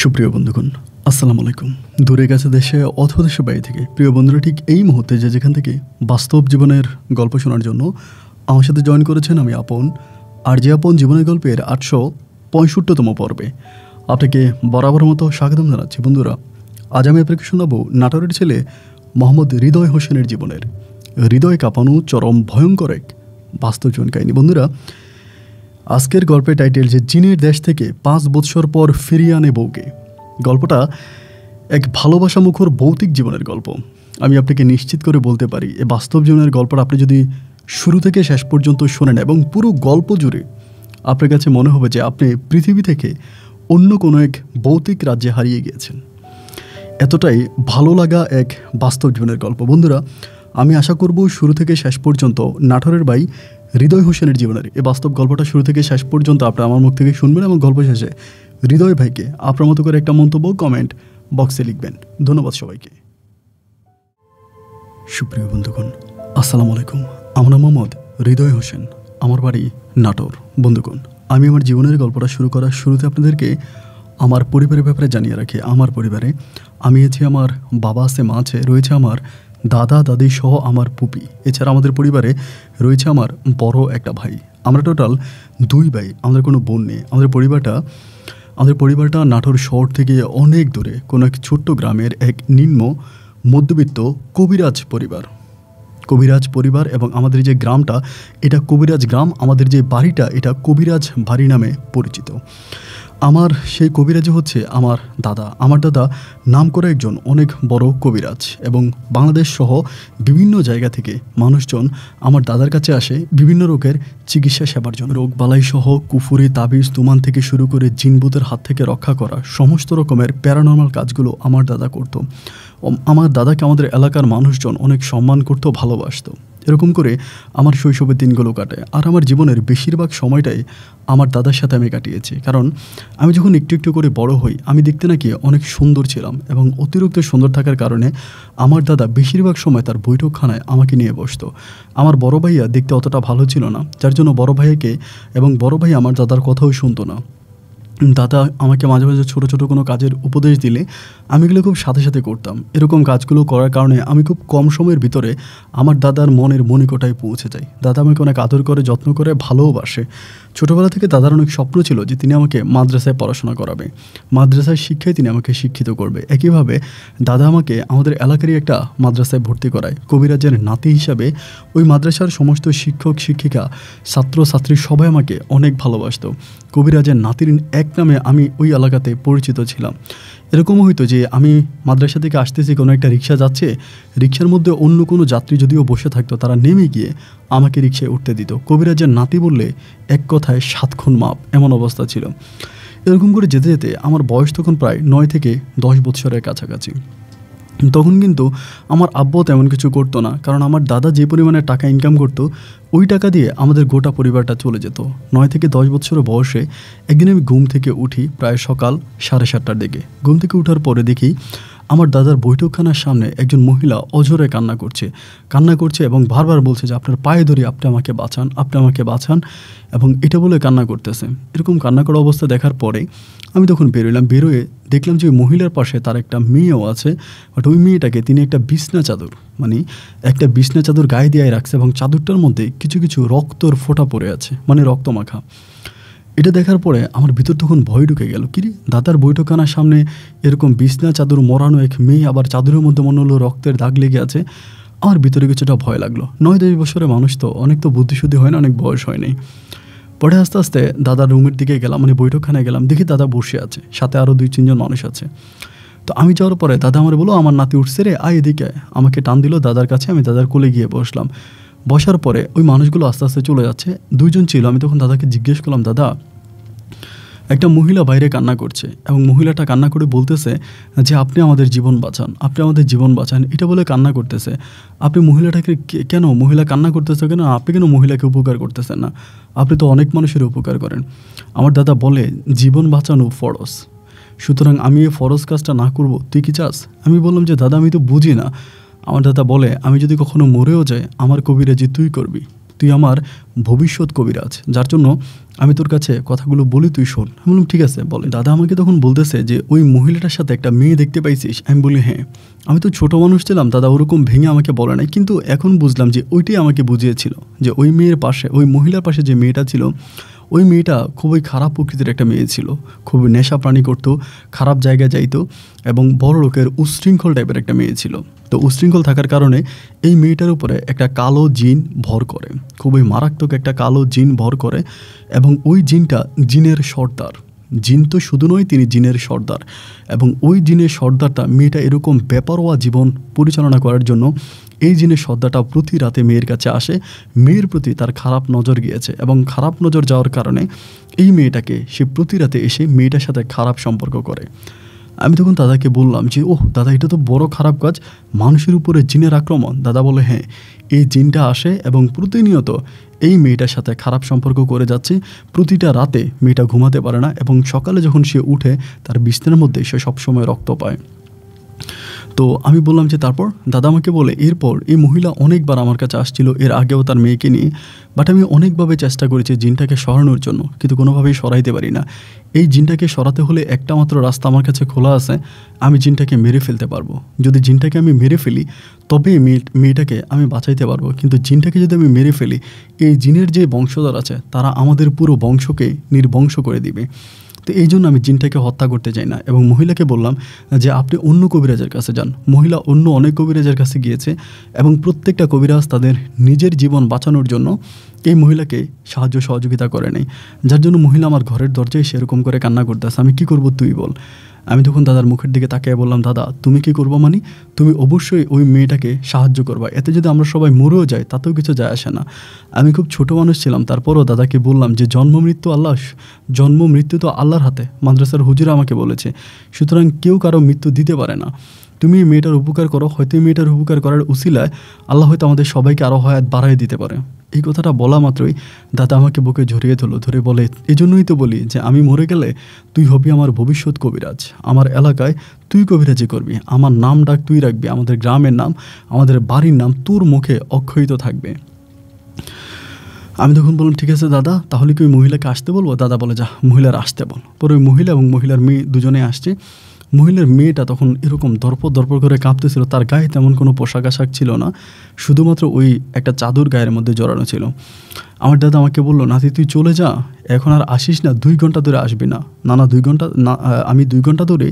সুপ্রিয় বন্ধুগণ, আসসালামু আলাইকুম। দূরে কাছে দেশে অথবা দেশের বাইরে থেকে প্রিয় বন্ধুরা ঠিক এই মুহূর্তে যেখান থেকে বাস্তব জীবনের গল্প শোনার জন্য আমার সাথে জয়েন করেছেন, আমি আপন। আর যে আপন জীবনের গল্পের 865তম পর্বে আপনাকে বরাবর মতো স্বাগতম জানাচ্ছি। বন্ধুরা, আজ আমি আপনাকে শোনাবো নাটোরের ছেলে মোহাম্মদ হৃদয় হোসেনের জীবনের হৃদয় কাঁপানো চরম ভয়ঙ্কর এক বাস্তব জীবন কাহিনী। বন্ধুরা, আজকের গল্পের টাইটেল যে জিনের দেশ থেকে 5 বৎসর পর ফিরিয়ে আনে বউকে। গল্পটা এক ভালোবাসা মুখর ভৌতিক জীবনের গল্প। আমি আপনাকে নিশ্চিত করে বলতে পারি, এই বাস্তব জীবনের গল্পটা আপনি যদি শুরু থেকে শেষ পর্যন্ত শোনেন এবং পুরো গল্প জুড়ে আপনার কাছে মনে হবে যে আপনি পৃথিবী থেকে অন্য কোনো এক ভৌতিক রাজ্যে হারিয়ে গিয়েছেন। এতটাই ভালো লাগা এক বাস্তব জীবনের গল্প। বন্ধুরা, আমি আশা করব শুরু থেকে শেষ পর্যন্ত নাটোরের ভাই হৃদয় হোসেনের জীবনের এই বাস্তব গল্পটা শুরু থেকে শেষ পর্যন্ত আপনারা আমার মুখ থেকে শুনবেন এবং গল্প শেষে হৃদয় ভাইকে আপনার মতো করে একটা মন্তব্য কমেন্ট বক্সে লিখবেন। ধন্যবাদ সবাইকে। সুপ্রিয় বন্ধুগণ, আসসালামু আলাইকুম। আমরা মোহাম্মদ হৃদয় হোসেন, আমার বাড়ি নাটোর। বন্ধুগণ, আমি আমার জীবনের গল্পটা শুরু করার শুরুতে আপনাদেরকে আমার পরিবারের ব্যাপারে জানিয়ে রাখি। আমার পরিবারে আমি আছি, আমার বাবা আছে, মা আছে, রয়েছে আমার দাদা দাদি সহ আমার পুপি। এছাড়া আমাদের পরিবারে রয়েছে আমার বড় একটা ভাই। আমরা টোটাল 2 ভাই, আমাদের কোনো বোন নেই। আমাদের পরিবারটা নাটোর শহর থেকে অনেক দূরে কোনো এক ছোট্ট গ্রামের এক নিম্ন মধ্যবিত্ত কবিরাজ পরিবার এবং আমাদের যে গ্রামটা এটা কবিরাজ গ্রাম, আমাদের যে বাড়িটা এটা কবিরাজ বাড়ি নামে পরিচিত। আমার সেই কবিরাজি হচ্ছে আমার দাদা নাম করে একজন অনেক বড় কবিরাজ, এবং বাংলাদেশ সহ বিভিন্ন জায়গা থেকে মানুষজন আমার দাদার কাছে আসে বিভিন্ন রোগের চিকিৎসা সেবার জন্য। রোগ বালাই সহ কুফুরি, তাবিজ, তুমান থেকে শুরু করে জিনভূতের হাত থেকে রক্ষা করা সমস্ত রকমের প্যারানর্মাল কাজগুলো আমার দাদা করতো। আমার দাদাকে আমাদের এলাকার মানুষজন অনেক সম্মান করতো, ভালোবাসতো। এরকম করে আমার শৈশবের দিনগুলো কাটে। আর আমার জীবনের বেশিরভাগ সময়টাই আমার দাদার সাথে আমি কাটিয়েছি। কারণ আমি যখন একটু একটু করে বড় হই, আমি দেখতে নাকি অনেক সুন্দর ছিলাম, এবং অতিরিক্ত সুন্দর থাকার কারণে আমার দাদা বেশিরভাগ সময় তার বৈঠকখানায় আমাকে নিয়ে বসতো। আমার বড় ভাইয়া দেখতে অতটা ভালো ছিল না, যার জন্য বড় ভাই আমার দাদার কথাও শুনতো না। দাদা আমাকে মাঝে মাঝে ছোটো ছোটো কোনো কাজের উপদেশ দিলে আমি এগুলো খুব সাথে সাথে করতাম। এরকম কাজগুলো করার কারণে আমি খুব কম সময়ের ভিতরে আমার দাদার মনের মণিকোঠায় পৌঁছে যাই। দাদা আমাকে অনেক আদর করে, যত্ন করে, ভালোবাসে। ছোটোবেলা থেকে দাদার অনেক স্বপ্ন ছিল যে তিনি আমাকে মাদ্রাসায় পড়াশোনা করাবে, মাদ্রাসার শিক্ষায় তিনি আমাকে শিক্ষিত করবে। একইভাবে দাদা আমাকে আমাদের এলাকারই একটা মাদ্রাসায় ভর্তি করায়। কবিরাজের নাতি হিসাবে ওই মাদ্রাসার সমস্ত শিক্ষক শিক্ষিকা, ছাত্রছাত্রী সবাই আমাকে অনেক ভালোবাসত। কবিরাজের নাতির এক নামে আমি ওই এলাকাতে পরিচিত ছিলাম। এরকমও হইতো যে আমি মাদ্রাসা থেকে আসতেছি, কোনো একটা রিক্সা যাচ্ছে, রিক্সার মধ্যে অন্য কোনো যাত্রী যদিও বসে থাকতো, তারা নেমে গিয়ে আমাকে রিক্সায় উঠতে দিত। কবিরাজের নাতি বললে এক কথায় 7 খুন মাপ, এমন অবস্থা ছিল। এরকম করে যেতে যেতে আমার বয়স তখন প্রায় 9 থেকে 10 বছরের কাছাকাছি। তখন কিন্তু আমার আব্বু তেমন কিছু করতো না, কারণ আমার দাদা যে পরিমাণে টাকা ইনকাম করতো ওই টাকা দিয়ে আমাদের গোটা পরিবারটা চলে যেত। 9 থেকে 10 বছরের বয়সে একদিন আমি ঘুম থেকে উঠি প্রায় সকাল 7:30টার দিকে। ঘুম থেকে ওঠার পরে দেখি আমার দাদার বৈঠকখানার সামনে একজন মহিলা অঝরে কান্না করছে এবং বারবার বলছে যে আপনার পায়ে ধরি, আপনি আমাকে বাঁচান, এবং এটা বলে কান্না করতেছে। এরকম কান্না করা অবস্থা দেখার পরে আমি তখন বেরোয়ে দেখলাম যে ওই মহিলার পাশে তার একটা মেয়েও আছে। বাট ওই মেয়েটাকে তিনি একটা বিছনা চাদর গায়ে দিয়ে রাখছে, এবং চাদরটার মধ্যে কিছু কিছু রক্তর ফোঁটা পড়ে আছে, মানে রক্ত মাখা। এটা দেখার পরে আমার ভিতর তখন ভয় ঢুকে গেল। কিরে, দাদার বৈঠকখানার সামনে এরকম বিছনা চাদর মোড়ানো এক মেয়ে, আবার চাদরের মধ্যে মনে হলো রক্তের দাগ লেগে আছে। আমার ভিতরে কিছুটা ভয় লাগলো। 9-10 বছরের মানুষ তো, অনেক তো বুদ্ধিশুদ্ধি হয় না, অনেক বয়স হয়নি। পরে আস্তে আস্তে দাদার রুমের দিকে গেলাম, মানে বৈঠকখানায় গেলাম, দেখি দাদা বসে আছে, সাথে আরও 2-3 জন মানুষ আছে। তো আমি যাওয়ার পরে দাদা আমার বললো, আমার নাতি উঠছে রে, আয় এদিকে। আমাকে টান দিল দাদার কাছে, আমি দাদার কোলে গিয়ে বসলাম। বসার পরে ওই মানুষগুলো আস্তে আস্তে চলে যাচ্ছে। 2 জন ছিল। আমি তখন দাদাকে জিজ্ঞেস করলাম, দাদা, একটা মহিলা বাইরে কান্না করছে, এবং মহিলাটা কান্না করে বলতেছে যে আপনি আমাদের জীবন বাঁচান, এটা বলে কান্না করতেছে। আপনি মহিলাটাকে মহিলা কান্না করতেছে কেন? আপনি কেন মহিলাকে উপকার করতেছেন না? আপনি তো অনেক মানুষের উপকার করেন। আমার দাদা বলে, জীবন বাঁচানো ফরজ, সুতরাং আমি এই ফরজ কাজটা না করব, তুই কি চাস? আমি বললাম যে দাদা, আমি তো বুঝি না। আমার দাদা বলে, আমি যদি কখনো মরেও যাই, আমার কবিরাজি তুই তুই আমার ভবিষ্যৎ কবিরাজ, যার জন্য আমি তোর কাছে কথাগুলো বলি, তুই শোন। আমি বললাম ঠিক আছে বলে। দাদা আমাকে তখন বলতেছে যে ওই মহিলাটার সাথে একটা মেয়ে দেখতে পাইছিস? আমি বলি হ্যাঁ। আমি তো ছোটো মানুষ ছিলাম, দাদা ওরকম ভেঙে আমাকে বলে নাই, কিন্তু এখন বুঝলাম যে ওইটাই আমাকে বুঝিয়েছিল যে ওই মেয়ের পাশে, ওই মহিলার পাশে যে মেয়েটা ছিল, ওই মেয়েটা খুবই খারাপ প্রকৃতির একটা মেয়ে ছিল, খুবই নেশা প্রাণী করতো, খারাপ জায়গায় যাইতো এবং বড় লোকের উশৃঙ্খল টাইপের একটা মেয়ে ছিল। তো উশৃঙ্খল থাকার কারণে এই মেয়েটার উপরে একটা কালো জিন ভর করে, খুবই মারাত্মক একটা কালো জিন ভর করে এবং ওই জিনটা জিনের সর্দার। জিন তো শুধু নয়, তিনি জিনের সর্দার এবং ওই জিনের সর্দারটা মেয়েটা এরকম বেপরোয়া জীবন পরিচালনা করার জন্য এই জিনের সর্দারটা প্রতি রাতে মেয়ের কাছে আসে। মেয়ের প্রতি তার খারাপ নজর গিয়েছে এবং খারাপ নজর যাওয়ার কারণে এই মেয়েটাকে সে প্রতি রাতে এসে মেয়েটার সাথে খারাপ সম্পর্ক করে। আমি তখন দাদাকে বললাম যে ওহ দাদা, এটা তো বড় খারাপ কাজ, মানুষের উপরে জিনের আক্রমণ। দাদা বলে হ্যাঁ, এই জিনটা আসে এবং প্রতিনিয়ত এই মেয়েটার সাথে খারাপ সম্পর্ক করে যাচ্ছে। প্রতিটা রাতে মেয়েটা ঘুমাতে পারে না এবং সকালে যখন সে উঠে তার বিছানার মধ্যে সে সবসময় রক্ত পায়। তো আমি বললাম যে তারপর? দাদা আমাকে বলে এরপর এই মহিলা অনেকবার আমার কাছে আসছিল, এর আগেও তার মেয়েকে নিয়ে, বাট আমি অনেকভাবে চেষ্টা করেছি জিনটাকে সরানোর জন্য, কিন্তু কোনোভাবেই সরাইতে পারি না। এই জিনটাকে সরাতে হলে একটা মাত্র রাস্তা আমার কাছে খোলা আছে, আমি জিনটাকে মেরে ফেলতে পারবো। যদি জিনটাকে আমি মেরে ফেলি তবে মেয়েটাকে আমি বাঁচাইতে পারবো, কিন্তু জিনটাকে যদি আমি মেরে ফেলি, এই জিনের যে বংশধর আছে তারা আমাদের পুরো বংশকে নির্বংশ করে দিবে। তো এই জন্য আমি জিনটাকে হত্যা করতে চাই না এবং মহিলাকে বললাম যে আপনি অন্য কবিরাজের কাছে যান। মহিলা অন্য অনেক কবিরাজের কাছে গিয়েছে এবং প্রত্যেকটা কবিরাজ তাদের নিজের জীবন বাঁচানোর জন্য এই মহিলাকে সাহায্য সহযোগিতা করে নেই, যার জন্য মহিলা আমার ঘরের দরজায় সেরকম করে কান্না করতেছে। আমি কি করব তুই বল। আমি তখন দাদার মুখের দিকে তাকিয়ে বললাম, দাদা তুমি কি করবো? মানে তুমি অবশ্যই ওই মেয়েটাকে সাহায্য করবা, এতে যদি আমরা সবাই মরেও যাই তাতেও কিছু যায় আসে না। আমি খুব ছোট মানুষ ছিলাম, তারপরও দাদাকে বললাম যে জন্ম মৃত্যু তো আল্লাহর হাতে, মাদ্রাসার হুজুর আমাকে বলেছে, সুতরাং কেউ কারো মৃত্যু দিতে পারে না। তুমি এই মেয়েটার উপকার করো, হয়তো এই মেয়েটার উপকার করার উসিলায় আল্লাহ হয়তো আমাদের সবাইকে আরও হায়াত বাড়াই দিতে পারে। এই কথাটা বলা মাত্রই দাদা আমাকে বুকে জড়িয়ে ধরলো, ধরে বলে এজন্যই তো বলি যে আমি মরে গেলে তুই হবি আমার ভবিষ্যৎ কবিরাজ, আমার এলাকায় তুই কবিরাজি করবি, আমার নাম ডাক তুই রাখবি, আমাদের গ্রামের নাম, আমাদের বাড়ির নাম তোর মুখে অক্ষয়িত থাকবে। আমি তখন বললাম ঠিক আছে দাদা, তাহলে কি ওই মহিলাকে আসতে বলবো? দাদা বলে যা মহিলার আসতে বল। পরে ওই মহিলা এবং মহিলার মেয়ে দুজনে আসছে। মহিলার মেয়েটা তখন এরকম দরপর করে কাঁপতেছিল, তার গায়ে তেমন কোনো পোশাক আশাক ছিল না, শুধুমাত্র ওই একটা চাদর গায়ের মধ্যে জড়ানো ছিল। আমার দাদা আমাকে বললো, নাতি তুই চলে যা, এখন আর আসিস না, 2 ঘন্টা ধরে আসবি না। না 2 ঘন্টা না, আমি 2 ঘন্টা ধরে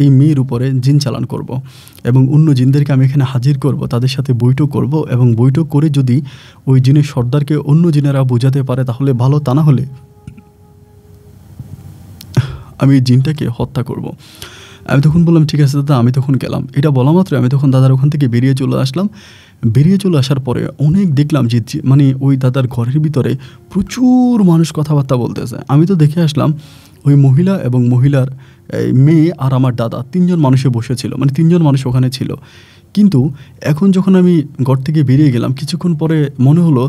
এই মেয়ের উপরে জিন চালান করব এবং অন্য জিনদেরকে আমি এখানে হাজির করব, তাদের সাথে বৈঠক করব এবং বৈঠক করে যদি ওই জিনের সর্দারকে অন্য জিনেরা বোঝাতে পারে তাহলে ভালো, তা না হলে আমি এই জিনটাকে হত্যা করব। আমি তখন বললাম ঠিক আছে দাদা, আমি তখন গেলাম। এটা বলা মাত্র আমি তখন দাদার ওখান থেকে বেরিয়ে চলে আসলাম। বেরিয়ে চলে আসার পরে অনেক দেখলাম যে মানে ওই দাদার ঘরের ভিতরে প্রচুর মানুষ কথাবার্তা বলতেছে। আমি তো দেখে আসলাম ওই মহিলা এবং মহিলার মেয়ে আর আমার দাদা 3 জন মানুষে বসেছিল, মানে 3 জন মানুষ ওখানে ছিল। কিন্তু এখন যখন আমি ঘর থেকে বেরিয়ে গেলাম কিছুক্ষণ পরে মনে হলো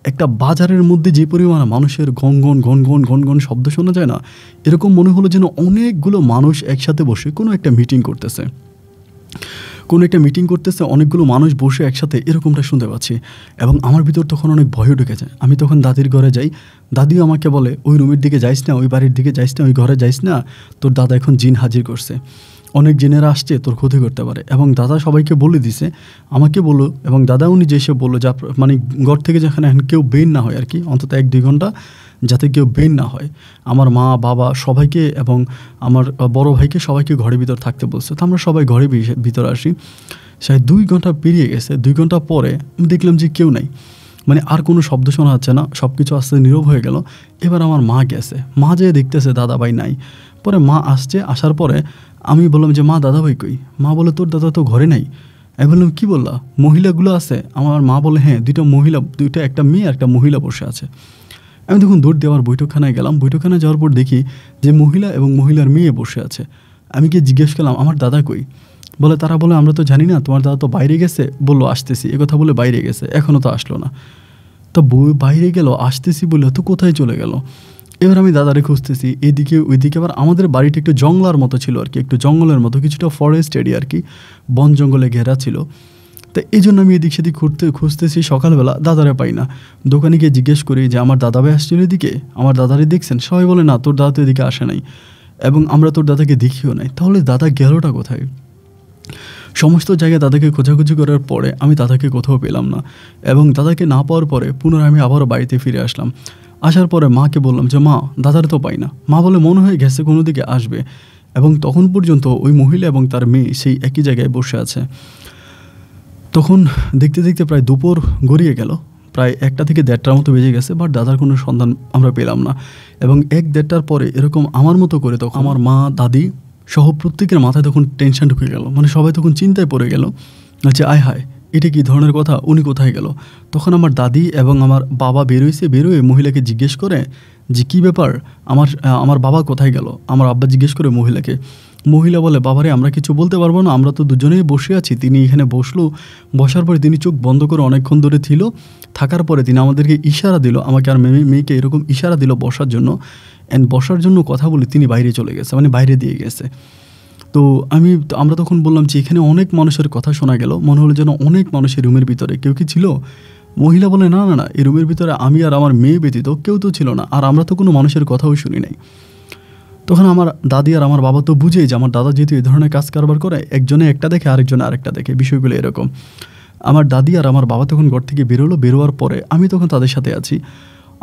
একটা বাজারের মধ্যে যে পরিমাণ মানুষের গনগন গনগন গনগন শব্দ শোনা যায় না, এরকম মনে হলো যেন অনেকগুলো মানুষ একসাথে বসে কোনো একটা মিটিং করতেছে, অনেকগুলো মানুষ বসে একসাথে, এরকমটা শুনতে পাচ্ছি এবং আমার ভিতর তখন অনেক ভয় ঢুকেছে। আমি তখন দাদির ঘরে যাই, দাদিও আমাকে বলে ওই রুমের দিকে যাইস না, ওই বাড়ির দিকে যাইস না, ওই ঘরে যাইস না, তোর দাদা এখন জিন হাজির করছে, অনেক জিনেরা আসছে তোর ক্ষতি করতে পারে। এবং দাদা সবাইকে বলে দিছে, আমাকে বললো এবং দাদাও নিজে এসে বললো যা মানে ঘর থেকে যেখানে কেউ বের না হয় আর কি, অন্তত 1-2 ঘন্টা যাতে কেউ বের না হয়, আমার মা বাবা সবাইকে এবং আমার বড় ভাইকে সবাইকে ঘরের ভিতর থাকতে বলছে। তো আমরা সবাই ঘরের ভিতরে আসি। সেই 2 ঘন্টা পেরিয়ে গেছে, 2 ঘন্টা পরে দেখলাম যে কেউ নাই, মানে আর কোনো শব্দ শোনা যাচ্ছে না, সব কিছু আস্তে নীরব হয়ে গেল। এবার আমার মা গেছে, মা যেয়ে দেখতেছে দাদা ভাই নাই। পরে মা আসছে, আসার পরে আমি বললাম যে মা দাদা ভাই কই? মা বলে তোর দাদা তো ঘরে নাই। আমি বললাম কী বললা, মহিলাগুলো আছে? আমার মা বলে হ্যাঁ, 2টা মহিলা, একটা মেয়ে আর একটা মহিলা বসে আছে। আমি তখন দৌড় দিয়ে আমার বৈঠকখানায় গেলাম। বৈঠকখানায় যাওয়ার পর দেখি যে মহিলা এবং মহিলার মেয়ে বসে আছে। আমি গিয়ে জিজ্ঞেস করলাম আমার দাদা কই? তারা বলে আমরা তো জানি না, তোমার দাদা তো বাইরে গেছে, বললো আসতেছি, কথা বলে বাইরে গেছে, এখনও তো আসলো না। তো বাইরে গেল, আসতেছি বললো তো কোথায় চলে গেল? এবার আমি দাদারে খুঁজতেছি এদিকে ওইদিকে। আবার আমাদের বাড়িটা একটু জঙ্গলার মতো ছিল আর কি, একটু জঙ্গলের মতো, কিছুটা ফরেস্ট এরিয়া আর কি, বন জঙ্গলে ঘেরা ছিল। তো তো এই জন্য আমি এদিক সেদিক খুঁজতেছি, সকালবেলা দাদারে পাই না। দোকানে গিয়ে জিজ্ঞেস করি যে আমার দাদা ভাই আসছিল এদিকে, আমার দাদারে দেখছেন? সবাই বলে না, তোর দাদা তো এদিকে আসে নাই এবং আমরা তোর দাদাকে দেখিও নাই। তাহলে দাদা গেলটা কোথায়? সমস্ত জায়গায় দাদাকে খোঁজাখুঁজি করার পরে আমি দাদাকে কোথাও পেলাম না, এবং দাদাকে না পাওয়ার পরে পুনরায় আমি আবারও বাড়িতে ফিরে আসলাম। আসার পরে মাকে বললাম যে মা, দাদার তো পাই না। মা বলে মনে হয় গেছে, কোনো দিকে আসবে। এবং তখন পর্যন্ত ওই মহিলা এবং তার মেয়ে সেই একই জায়গায় বসে আছে। তখন দেখতে দেখতে প্রায় দুপুর গড়িয়ে গেল, প্রায় 1টা থেকে 1:30টার মতো বেজে গেছে, বাট দাদার কোনো সন্ধান আমরা পেলাম না। এবং 1-1:30টার পরে এরকম আমার মতো করে তখন আমার মা, দাদি সহ প্রত্যেকের মাথায় তখন টেনশন ঢুকে গেল, মানে সবাই তখন চিন্তায় পড়ে গেল যে আয় হায়, এটা কী ধরনের কথা, উনি কোথায় গেল? তখন আমার দাদি এবং আমার বাবা বেরোয় মহিলাকে জিজ্ঞেস করে যে কী ব্যাপার, আমার বাবা কোথায় গেল? আমার আব্বা জিজ্ঞেস করে মহিলাকে। মহিলা বলে, বাবারে আমরা কিছু বলতে পারবো না, আমরা তো দুজনেই বসে আছি। তিনি এখানে বসার পরে তিনি চোখ বন্ধ করে অনেকক্ষণ ধরে থাকার পরে তিনি আমাদেরকে ইশারা দিল, আমাকে আর মেয়েকে এরকম ইশারা দিল বসার জন্য। বসার জন্য কথা বলে তিনি বাইরে চলে গেছে, মানে বাইরে দিয়ে গেছে। তো আমরা তখন বললাম যে এখানে অনেক মানুষের কথা শোনা গেল, মনে হলো যেন অনেক মানুষের রুমের ভিতরে কেউ কি ছিল? মহিলা বলে, না না না, এই রুমের ভিতরে আমি আর আমার মেয়ে ব্যতীত কেউ তো ছিল না, আর আমরা তো কোনো মানুষের কথাও শুনি নাই। তখন আমার দাদি আর আমার বাবা তো বুঝেই যে আমার দাদা যেহেতু এই ধরনের কাজ কারবার করে, একজনে একটা দেখে আরেকজনে আরেকটা দেখে, বিষয়গুলো এরকম। আমার দাদি আর আমার বাবা তখন ঘর থেকে বেরোওয়ার পরে আমি তখন তাদের সাথে আছি।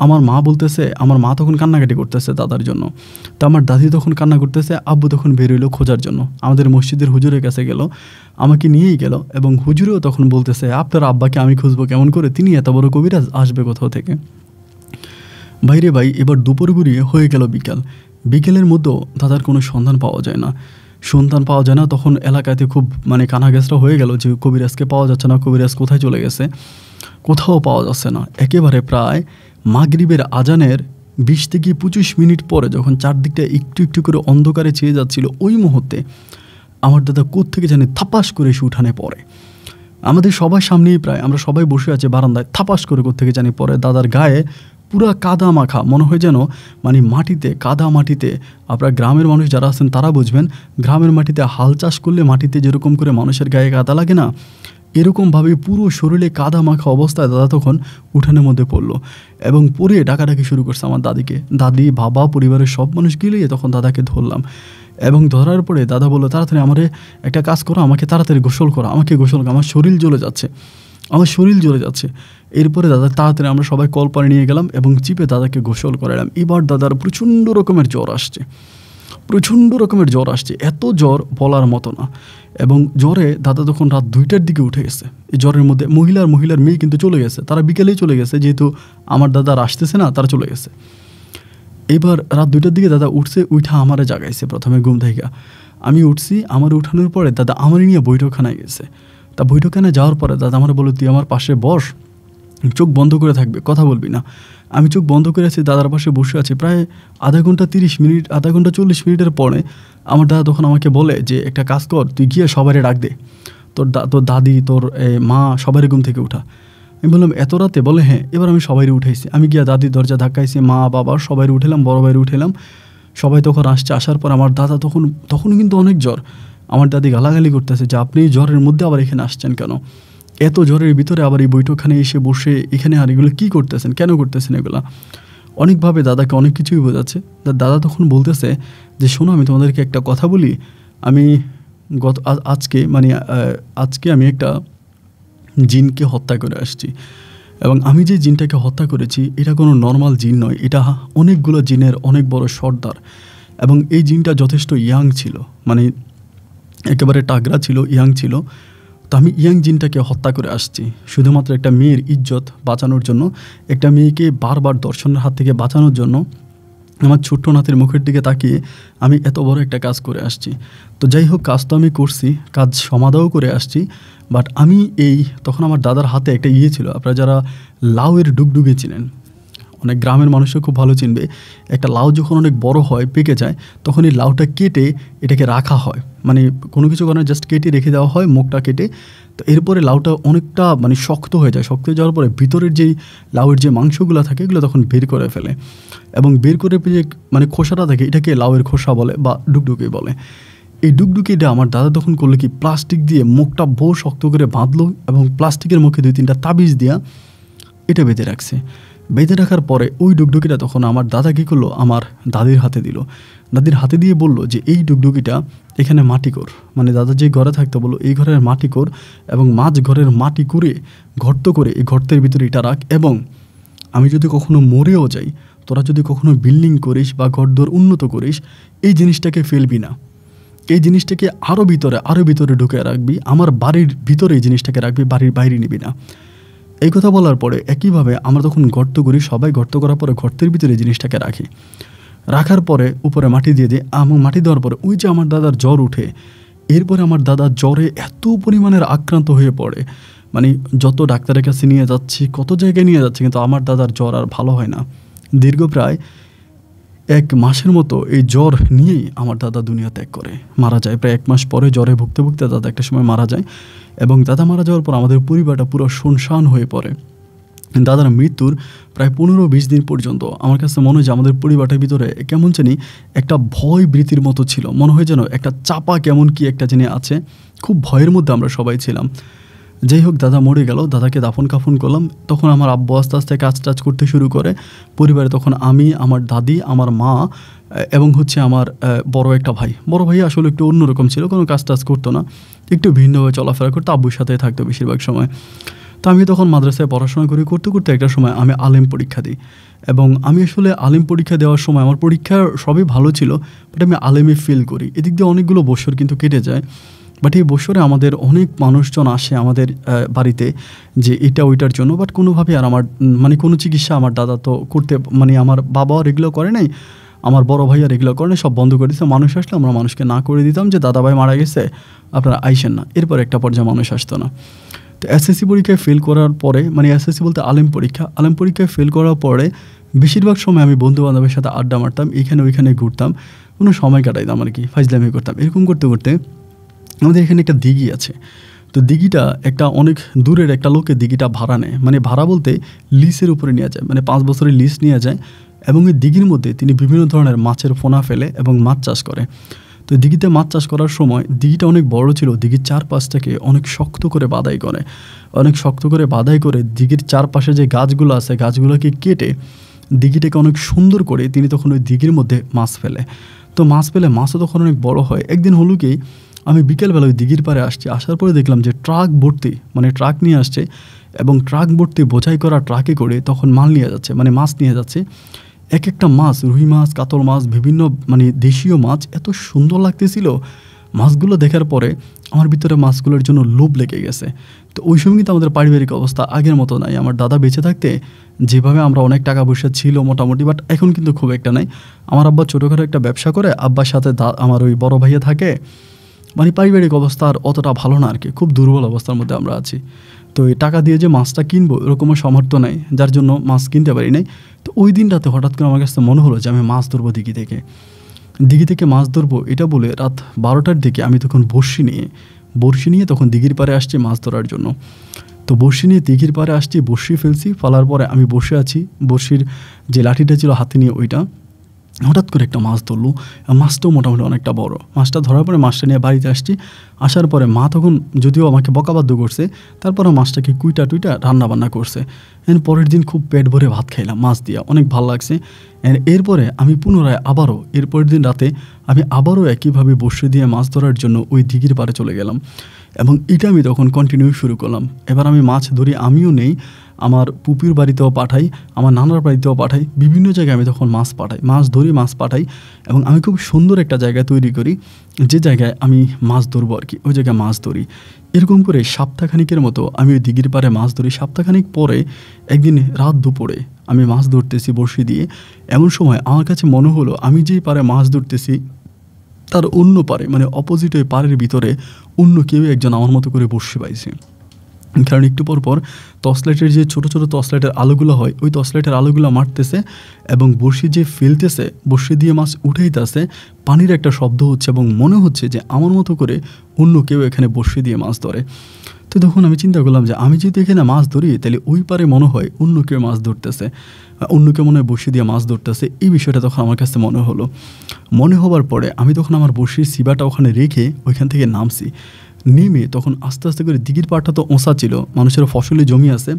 আমার মা তখন কান্নাকাটি করতেছে দাদার জন্য। তো আমার দাদি তখন কান্না করতেছে, আব্বু তখন বেরোইলো খোঁজার জন্য, আমাদের মসজিদের হুজুরের কাছে গেল, আমাকে নিয়েই গেল। এবং হুজুরেও তখন বলতেছে, আপনার আব্বাকে আমি খুঁজবো কেমন করে, তিনি এত বড় কবিরাজ, আসবে কোথাও থেকে? বাইরে ভাই, এবার দুপুর গড়িয়ে হয়ে গেল বিকেলের মধ্যেও দাদার কোনো সন্ধান পাওয়া যায় না। তখন এলাকাতে খুব মানে কানাগ্যাসরা হয়ে গেল যে কবিরাজকে পাওয়া যাচ্ছে না, কবিরাজ কোথায় চলে গেছে, কোথাও পাওয়া যাচ্ছে না। একেবারে প্রায় মাগরিবের আজানের 20 থেকে 25 মিনিট পরে যখন চারদিকটা একটু একটু করে অন্ধকারে ছেয়ে যাচ্ছিল, ওই মুহূর্তে আমার দাদা কোত্থেকে জানি থাপাস করে এসে উঠানে পড়ে। আমাদের সবার সামনেই, প্রায় আমরা সবাই বসে আছি বারান্দায়, থাপাস করে কোত্থেকে জানি পড়ে। দাদার গায়ে পুরা কাদা মাখা, মনে হয় যেন মানে কাদা মাটিতে, আপনার গ্রামের মানুষ যারা আছেন তারা বুঝবেন, গ্রামের মাটিতে হাল চাষ করলে মাটিতে যেরকম করে মানুষের গায়ে কাদা লাগে না, এরকমভাবে পুরো শরীরে কাদা মাখা অবস্থায় দাদা তখন উঠানের মধ্যে পড়লো এবং পড়ে ডাকাডাকি শুরু করছে আমার দাদিকে। দাদি, বাবা, পরিবারের সব মানুষ গিলিয়ে তখন দাদাকে ধরলাম। এবং ধরার পরে দাদা বললো, তাড়াতাড়ি আমারে একটা কাজ করো, আমাকে তাড়াতাড়ি গোসল করো, আমার শরীর জ্বলে যাচ্ছে। এরপরে দাদা তাড়াতাড়ি আমরা সবাই কল পানি নিয়ে গেলাম এবং চিপে দাদাকে গোসল করালাম। এবার দাদার প্রচণ্ড রকমের জ্বর আসছে, এত জ্বর বলার মতো না। এবং জ্বরে দাদা তখন রাত 2টার দিকে উঠে গেছে। এই জ্বরের মধ্যে মহিলার মেয়ে কিন্তু চলে গেছে, তারা বিকেলেই চলে গেছে, যেহেতু আমার দাদা আর আসতেছে না, তারা চলে গেছে। এবার রাত 2টার দিকে দাদা উঠা আমারে জাগাইছে প্রথমে ঘুম থেকে। আমি উঠছি, আমার উঠানোর পরে দাদা আমারে নিয়ে বৈঠকখানায় গেছে। তা বৈঠকখানায় যাওয়ার পরে দাদা আমার বলল, তুই আমার পাশে বস, চোখ বন্ধ করে থাকবে, কথা বলবি না। আমি চোখ বন্ধ করে আছি, দাদার পাশে বসে আছি। প্রায় আধা ঘন্টা 40 মিনিটের পরে আমার দাদা তখন আমাকে বলে যে একটা কাজ কর, তুই গিয়ে সবারে ডাক দে, তোর দাদি, তোর মা, সবারই ঘুম থেকে উঠা। আমি বললাম এত রাতে? বলে হ্যাঁ। এবার আমি সবাই উঠাইছি, আমি গিয়ে দাদির দরজা ধাক্কাইছি, মা, বাবা সবাই উঠেলাম, বড় ভাইরে উঠেলাম, সবাই তখন আসছে। আসার পর আমার দাদা তখন কিন্তু অনেক জ্বর। আমার দাদি গালাগালি করতেছে যে আপনি জ্বরের মধ্যে আবার এখানে আসছেন কেন, এত জ্বরের ভিতরে আবার এই বৈঠকখানে এসে বসে এখানে, আর এগুলো কী করতেছেন, কেন করতেছেন এগুলা? অনেকভাবে দাদাকে অনেক কিছুই বোঝাচ্ছে। দাদা তখন বলতেছে যে শোনো, আমি তোমাদেরকে একটা কথা বলি, আমি আজকে আমি একটা জিনকে হত্যা করে আসছি, এবং আমি যে জিনটাকে হত্যা করেছি এটা কোনো নর্মাল জিন নয়, এটা অনেকগুলো জিনের অনেক বড় সর্দার। এবং এই জিনটা যথেষ্ট ইয়াং ছিল, মানে একেবারে টাগরা ছিল, ইয়াং ছিল। তো আমি ইয়াং জিনটাকে হত্যা করে আসছি শুধুমাত্র একটা মেয়ের ইজ্জত বাঁচানোর জন্য, একটা মেয়েকে বারবার দর্শনের হাত থেকে বাঁচানোর জন্য। আমার ছোট্ট নাতির মুখের দিকে তাকিয়ে আমি এত বড় একটা কাজ করে আসছি। তো যাই হোক, কাজ তো আমি করছি, কাজ সমাধাও করে আসছি। বাট তখন আমার দাদার হাতে একটা ছিল, আপনারা যারা লাউয়ের ডুগডুগে চিনেন, অনেক গ্রামের মানুষও খুব ভালো চিনবে। একটা লাউ যখন অনেক বড় হয়, পেকে যায়, তখন এই লাউটা কেটে এটাকে রাখা হয়, মানে কোনো কিছু কারণে জাস্ট কেটে রেখে দেওয়া হয়, মুখটা কেটে। তো এরপরে লাউটা অনেকটা মানে শক্ত হয়ে যাওয়ার পরে ভিতরের যেই লাউয়ের যে মাংসগুলো থাকে এগুলো তখন বের করে ফেলে, এবং বের করে যে মানে খোসাটা থাকে এটাকে লাউয়ের খোসা বলে বা ডুগডুগে বলে। এই ডুগডুগিটা আমার দাদা তখন করলো কি, প্লাস্টিক দিয়ে মুখটা বহু শক্ত করে বাঁধলো এবং প্লাস্টিকের মুখে 2-3টা তাবিজ দিয়া এটা বেঁধে রাখছে। বেঁধে রাখার পরে ওই ডুগডুগিটা তখন আমার দাদা কী করলো, আমার দাদির হাতে দিল। দাদির হাতে দিয়ে বলল যে এই ডুগডুগিটা এখানে মাটি কর, মানে দাদা যে ঘরে থাকতো বললো এই ঘরের মাটি কর এবং মাঝ ঘরের মাটি করে গর্ত করে এই গর্তের ভিতরে এটা রাখ, এবং আমি যদি কখনো মরেও যাই, তোরা যদি কখনো বিল্ডিং করিস বা ঘরদোর উন্নত করিস, এই জিনিসটাকে ফেলবি না, এই জিনিসটাকে আরও ভিতরে ঢুকে রাখবি, আমার বাড়ির ভিতরে এই জিনিসটাকে রাখবি, বাড়ির বাইরে নিবি না। এই কথা বলার পরে একইভাবে আমরা তখন গর্ত করি, সবাই গর্ত করার পরে গর্তের ভিতরে এই জিনিসটাকে রাখি। রাখার পরে উপরে মাটি দিয়ে দিই, এবং মাটি দেওয়ার পরে ওই যে আমার দাদার জ্বর উঠে, এরপরে আমার দাদা জ্বরে এত পরিমাণের আক্রান্ত হয়ে পড়ে, মানে যত ডাক্তারের কাছে নিয়ে যাচ্ছি, কত জায়গায় নিয়ে যাচ্ছি, কিন্তু আমার দাদার জ্বর আর ভালো হয় না। দীর্ঘ প্রায় 1 মাসের মতো এই জ্বর নিয়েই আমার দাদা দুনিয়া ত্যাগ করে মারা যায়। প্রায় 1 মাস পরে জ্বরে ভুগতে ভুগতে দাদা একটা সময় মারা যায়, এবং দাদা মারা যাওয়ার পর আমাদের পরিবারটা পুরো শুনশান হয়ে পড়ে। দাদার মৃত্যুর প্রায় 15-20 দিন পর্যন্ত আমার কাছে মনে হয় যে আমাদের পরিবারটার ভিতরে কেমন জানি একটা ভয় বৃত্তির মতো ছিল, মনে হয় যেন একটা চাপা কেমন কি একটা জিনিস আছে, খুব ভয়ের মধ্যে আমরা সবাই ছিলাম। যাই হোক, দাদা মরে গেল, দাদাকে দাফন কাফন করলাম। তখন আমার আব্বু আস্তে আস্তে কাজ টাজ করতে শুরু করে পরিবারে। তখন আমি, আমার দাদি, আমার মা এবং হচ্ছে আমার বড় একটা ভাই। বড় ভাই আসলে একটু অন্যরকম ছিল, কোনো কাজ টাজ করতো না, একটু ভিন্নভাবে চলাফেরা করতো, আব্বুর সাথে থাকতো বেশিরভাগ সময়। তো আমি তখন মাদ্রাসায় পড়াশোনা করতে করতে একটা সময় আমি আলেম পরীক্ষা দিই, এবং আমি আসলে আলেম পরীক্ষা দেওয়ার সময় আমার পরীক্ষা সবই ভালো ছিল, বাট আমি আলেমে ফেল করি। এদিক দিয়ে অনেকগুলো বছর কিন্তু কেটে যায়। বাট এই বছরে আমাদের অনেক মানুষজন আসে আমাদের বাড়িতে যে এটা ওইটার জন্য, বাট কোনোভাবে আর আমার মানে কোনো চিকিৎসা আমার দাদা তো করতে, মানে আমার বাবাও রেগুলার করে নাই, আমার বড় ভাইয়া রেগুলার করে নাই, সব বন্ধ করে দিচ্ছে। মানুষ আসলে আমরা মানুষকে না করে দিতাম যে দাদা ভাই মারা গেছে, আপনারা আইসেন না। এরপর একটা পর্যায়ে মানুষ আসতো না। তো এসএসসি পরীক্ষায় ফেল করার পরে, মানে এসএসসি বলতে আলেম পরীক্ষায় ফেল করার পরে বেশিরভাগ সময় আমি বন্ধু বান্ধবের সাথে আড্ডা মারতাম, এইখানে ওইখানে ঘুরতাম, কোনো সময় কাটাইতাম আর কি, ফাইজলামি করতাম। এরকম করতে করতে আমাদের এখানে একটা দিঘি আছে। তো দিঘিটা একটা অনেক দূরের একটা লোকের দিঘিটা ভাড়া নেয়, মানে ভাড়া বলতে লিজের উপরে নিয়ে যায়, মানে 5 বছরের লিজ নিয়ে যায়, এবং এই দিঘির মধ্যে তিনি বিভিন্ন ধরনের মাছের পোনা ফেলে এবং মাছ চাষ করে। তো দিঘিতে মাছ চাষ করার সময় দিঘিটা অনেক বড় ছিল, দিঘির চারপাশটাকে অনেক শক্ত করে বাধাই করে দিঘির চারপাশে যে গাছগুলো আছে গাছগুলোকে কেটে দিঘিটাকে অনেক সুন্দর করে তিনি তখন ওই দিঘির মধ্যে মাছ ফেলে। তো মাছ ফেলে মাছও তখন অনেক বড় হয়। একদিন হলো কি, আমি বিকেলবেলা ওই দিঘির পাড়ে আসছি, আসার পরে দেখলাম যে ট্রাক ভর্তি, মানে ট্রাক নিয়ে আসছে, এবং ট্রাক ভর্তি বোঝাই করা ট্রাকে করে তখন মাল নিয়ে যাচ্ছে, মানে মাছ নিয়ে যাচ্ছে। এক একটা মাছ, রুই মাছ, কাতল মাছ, বিভিন্ন মানে দেশীয় মাছ, এত সুন্দর লাগতেছিল। মাছগুলো দেখার পরে আমার ভিতরে মাছগুলোর জন্য লোভ লেগে গেছে। তো ওই সময় কিন্তু আমাদের পারিবারিক অবস্থা আগের মতো নাই। আমার দাদা বেঁচে থাকতে যেভাবে আমরা অনেক টাকা পয়সা ছিল মোটামুটি, বাট এখন কিন্তু খুব একটা নাই। আমার আব্বা ছোটোখাটো একটা ব্যবসা করে, আব্বার সাথে আমার ওই বড় ভাইয়া থাকে, মানে পারিবারিক অবস্থা আর অতটা ভালো না আর কি, খুব দুর্বল অবস্থার মধ্যে আমরা আছি। তো এই টাকা দিয়ে যে মাছটা কিনবো এরকমও সামর্থ্য নাই, যার জন্য মাছ কিনতে পারি নাই। তো ওই দিন রাতে হঠাৎ করে আমার কাছে মনে হলো যে আমি মাছ ধরবো দিঘি থেকে মাছ ধরবো, এটা বলে রাত 12টার দিকে আমি তখন বড়শি নিয়ে তখন দিঘির পাড়ে আসছি মাছ ধরার জন্য। তো বড়শি নিয়ে দিঘির পাড়ে আসছি, বড়শি ফেলছি, ফেলার পরে আমি বসে আছি, বড়শির যে লাঠিটা ছিল হাতে নিয়ে ওইটা, হঠাৎ করে একটা মাছ ধরলো। মাছটাও মোটামুটি অনেকটা বড়। মাছটা ধরার পরে মাছটা নিয়ে বাড়িতে আসছি। আসার পরে মা তখন যদিও আমাকে বকাবাধ্য করছে, তারপরে মাছটাকে টুইটা রান্না বান্না করছে। পরের দিন খুব পেট ভরে ভাত খাইলাম মাছ দিয়া, অনেক ভালো লাগছে। এরপরে আমি পুনরায় এরপরের দিন রাতে আমি আবারও একইভাবে বসে দিয়ে মাছ ধরার জন্য ওই দিঘির পাড়ে চলে গেলাম, এবং এটা আমি তখন কন্টিনিউ শুরু করলাম। এবার আমি মাছ ধরি, আমিও নেই, আমার পুপির বাড়িতেও পাঠাই, আমার নানার বাড়িতেও পাঠাই, বিভিন্ন জায়গায় আমি তখন মাছ পাঠাই, এবং আমি খুব সুন্দর একটা জায়গা তৈরি করি, যে জায়গায় আমি মাছ ধরবো আর কি, ওই জায়গায় মাছ ধরি। এরকম করে সপ্তাহখানিকের মতো আমি ওই দিঘির পাড়ে মাছ ধরি। সপ্তাহখানিক পরে একদিন রাত দুপুরে আমি মাছ ধরতেছি বড়শি দিয়ে। এমন সময় আমার কাছে মনে হলো আমি যেই পাড়ে মাছ ধরতেছি তার অন্য পাড়ে, মানে অপোজিট ওই পাড়ের ভিতরে অন্য কেউ একজন আমার মতো করে বড়শি পাইছে। কারণ একটু পর টর্চলাইটের যে ছোটো টর্চলাইটের আলোগুলো হয়, ওই টর্চলাইটের আলোগুলো মারতেছে, এবং বড়শি যে ফেলতেছে, বড়শি দিয়ে মাছ উঠাইতেছে, পানির একটা শব্দ হচ্ছে, এবং মনে হচ্ছে যে আমার মতো করে অন্য কেউ এখানে বড়শি দিয়ে মাছ ধরে। তো তো তখন আমি চিন্তা করলাম যে আমি যদি এখানে মাছ ধরি তাহলে ওই পারে মনে হয় অন্য কেউ মাছ ধরতেছে, অন্য কেউ মনে হয় বড়শি দিয়ে মাছ ধরতেছে। এই বিষয়টা তখন আমার কাছে মনে হলো। মনে হওয়ার পরে আমি তখন আমার বড়শির সিবাটা ওখানে রেখে ওইখান থেকে নামছি। নেমে তখন আস্তে আস্তে করে দিঘির পাড়টা তো ওঁচা ছিল, মানুষের ফসলি জমি আছে,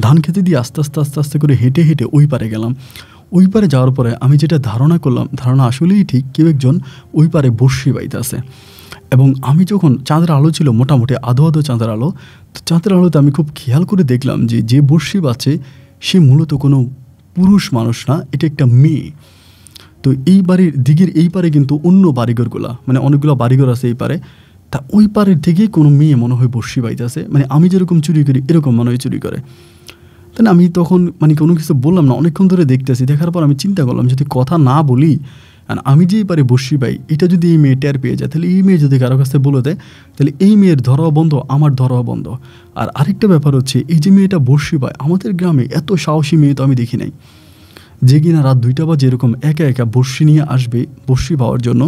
ধান খেতে দিয়ে আস্তে আস্তে আস্তে আস্তে করে হেঁটে হেঁটে ওই পারে গেলাম। ওই পারে যাওয়ার পরে আমি যেটা ধারণা করলাম, ধারণা আসলেই ঠিক, কেউ একজন ওই পারে বড়শি বাইতে আছে। এবং আমি যখন চাঁদের আলো ছিল, মোটামুটি আধো আধো চাঁদের আলো, তো চাঁদের আলোতে আমি খুব খেয়াল করে দেখলাম যে যে বড়শি বাচ্ছে সে মূলত কোনো পুরুষ মানুষ না, এটা একটা মেয়ে। তো এই বাড়ির দিঘির এই পারে কিন্তু অন্য বাড়িঘরগুলা, মানে অনেকগুলো বাড়িঘর আছে এই পারে, তা ওই পারের থেকেই কোনো মেয়ে মনে হয় বড়শি বাইতে আছে, মানে আমি যেরকম চুরি করি এরকম মনে হয় চুরি করে। তাই আমি তখন মানে কোনো কিছু বললাম না, অনেকক্ষণ ধরে দেখতেছি। দেখার পর আমি চিন্তা করলাম যদি কথা না বলি, আর আমি যেই পারে বড়শি পাই এটা যদি এই মেয়ে টের পেয়ে যায়, তাহলে এই মেয়ে যদি কারো কাছে বলে দেয়, তাহলে এই মেয়ের ধরাও বন্ধ, আমার ধরাও বন্ধ। আর আরেকটা ব্যাপার হচ্ছে, এই যে মেয়েটা বড়শি পায়, আমাদের গ্রামে এত সাহসী মেয়ে তো আমি দেখি নাই, যে কিনা রাত 2টা বাজে এরকম একা একা বড়শি নিয়ে আসবে বড়শি পাওয়ার জন্য।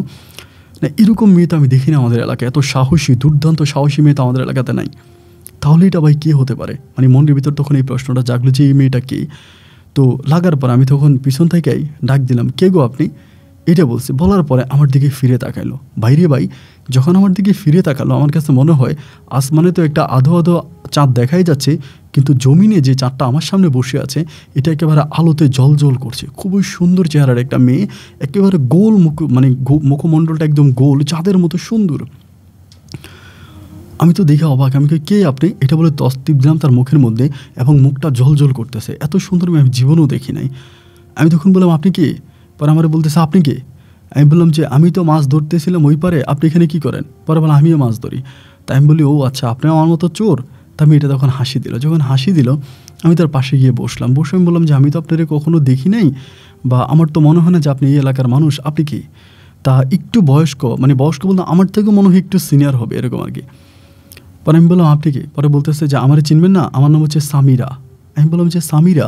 না, এরকম মেয়ে তো আমি দেখি না আমাদের এলাকায়, এত সাহসী দুর্দান্ত সাহসী মেয়ে তো আমাদের এলাকাতে নাই। তাহলে এটা ভাই কে হতে পারে? মানে মনের ভিতর তখন এই প্রশ্নটা জাগলো যে এই মেয়েটা কে। তো লাগার পর আমি তখন পিছন থেকেই ডাক দিলাম, কে গো আপনি? এটা বলছে। বলার পরে আমার দিকে ফিরে তাকাইলো। বাইরে ভাই যখন আমার দিকে ফিরে তাকালো, আমার কাছে মনে হয় আসমানে তো একটা আধো আধো চাঁদ দেখাই যাচ্ছে, কিন্তু জমিনে যে চাঁদটা আমার সামনে বসে আছে এটা একেবারে আলোতে জল করছে। খুবই সুন্দর চেহারার একটা মেয়ে, একেবারে গোল মুখ, মানে মুখমণ্ডলটা একদম গোল, চাঁদের মতো সুন্দর। আমি তো দেখে অবাক, আমি কে আপনি? এটা বলে তস্তিপ দিলাম তার মুখের মধ্যে, এবং মুখটা জল করতেছে। এত সুন্দর মেয়ে আমি জীবনেও দেখি নাই। আমি তখন বললাম, আপনি কে? পরে আমার বলতেছে, আপনি কে? আমি বললাম যে আমি তো মাছ ধরতেছিলাম ওই পারে, আপনি এখানে কি করেন? পরে বলে আমিও মাছ ধরি। তাই আমি বলি, ও আচ্ছা, আপনি আমার মতো চোর? তা আমি এটা তখন হাসি দিল। যখন হাসি দিল আমি তার পাশে গিয়ে বসলাম। বসে আমি বললাম যে আমি তো আপনারে কখনো দেখি নাই, বা আমার তো মনে হয় না যে আপনি এই এলাকার মানুষ, আপনি কি? তা একটু বয়স্ক, মানে বয়স্ক বলতে আমার থেকেও মনে হয় একটু সিনিয়র হবে এরকম আর কি। পরে আমি বললাম, আপনি কি? পরে বলতেছে যে আমারে চিনবেন না, আমার নাম হচ্ছে সামিরা। আমি বললাম যে সামিরা,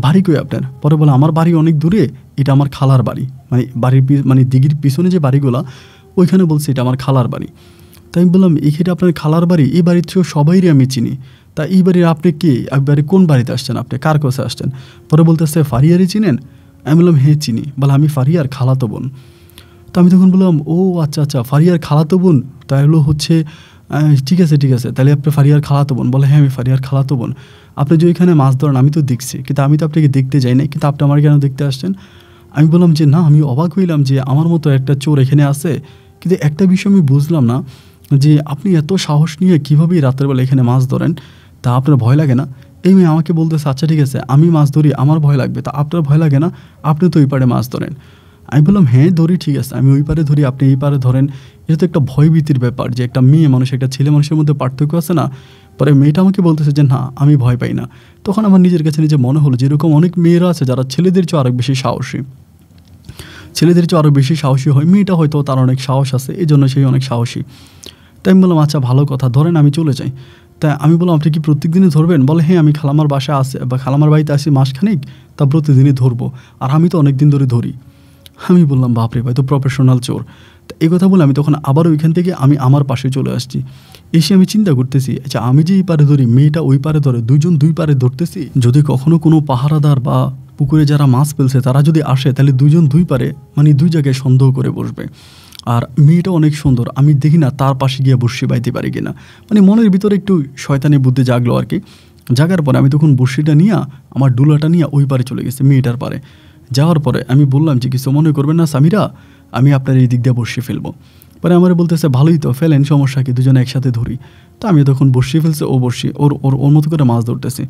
বাড়ি কই আপনার? পরে বলে আমার বাড়ি অনেক দূরে, এটা আমার খালার বাড়ি। মানে বাড়ির মানে দিঘির পিছনে যে বাড়িগুলা ওইখানে বলছে এটা আমার খালার বাড়ি। তাই আমি বললাম, এখানে আপনার খালার বাড়ি? এই বাড়ির থেকে সবাইরই আমি চিনি। তা এই বাড়ির আপনি কে? একবারে কোন বাড়িতে আসছেন আপনি? কার কাছে আসছেন? পরে বলতেছে, ফারিয়ারই চিনেন? আমি বললাম, হ্যাঁ চিনি। বলে আমি ফারিয়ার খালাতো বোন। তো আমি তখন বললাম, ও আচ্ছা আচ্ছা, ফারিয়ার খালাতো বোন, তাহলে হচ্ছে ঠিক আছে তাহলে আপনি ফারিয়ার খালাতো বোন? বলে হ্যাঁ আমি ফারিয়ার খালাতো বোন। আপনি যে ওইখানে মাছ ধরেন আমি তো দেখছি, কিন্তু আমি তো আপনাকে দেখতে যাই নাই, কিন্তু আপনি আমার কেন দেখতে আসছেন? আমি বললাম যে না, আমি অবাক হইলাম যে আমার মতো একটা চোর এখানে আছে, কিন্তু একটা বিষয় আমি বুঝলাম না যে আপনি এত সাহস নিয়ে কীভাবে রাত্রেবেলা এখানে মাছ ধরেন, তা আপনার ভয় লাগে না? এই মেয়ে আমাকে বলতেছে, আচ্ছা ঠিক আছে আমি মাছ ধরি, আমার ভয় লাগবে, তা আপনার ভয় লাগে না? আপনি তো ওই পারে মাছ ধরেন। আমি বললাম, হ্যাঁ ধরি, ঠিক আছে আমি ওই পারে ধরি, আপনি এই পারে ধরেন। এটা তো একটা ভয়ভীতির ব্যাপার, যে একটা মেয়ে মানুষ একটা ছেলে মানুষের মধ্যে পার্থক্য আছে না। পরে মেয়েটা আমাকে বলতেছে যে না আমি ভয় পাই না। তখন আমার নিজের কাছে নিজে মনে হলো যে এরকম অনেক মেয়েরা আছে যারা ছেলেদের চেয়ে আরও বেশি সাহসী হয়। মেয়েটা হয়তো তার অনেক সাহস আছে, এই জন্য সেই অনেক সাহসী। তাই আমি বললাম, আচ্ছা ভালো কথা, ধরেন আমি চলে যাই। তাই আমি বললাম, আপনি কি প্রত্যেক দিনই ধরবেন? বলে হ্যাঁ, আমি খালামার বাসায় আসে বা খালামার বাড়িতে আসি মাসখানিক, তা প্রতিদিনই ধরবো, আর আমি তো অনেক দিন ধরে ধরি। আমি বললাম, বাপরে ভাই তো প্রফেশনাল চোর। তা এই কথা বলে আমি তখন আবার ওইখান থেকে আমি আমার পাশে চলে আসছি। এসে আমি চিন্তা করতেছি, আচ্ছা আমি যে এই পারে ধরি, মেয়েটা ওই পারে ধরে, দুইজন দুই পারে ধরতেছি, যদি কখনো কোনো পাহারাদার বা পুকুরে যারা মাছ ফেলছে তারা যদি আসে, তাহলে দুইজন দুই পারে, মানে দুই জায়গায় সন্দেহ করে বসবে। আর মেয়েটা অনেক সুন্দর, আমি দেখি না তার পাশে গিয়ে বড়শি বাইতে পারি কিনা। মানে মনের ভিতরে একটু শয়তানি বুদ্ধি জাগলো আর কি। জাগার পরে আমি তখন বড়শিটা নিয়ে, আমার ডুলাটা নিয়ে ওই পারে চলে গেছি, মেয়েটার পারে। যাওয়ার পরে আমি বললাম যে কিছু মনে করবেন না সামিরা, আমি আপনার এই দিক দিয়ে বড়শি ফেলবো। পরে আমার বলতেছে, ভালোই তো, ফেলেন, সমস্যা কি, দুজনে একসাথে ধরি। তো আমি তখন বড়শি ফেলছে, ও বড়শি ওর মতো করে মাছ ধরতেছে।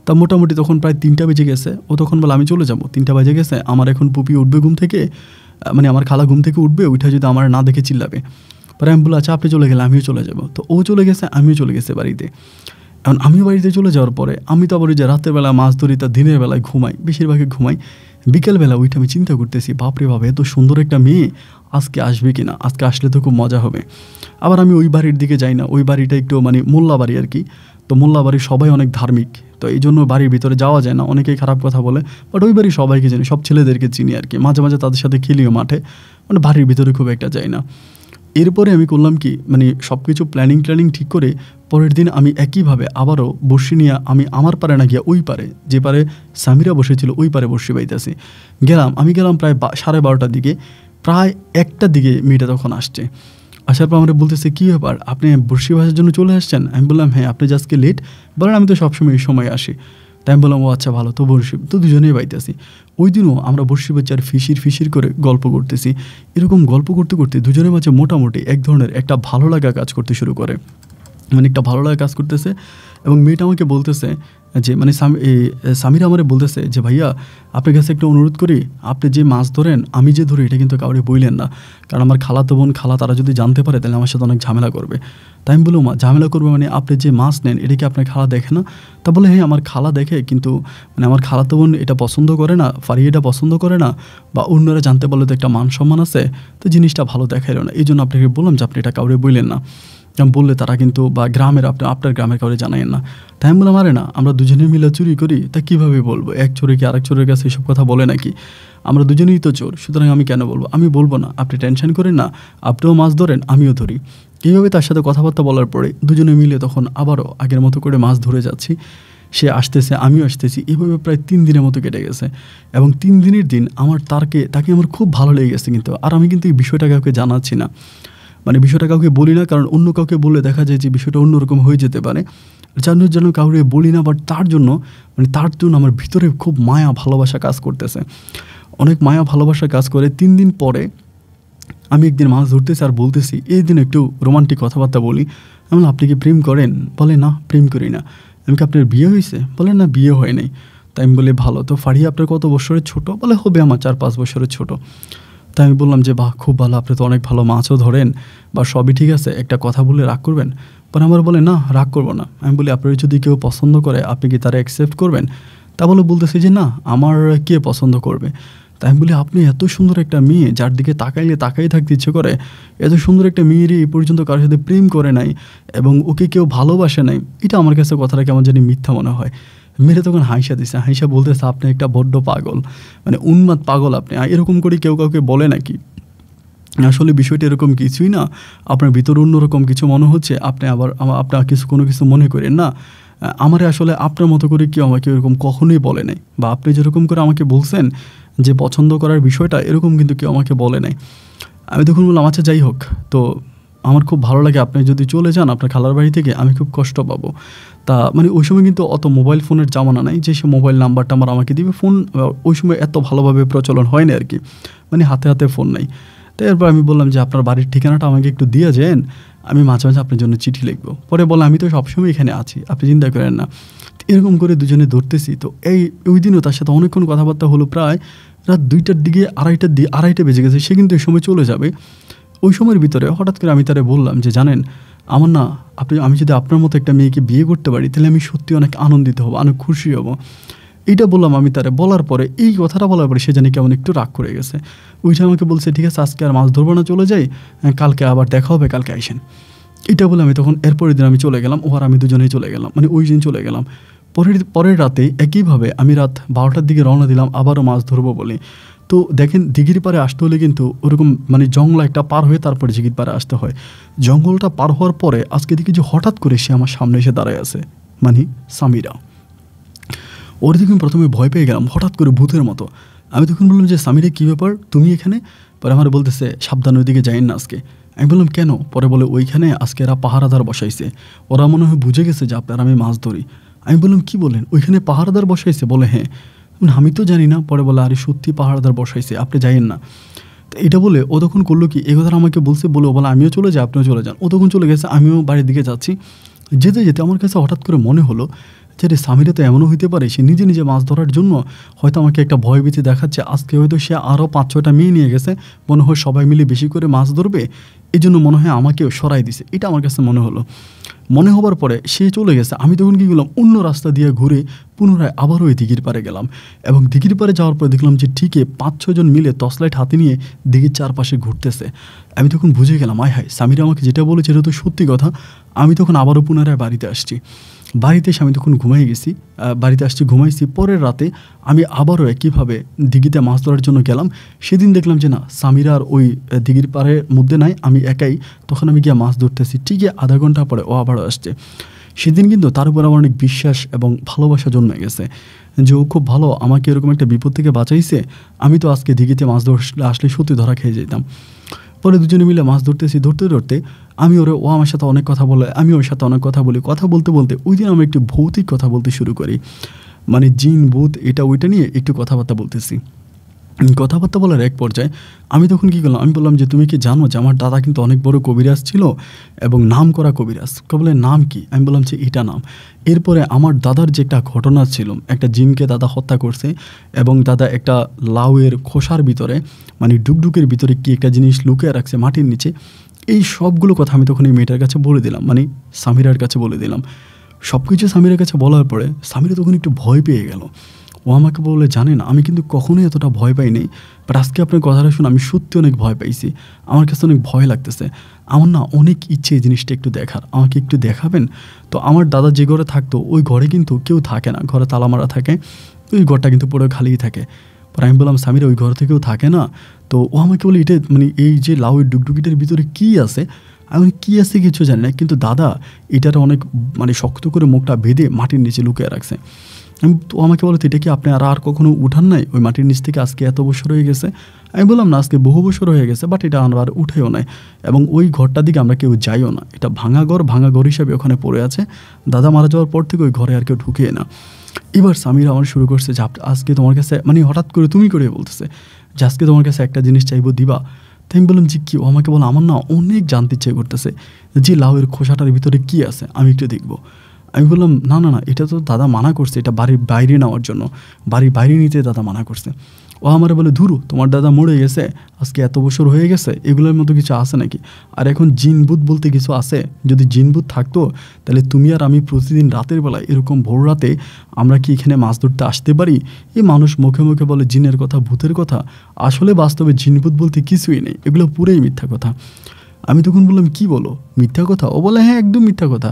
তা মোটামুটি তখন প্রায় 3টা বেজে গেছে। ও তখন বলে আমি চলে যাবো, 3টা বেজে গেছে, আমার এখন পুপি উঠবে ঘুম থেকে, মানে আমার খালা ঘুম থেকে উঠবে, ওইটা যদি আমার না দেখে চিল্লাবে। পরে আমি বললাম, আচ্ছা আপনি চলে গেলে আমিও চলে যাবো। তো ও চলে গেছে, আমিও চলে গেছে বাড়িতে। এখন আমিও বাড়িতে চলে যাওয়ার পরে আমি তো আবার ওই যে রাতের বেলা মাছ ধরি, তা দিনের বেলায় ঘুমাই, বেশিরভাগই ঘুমাই। বিকেলবেলা ওইটা আমি চিন্তা করতেছি, বাপরে বাবা এত সুন্দর একটা মেয়ে আজকে আসবে কিনা, আজকে আসলে তো খুব মজা হবে। আবার আমি ওই বাড়ির দিকে যাই না, ওই বাড়িটা একটু মানে মোল্লা বাড়ি আর কি। তো মোল্লা বাড়ির সবাই অনেক ধার্মিক, তো এই জন্য বাড়ির ভিতরে যাওয়া যায় না, অনেকেই খারাপ কথা বলে। বাট ওই বাড়ির সবাইকে চিনি, সব ছেলেদেরকে চিনি আর কি, মাঝে মাঝে তাদের সাথে খেলিও মাঠে, মানে বাড়ির ভিতরে খুব একটা যাই না। এরপরে আমি করলাম কি, মানে সব কিছু প্ল্যানিং ঠিক করে পরের দিন আমি একইভাবে আবারও বড়শি নিয়ে আমি আমার পারে না গিয়া ওই পারে, যে পারে সামিরা বসেছিল ওই পারে বড়শি বাইতেছি। আমি গেলাম প্রায় 12:30টার দিকে। প্রায় 1টার দিকে মেয়েটা তখন আসছে। আসার পর আমরা বলতেছে, কী ব্যাপার, আপনি বড়শি বাজার জন্য চলে আসছেন? আমি বললাম, হ্যাঁ। আপনি যে আজকে লেট? বলেন, আমি তো সবসময় এই সময় আসি। তাই আমি বললাম, ও আচ্ছা ভালো, তো বড়শি তো দুজনেই বাইতেছি। ওই দিনও আমরা বড়শি বাচ্চা আর ফিসির করে গল্প করতেছি। এরকম গল্প করতে করতে দুজনের মাঝে মোটামুটি এক ধরনের একটা ভালো লাগা কাজ করতে শুরু করে, মানে একটা ভালো লাগা কাজ করতেছে। এবং মেয়েটা আমাকে বলতেছে যে, মানে সামিরা আমারে বলতেছে যে, ভাইয়া আপনার কাছে একটা অনুরোধ করি, আপনি যে মাছ ধরেন আমি যে ধরি এটা কিন্তু কাউরে বইলেন না, কারণ আমার খালাতো বোন খালা তারা যদি জানতে পারে তাহলে আমার সাথে অনেক ঝামেলা করবে। তাই আমি বললাম, মা ঝামেলা করবে মানে আপনি যে মাছ নেন এটা কি আপনার খালা দেখে না? তা বলে, হ্যাঁ আমার খালা দেখে, কিন্তু মানে আমার খালাতো বোন এটা পছন্দ করে না, ফারিয়া এটা পছন্দ করে না, বা অন্যরা জানতে পারলে তো একটা মান সম্মান আছে, তো জিনিসটা ভালো দেখাইল না। এই জন্য আপনাকে বললাম যে আপনি এটা কাউরে বইলেন না, বললে তারা কিন্তু বা গ্রামের আপনার গ্রামের কাউরে জানায়েন না। তাই আমি বললাম, আরে না, আমরা দুজনে মিলে চুরি করি, তা কীভাবে বলবো? এক চোরে কি আরেক চোরের কাছে এসব কথা বলে নাকি? আমরা দুজনেই তো চোর, সুতরাং আমি কেন বলবো? আমি বলবো না, আপনি টেনশন করেন না, আপনিও মাছ ধরেন আমিও ধরি। এইভাবে তার সাথে কথাবার্তা বলার পরে দুজনে মিলে তখন আবারও আগের মতো করে মাছ ধরে যাচ্ছি। সে আসতেছে, আমিও আসতেছি। এভাবে প্রায় 3 দিনের মতো কেটে গেছে। এবং 3 দিনের দিন আমার তাকে আমার খুব ভালো লেগে গেছে, কিন্তু আর আমি কিন্তু এই বিষয়টা কাউকে জানাচ্ছি না, মানে বিষয়টা কাউকে বলি না, কারণ অন্য কাউকে বললে দেখা যায় যে বিষয়টা অন্যরকম হয়ে যেতে পারে। যেন কাউকে বলি না, বাট তার জন্য আমার ভিতরে খুব মায়া ভালোবাসা কাজ করতেছে, অনেক মায়া ভালোবাসা কাজ করে। 3 দিন পরে আমি একদিন মাছ ধরতেছি আর বলতেছি, এই দিন একটু রোমান্টিক কথাবার্তা বলি। আমি বললাম, আপনি কি প্রেম করেন? বলে, না প্রেম করি না। আমি কি, আপনার বিয়ে হয়েছে? বলে, না বিয়ে হয় নাই। তাই আমি বলি, ভালো, তো ফারিয়া আপনার কত বছরের ছোট? বলে, হবে আমার 4-5 বছরের ছোট। তাই আমি বললাম যে, বাহ খুব ভালো, আপনি তো অনেক ভালো মাছও ধরেন, বা সবই ঠিক আছে, একটা কথা বলে রাগ করবেন? পরে আমার বলে, না রাগ করবো না। আমি বলি, আপনার যদি কেউ পছন্দ করে আপনি কি তারা অ্যাকসেপ্ট করবেন? তা বলে বলতেছে যে, না আমার কে পছন্দ করবে? তাই আমি বলি, আপনি এত সুন্দর একটা মেয়ে, যার দিকে তাকাই থাকতে ইচ্ছে করে, এত সুন্দর একটা মেয়েরই এই পর্যন্ত কারোর সাথে প্রেম করে নাই এবং ওকে কেউ ভালোবাসে নাই, এটা আমার কাছে কথাটা কেমন জানি মিথ্যা মনে হয়। মেয়েটা তখন হাইসা দিছে, হাইসা বলতেছে, আপনি একটা বড্ড পাগল, মানে উন্মাদ পাগল আপনি, এরকম করে কেউ কাউকে বলে নাকি? আসলে বিষয়টা এরকম কিছুই না, আপনার ভিতরে অন্যরকম কিছু মনে হচ্ছে, আপনি আবার আপনার কোনো কিছু মনে করেন না। আমারে আসলে আপনার মতো করে কেউ আমাকে এরকম কখনোই বলে নাই, বা আপনি যেরকম করে আমাকে বলছেন যে পছন্দ করার বিষয়টা, এরকম কিন্তু কেউ আমাকে বলে নাই। আমি তখন বললাম, আচ্ছা যাই হোক, তো আমার খুব ভালো লাগে, আপনি যদি চলে যান আপনার খালার বাড়ি থেকে আমি খুব কষ্ট পাবো। তা মানে ওই সময় কিন্তু অত মোবাইল ফোনের জামানা নাই যে সে মোবাইল নাম্বারটা আমার আমাকে দিবে। ফোন ওই সময় এত ভালোভাবে প্রচলন হয়নি আর কি, মানে হাতে ফোন নাই। তো এরপর আমি বললাম যে, আপনার বাড়ির ঠিকানাটা আমাকে একটু দিয়ে যান, আমি মাঝে মাঝে আপনার জন্য চিঠি লিখবো। পরে বলে, আমি তো সবসময় এখানে আছি, আপনি চিন্তা করেন না। এরকম করে দুজনে ধরতেছি। তো ওই দিনও তার সাথে অনেকক্ষণ কথাবার্তা হলো, প্রায় রাত 2টার দিকে, 2:30 বেজে গেছে। সে কিন্তু এই সময় চলে যাবে। ওই সময়ের ভিতরে হঠাৎ করে আমি তারে বললাম যে, জানেন আমার না, আমি যদি আপনার মতো একটা মেয়েকে বিয়ে করতে পারি তাহলে আমি সত্যি অনেক আনন্দিত হব, অনেক খুশি হব। এইটা বললাম আমি তারে। বলার পরে, এই কথাটা বলার পরে সে জানি কেমন একটু রাগ করে গেছে। ওইটা আমাকে বলছে, ঠিক আছে আজকে আর মাছ ধরবো না, চলে যাই, কালকে আবার দেখা হবে, কালকে আইসেন। এটা বলে আমি তখন এরপরের দিন আমি চলে গেলাম, ও আর আমি দুজনেই চলে গেলাম, মানে ওই দিন চলে গেলাম। পরের রাতে একইভাবে আমি রাত 12টার দিকে রওনা দিলাম আবারও মাছ ধরবো বলে। তো দেখেন, দিঘির পাড়ে আসতে হলে কিন্তু ওরকম মানে জঙ্গল একটা পার হয়ে তারপরে দিঘির পাড়ে আসতে হয়। জঙ্গলটা পার হওয়ার পরে আজকে দেখি যে হঠাৎ করে সে আমার সামনে এসে দাঁড়ায় আছে, মানে সামিরা। ওর দিকে আমি প্রথমে ভয় পেয়ে গেলাম, হঠাৎ করে ভূতের মতো। আমি তখন বললাম যে, সামিরা কী ব্যাপার, তুমি এখানে? পরে আমার বলতেছে, সাবধান ওইদিকে যাইন না আজকে। আমি বললাম, কেন? পরে বলে, ওইখানে আজকে এরা পাহারাদার বসাইছে, ওরা মনে হয় বুঝে গেছে যে আপনার আমি মাছ ধরি। আমি বললাম, কি বলেন, ওইখানে পাহারাদার বসাইছে? বলে, হ্যাঁ। আমি তো জানি না। পরে বলে, আরে সত্যি পাহারাদার বসাইছে, আপনি যাইয়েন না। তো এটা বলে ও তখন করলো কি, এই কথাটা আমাকে বলছে, বলে ও বলে, আমিও চলে যাই, আপনিও চলে যান। ও তখন চলে গেছে, আমিও বাড়ির দিকে যাচ্ছি। যেতে যেতে আমার কাছে হঠাৎ করে মনে হলো যে, রে সামিরা তো এমনও হইতে পারে সে নিজে নিজে মাছ ধরার জন্য হয়তো আমাকে একটা ভয়ভীতি দেখাচ্ছে। আজকে হয়তো সে আরও 5-6টা মেয়ে নিয়ে গেছে, মনে হয় সবাই মিলে বেশি করে মাছ ধরবে, এই জন্য মনে হয় আমাকেও সরাই দিছে। এটা আমার কাছে মনে হলো। মনে হবার পরে সে চলে গেছে। আমি তখন কী করলাম, অন্য রাস্তা দিয়ে ঘুরে পুনরায় আবারও ওই দিঘির পাড়ে গেলাম। এবং দিঘির পাড়ে যাওয়ার পরে দেখলাম যে ঠিকই 5-6 জন মিলে টর্চলাইট হাতে নিয়ে দিঘির চারপাশে ঘুরতেছে। আমি তখন বুঝে গেলাম, আয় হায়, সামিরা আমাকে যেটা বলেছে এটা তো সত্যি কথা। আমি তখন আবারও পুনরায় বাড়িতে আসছি। বাড়িতে এসে আমি তখন ঘুমাই গেছি, বাড়িতে আসছি ঘুমাইছি। পরের রাতে আমি আবারও একইভাবে দিঘিতে মাছ ধরার জন্য গেলাম। সেদিন দেখলাম যে না, সামিরা আর ওই দিঘির পাড়ের মধ্যে নাই, আমি একাই। তখন আমি গিয়ে মাছ ধরতেছি, ঠিকই আধা ঘন্টা পরে ও আবারও আসছে। সেদিন কিন্তু তার উপর আমার অনেক বিশ্বাস এবং ভালোবাসা জন্মে গেছে যে ও খুব ভালো, আমাকে এরকম একটা বিপদ থেকে বাঁচাইছে। আমি তো আজকে দিঘিতে মাছ ধরলে আসলে সত্যি ধরা খেয়ে যেতাম। পরে দুজনে মিলে মাছ ধরতেছি, ধরতে ধরতে ও আমার সাথে অনেক কথা বলে, আমি ওর সাথে অনেক কথা বলি। কথা বলতে বলতে ওই দিন আমি একটু ভৌতিক কথা বলতে শুরু করি, মানে জিন ভূত এটা ওইটা নিয়ে একটু কথাবার্তা বলতেছি। কথাবার্তা বলার এক পর্যায়ে আমি তখন কী করলাম, আমি বললাম যে তুমি কি জানো যে আমার দাদা কিন্তু অনেক বড় কবিরাজ ছিল এবং নাম করা কবিরাজ। বলে নাম কি? আমি বললাম যে এটা নাম। এরপরে আমার দাদার যে একটা ঘটনা ছিল, একটা জিনকে দাদা হত্যা করছে এবং দাদা একটা লাউয়ের খোসার ভিতরে, মানে ডুকডুকের ভিতরে কি একটা জিনিস লুকিয়ে রাখছে মাটির নিচে। এই সবগুলো কথা আমি তখন এই মেয়েটার কাছে বলে দিলাম, মানে সামিরার কাছে বলে দিলাম। সব কিছু সামিরার কাছে বলার পরে সামিরা তখন একটু ভয় পেয়ে গেল। ও আমাকে বলে, জানেন আমি কিন্তু কখনোই এতটা ভয় পাই নাই, বাট আজকে আপনার কথাটা শুনে আমি সত্যি অনেক ভয় পাইছি। আমার কাছে অনেক ভয় লাগতেছে। আমার না অনেক ইচ্ছে এই জিনিসটা একটু দেখার, আমাকে একটু দেখাবেন? তো আমার দাদা যে ঘরে থাকতো ওই ঘরে কিন্তু কেউ থাকে না, ঘরে তালা মারা থাকে, ওই ঘরটা কিন্তু পুরো খালিই থাকে। পরে আমি বললাম সামিরা ওই ঘর থেকেও থাকে না? তো ও আমাকে বলে এটা মানে এই যে লাউয়ের ডুগডুগিটার ভিতরে কী আছে? আমি কী আছে কিছু জানি না, কিন্তু দাদা এটার অনেক মানে শক্ত করে মুখটা বেঁধে মাটির নিচে লুকিয়ে রাখছে। তো আমাকে বলো, এটা কি আপনি আর কখনো উঠান নাই ওই মাটির নিচ থেকে? আজকে এত বছর হয়ে গেছে। আমি বললাম না, আজকে বহু বছর হয়ে গেছে, বাট এটা আমরা আর উঠেও নাই এবং ওই ঘরটার দিকে আমরা কেউ যাইও না। এটা ভাঙা ঘর হিসাবে ওখানে পড়ে আছে। দাদা মারা যাওয়ার পর থেকে ওই ঘরে আর কেউ ঢুকে না। এবার সামিরা আমার শুরু করছে যে আজকে তোমার কাছে, মানে হঠাৎ করে তুমি করে বলতেছে যে আজকে তোমার কাছে একটা জিনিস চাইবো, দিবা? তাই আমি বললাম যে কী? ও আমাকে বলো, আমার না অনেক জানতে ইচ্ছে করতেছে যে লাউয়ের খোসাটার ভিতরে কী আছে, আমি একটু দেখবো। আমি বললাম না না না, এটা তো দাদা মানা করছে, এটা বাড়ির বাইরে নেওয়ার জন্য, বাড়ির বাইরে নিতে দাদা মানা করছে। ও আমার বলে, ধুরু, তোমার দাদা মরে গেছে, আজকে এত বছর হয়ে গেছে, এগুলোর মতো কিছু আছে নাকি? আর এখন জিনভূত বলতে কিছু আছে? যদি জিনভূত থাকতো তাহলে তুমি আর আমি প্রতিদিন রাতের বেলায় এরকম ভোর রাতে আমরা কি এখানে মাছ ধরতে আসতে পারি? এই মানুষ মুখে মুখে বলে জিনের কথা, ভূতের কথা, আসলে বাস্তবে জিনভূত বলতে কিছুই নেই, এগুলো পুরোই মিথ্যা কথা। আমি তখন বললাম কি বলো, মিথ্যা কথা? ও বলে হ্যাঁ, একদম মিথ্যা কথা।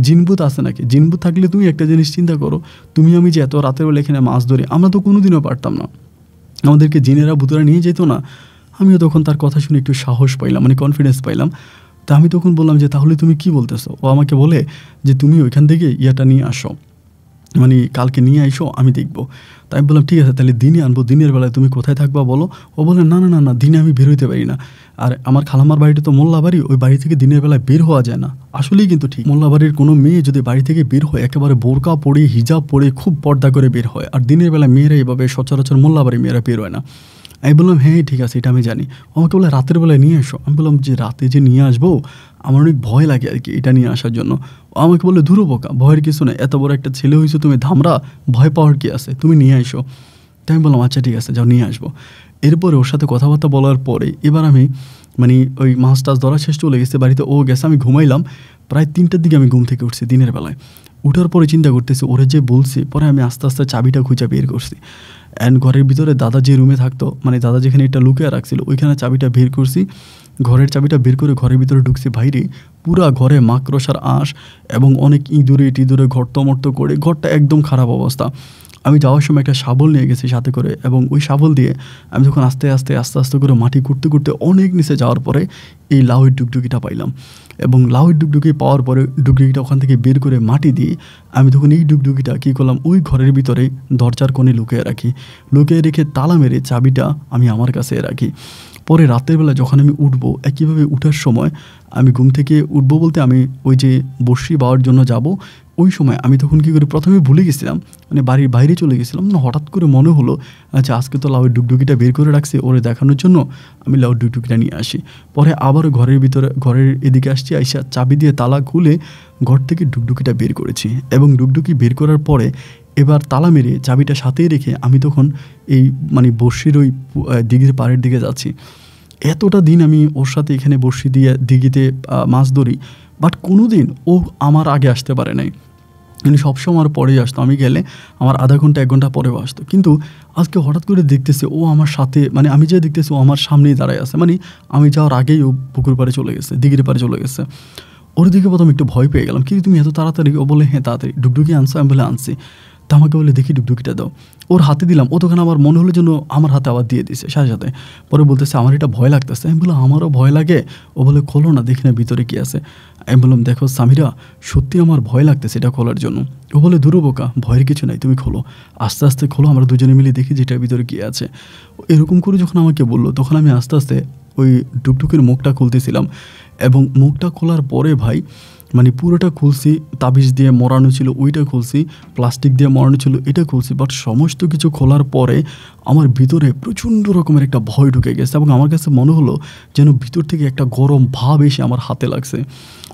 জিনভূত আছে নাকি? জিনভূত থাকলে তুমি একটা জিনিস চিন্তা করো, তুমি আমি যে এত রাতের বেলা এখানে মাছ ধরি, আমরা তো কোনোদিনও পারতাম না, আমাদেরকে জিনেরা ভূতেরা নিয়ে যেত না। আমিও তখন তার কথা শুনে একটু সাহস পাইলাম, মানে কনফিডেন্স পাইলাম। তা আমি তখন বললাম যে তাহলে তুমি কি বলতেছো? ও আমাকে বলে যে তুমি ওইখান থেকে ইয়াটা নিয়ে আসো, মানে কালকে নিয়ে আইসো, আমি দেখবো। তাই আমি বললাম ঠিক আছে, তাহলে দিনে আনবো, দিনের বেলায় তুমি কোথায় থাকবা বলো? ও বলে না না না না, দিনে আমি বের হইতে পারি না, আর আমার খালামার বাড়িটা তো মোল্লা বাড়ি, ওই বাড়ি থেকে দিনের বেলায় বের হওয়া যায় না। আসলেই কিন্তু ঠিক, মোল্লা বাড়ির কোনো মেয়ে যদি বাড়ি থেকে বের হয় একেবারে বোরকা পরে, হিজাব পরে, খুব পর্দা করে বের হয়, আর দিনের বেলায় মেয়েরা এভাবে সচরাচর মোল্লা বাড়ি মেয়েরা বের হয় না। আমি বললাম হ্যাঁ ঠিক আছে, এটা আমি জানি। আমাকে বলে রাতের বেলায় নিয়ে এসো। আমি বললাম যে রাতে যে নিয়ে আসবো, আমার অনেক ভয় লাগে আর কি এটা নিয়ে আসার জন্য। ও আমাকে বলে ধুরো বোকা, ভয়ের কিছু নেই, এত বড় একটা ছেলে হয়েছো তুমি, ধামরা, ভয় পাওয়ার কি আছে, তুমি নিয়ে এসো। তাই আমি বললাম আচ্ছা ঠিক আছে, যাও নিয়ে আসবো। এরপরে ওর সাথে কথাবার্তা বলার পরে এবার আমি মানে ওই মাছ টাছ ধরা শেষ, চলে গেছে বাড়িতে, ও গেছে, আমি ঘুমাইলাম। প্রায় 3টার দিকে আমি ঘুম থেকে উঠছি দিনের বেলায়। উঠার পরে চিন্তা করতেছি ওরে যে বলছি, পরে আমি আস্তে আস্তে চাবিটা খুঁজে বের করছি, অ্যান্ড ঘরের ভিতরে দাদা যে রুমে থাকতো, মানে দাদা যেখানে এটা লুকিয়ে রাখছিল, ওইখানে চাবিটা বের করছি। ঘরের চাবিটা বের করে ঘরের ভিতরে ঢুকছি। বাইরে পুরা ঘরে মাকড়সার আঁশ এবং অনেক ইঁদুরে টিঁদুরে ঘরতমর্ত করে ঘরটা একদম খারাপ অবস্থা। আমি যাওয়ার সময় একটা শাবল নিয়ে গেছি সাথে করে, এবং ওই শাবল দিয়ে আমি যখন আস্তে আস্তে করে মাটি করতে করতে অনেক নিচে যাওয়ার পরে এই লাউয়ের ডুগডুগিটা পাইলাম। এবং লাউয়ের ডুগডুগি পাওয়ার পরে ডুগডুগিটা ওখান থেকে বের করে মাটি দিয়ে আমি তখন এই ডুগডুগিটা কী করলাম, ওই ঘরের ভিতরে দরজার কোণে লুকিয়ে রাখি। লুকিয়ে রেখে তালা মেরে চাবিটা আমি আমার কাছে রাখি। পরে রাতের বেলা যখন আমি উঠবো, একইভাবে উঠার সময় আমি ঘুম থেকে উঠবো বলতে আমি ওই যে বড়শি বাওয়ার জন্য যাব, ওই সময় আমি তখন কী করি, প্রথমে ভুলে গেছিলাম, মানে বাড়ির বাইরে চলে গেছিলাম না, হঠাৎ করে মনে হলো আচ্ছা আজকে তো লাউয়ের ডুগডুগিটা বের করে রাখছি, ওরে দেখানোর জন্য আমি লাউয়ের ডুগডুগিটা নিয়ে আসি। পরে আবারও ঘরের ভিতরে, ঘরের এদিকে আসছি, আইসা চাবি দিয়ে তালা খুলে ঘর থেকে ডুগডুগিটা বের করেছি। এবং ডুগডুগি বের করার পরে এবার তালা মেরে চাবিটা সাথেই রেখে আমি তখন এই মানে বড়শির ওই দিঘির পাড়ের দিকে যাচ্ছি। এতটা দিন আমি ওর সাথে এখানে বড়শি দিয়ে দিঘিতে মাছ ধরি, বাট কোনো দিন ও আমার আগে আসতে পারে নাই, মানে সবসময় আমার পরেই আসতো। আমি গেলে আমার আধা ঘন্টা 1 ঘন্টা পরেও আসতো, কিন্তু আজকে হঠাৎ করে দেখতেছে ও আমার সাথে, মানে আমি যে দেখতেছি ও আমার সামনেই দাঁড়ায় আছে, মানে আমি যাওয়ার আগেই ও পুকুর পাড়ে চলে গেছে, দিঘির পাড়ে চলে গেছে। ও ওর দিকে প্রথম একটু ভয় পেয়ে গেলাম, কি তুমি এত তাড়াতাড়ি? ও বলে হ্যাঁ তাড়াতাড়ি। ডুগডুগি আনছো? আমি বলে আনছি। তা আমাকে বলে দেখি ডুগডুগিটা দাও। ওর হাতে দিলাম, ও তখন আমার মনে হলো যেন আমার হাতে আবার দিয়ে দিছে সাথে সাথে। পরে বলতেছে আমার এটা ভয় লাগতেছে। আমি বললাম আমারও ভয় লাগে। ও বলে খোলো না, দেখি না ভিতরে কী আছে। আমি বললাম দেখো সামিরা, সত্যি আমার ভয় লাগতেছে এটা খোলার জন্য। ও বলে দূর বোকা, ভয়ের কিছু নাই, তুমি খোলো, আস্তে আস্তে খোলো, আমরা দুজনে মিলে দেখি যে এটার ভিতরে কী আছে। এরকম করে যখন আমাকে বললো তখন আমি আস্তে আস্তে ওই ডুগডুগির মুখটা খুলতেছিলাম, এবং মুখটা খোলার পরে ভাই মানে পুরোটা খুলছি, তাবিজ দিয়ে মরানো ছিল ওইটা খুলছি, প্লাস্টিক দিয়ে মরানো ছিল এটা খুলছি, বাট সমস্ত কিছু খোলার পরে আমার ভিতরে প্রচণ্ড রকমের একটা ভয় ঢুকে গেছে, এবং আমার কাছে মনে হলো যেন ভিতর থেকে একটা গরম ভাব এসে আমার হাতে লাগছে।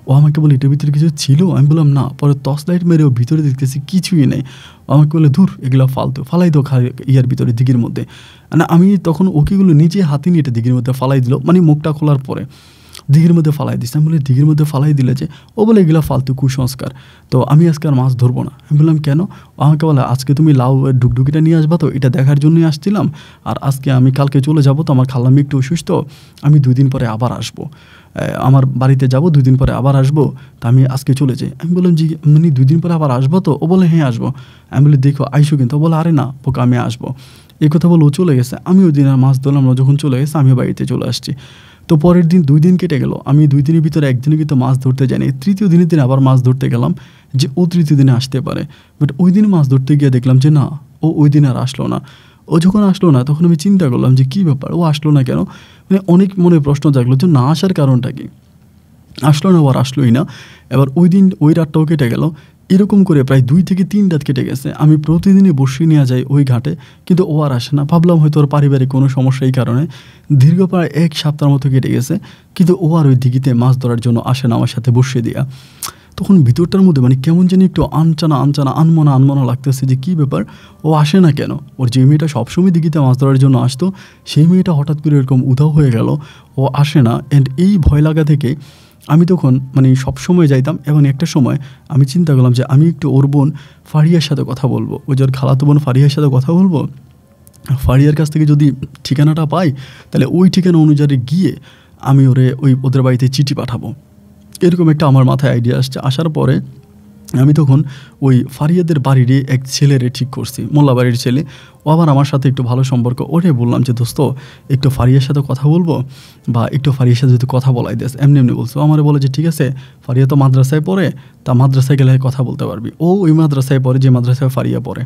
ও আমাকে বলে এটার ভিতরে কিছু ছিল? আমি বললাম না। পরে টর্চ লাইট মেরেও ভিতরে দেখতেছি কিছুই নেই। আমাকে বলে ধুর এগুলো ফালতু, ফালাই দাও ইয়ার ভিতরে দিঘির মধ্যে। না আমি তখন ওকেগুলো নিজে হাতে নিয়ে এটা দিঘির মধ্যে ফালাই দিল, মানে মুখটা খোলার পরে দিঘির মধ্যে ফালাই দিচ্ছে। আমি বলি দিঘির মধ্যে ফালাই দিলে যে? ও বলে এগুলো ফালতু কুসংস্কার, তো আমি আজকে আর মাছ ধরবো না। আমি বললাম কেন? আমাকে বলে আজকে তুমি লাউ ডুগডুগিটা নিয়ে আসবা, তো এটা দেখার জন্যই আসছিলাম, আর আজকে আমি কালকে চলে যাব, তো আমার খালাম্মি একটু অসুস্থ, আমি 2 দিন পরে আবার আসবো, আমার বাড়িতে যাব, 2 দিন পরে আবার আসবো, তা আমি আজকে চলে যাই। আমি বললাম জি মানে 2 দিন পরে আবার আসবো তো? ও বলে হ্যাঁ আসবো। আমি বলি দেখো আইসো কিন্তু। ও বলে আরে না পোকা, আমি আসবো। এই কথা বলে ও চলে গেছে। আমি ওই দিন আর মাছ ধরলাম না, যখন চলে গেছে আমি বাড়িতে চলে আসছি। তো পরের দিন 2 দিন কেটে গেল, আমি 2 দিনের ভিতরে একদিনে কিন্তু মাছ ধরতে যাইনি। তৃতীয় দিনের দিন আবার মাছ ধরতে গেলাম যে ও তৃতীয় দিনে আসতে পারে, বাট ওই দিন মাছ ধরতে গিয়ে দেখলাম যে না, ও ওই দিন আর আসলো না। ও যখন আসলো না তখন আমি চিন্তা করলাম যে কী ব্যাপার, ও আসলো না কেন? মানে অনেক মনে প্রশ্ন জাগলো যে না আসার কারণটা কি। আসলো না, ও আর আসলোই না। এবার ওই দিন ওই রাতটাও কেটে গেল। এরকম করে প্রায় 2 থেকে 3 রাত কেটে গেছে। আমি প্রতিদিনই বসে নিয়ে যাই ওই ঘাটে, কিন্তু ও আর আসে না। ভাবলাম হয়তো ওর পারিবারিক কোনো সমস্যা এই কারণে। দীর্ঘ প্রায় 1 সপ্তাহের মতো কেটে গেছে, কিন্তু ও আর ওই দিঘিতে মাছ ধরার জন্য আসে না আমার সাথে বসিয়ে দিয়া। তখন ভিতরটার মধ্যে মানে কেমন জানি একটু আনচানা আনমনা লাগতেছে যে কী ব্যাপার, ও আসে না কেন? ওর যে মেয়েটা সবসময় দিঘিতে মাছ ধরার জন্য আসতো, সেই মেয়েটা হঠাৎ করে এরকম উধাও হয়ে গেল, ও আসে না। অ্যান্ড এই ভয় লাগা থেকে আমি তখন মানে সবসময় যাইতাম, এবং একটা সময় আমি চিন্তা করলাম যে আমি একটু ওর বোন ফারিয়ার সাথে কথা বলবো, ওই যে ওর খালাতো বোন ফারিয়ার সাথে কথা বলবো। ফারিয়ার কাছ থেকে যদি ঠিকানাটা পাই, তাহলে ওই ঠিকানা অনুযায়ী গিয়ে আমি ওদের বাড়িতে চিঠি পাঠাবো। এরকম একটা আমার মাথায় আইডিয়া আসছে। আসার পরে আমি তখন ওই ফারিয়াদের বাড়িরই এক ছেলেরে ঠিক করছি, মোল্লা বাড়ির ছেলে। ও আবার আমার সাথে একটু ভালো সম্পর্ক। ওরে বললাম যে দোস্ত একটু ফারিয়ার সাথে কথা বলবো, বা একটু ফারিয়ার সাথে যদি কথা বলাই দেস, এমনি বলছো। আমার বলে যে ঠিক আছে, ফারিয়া তো মাদ্রাসায় পড়ে, তা মাদ্রাসায় গেলে কথা বলতে পারবি। ও ওই মাদ্রাসায় পড়ে যে মাদ্রাসায় ফারিয়া পড়ে,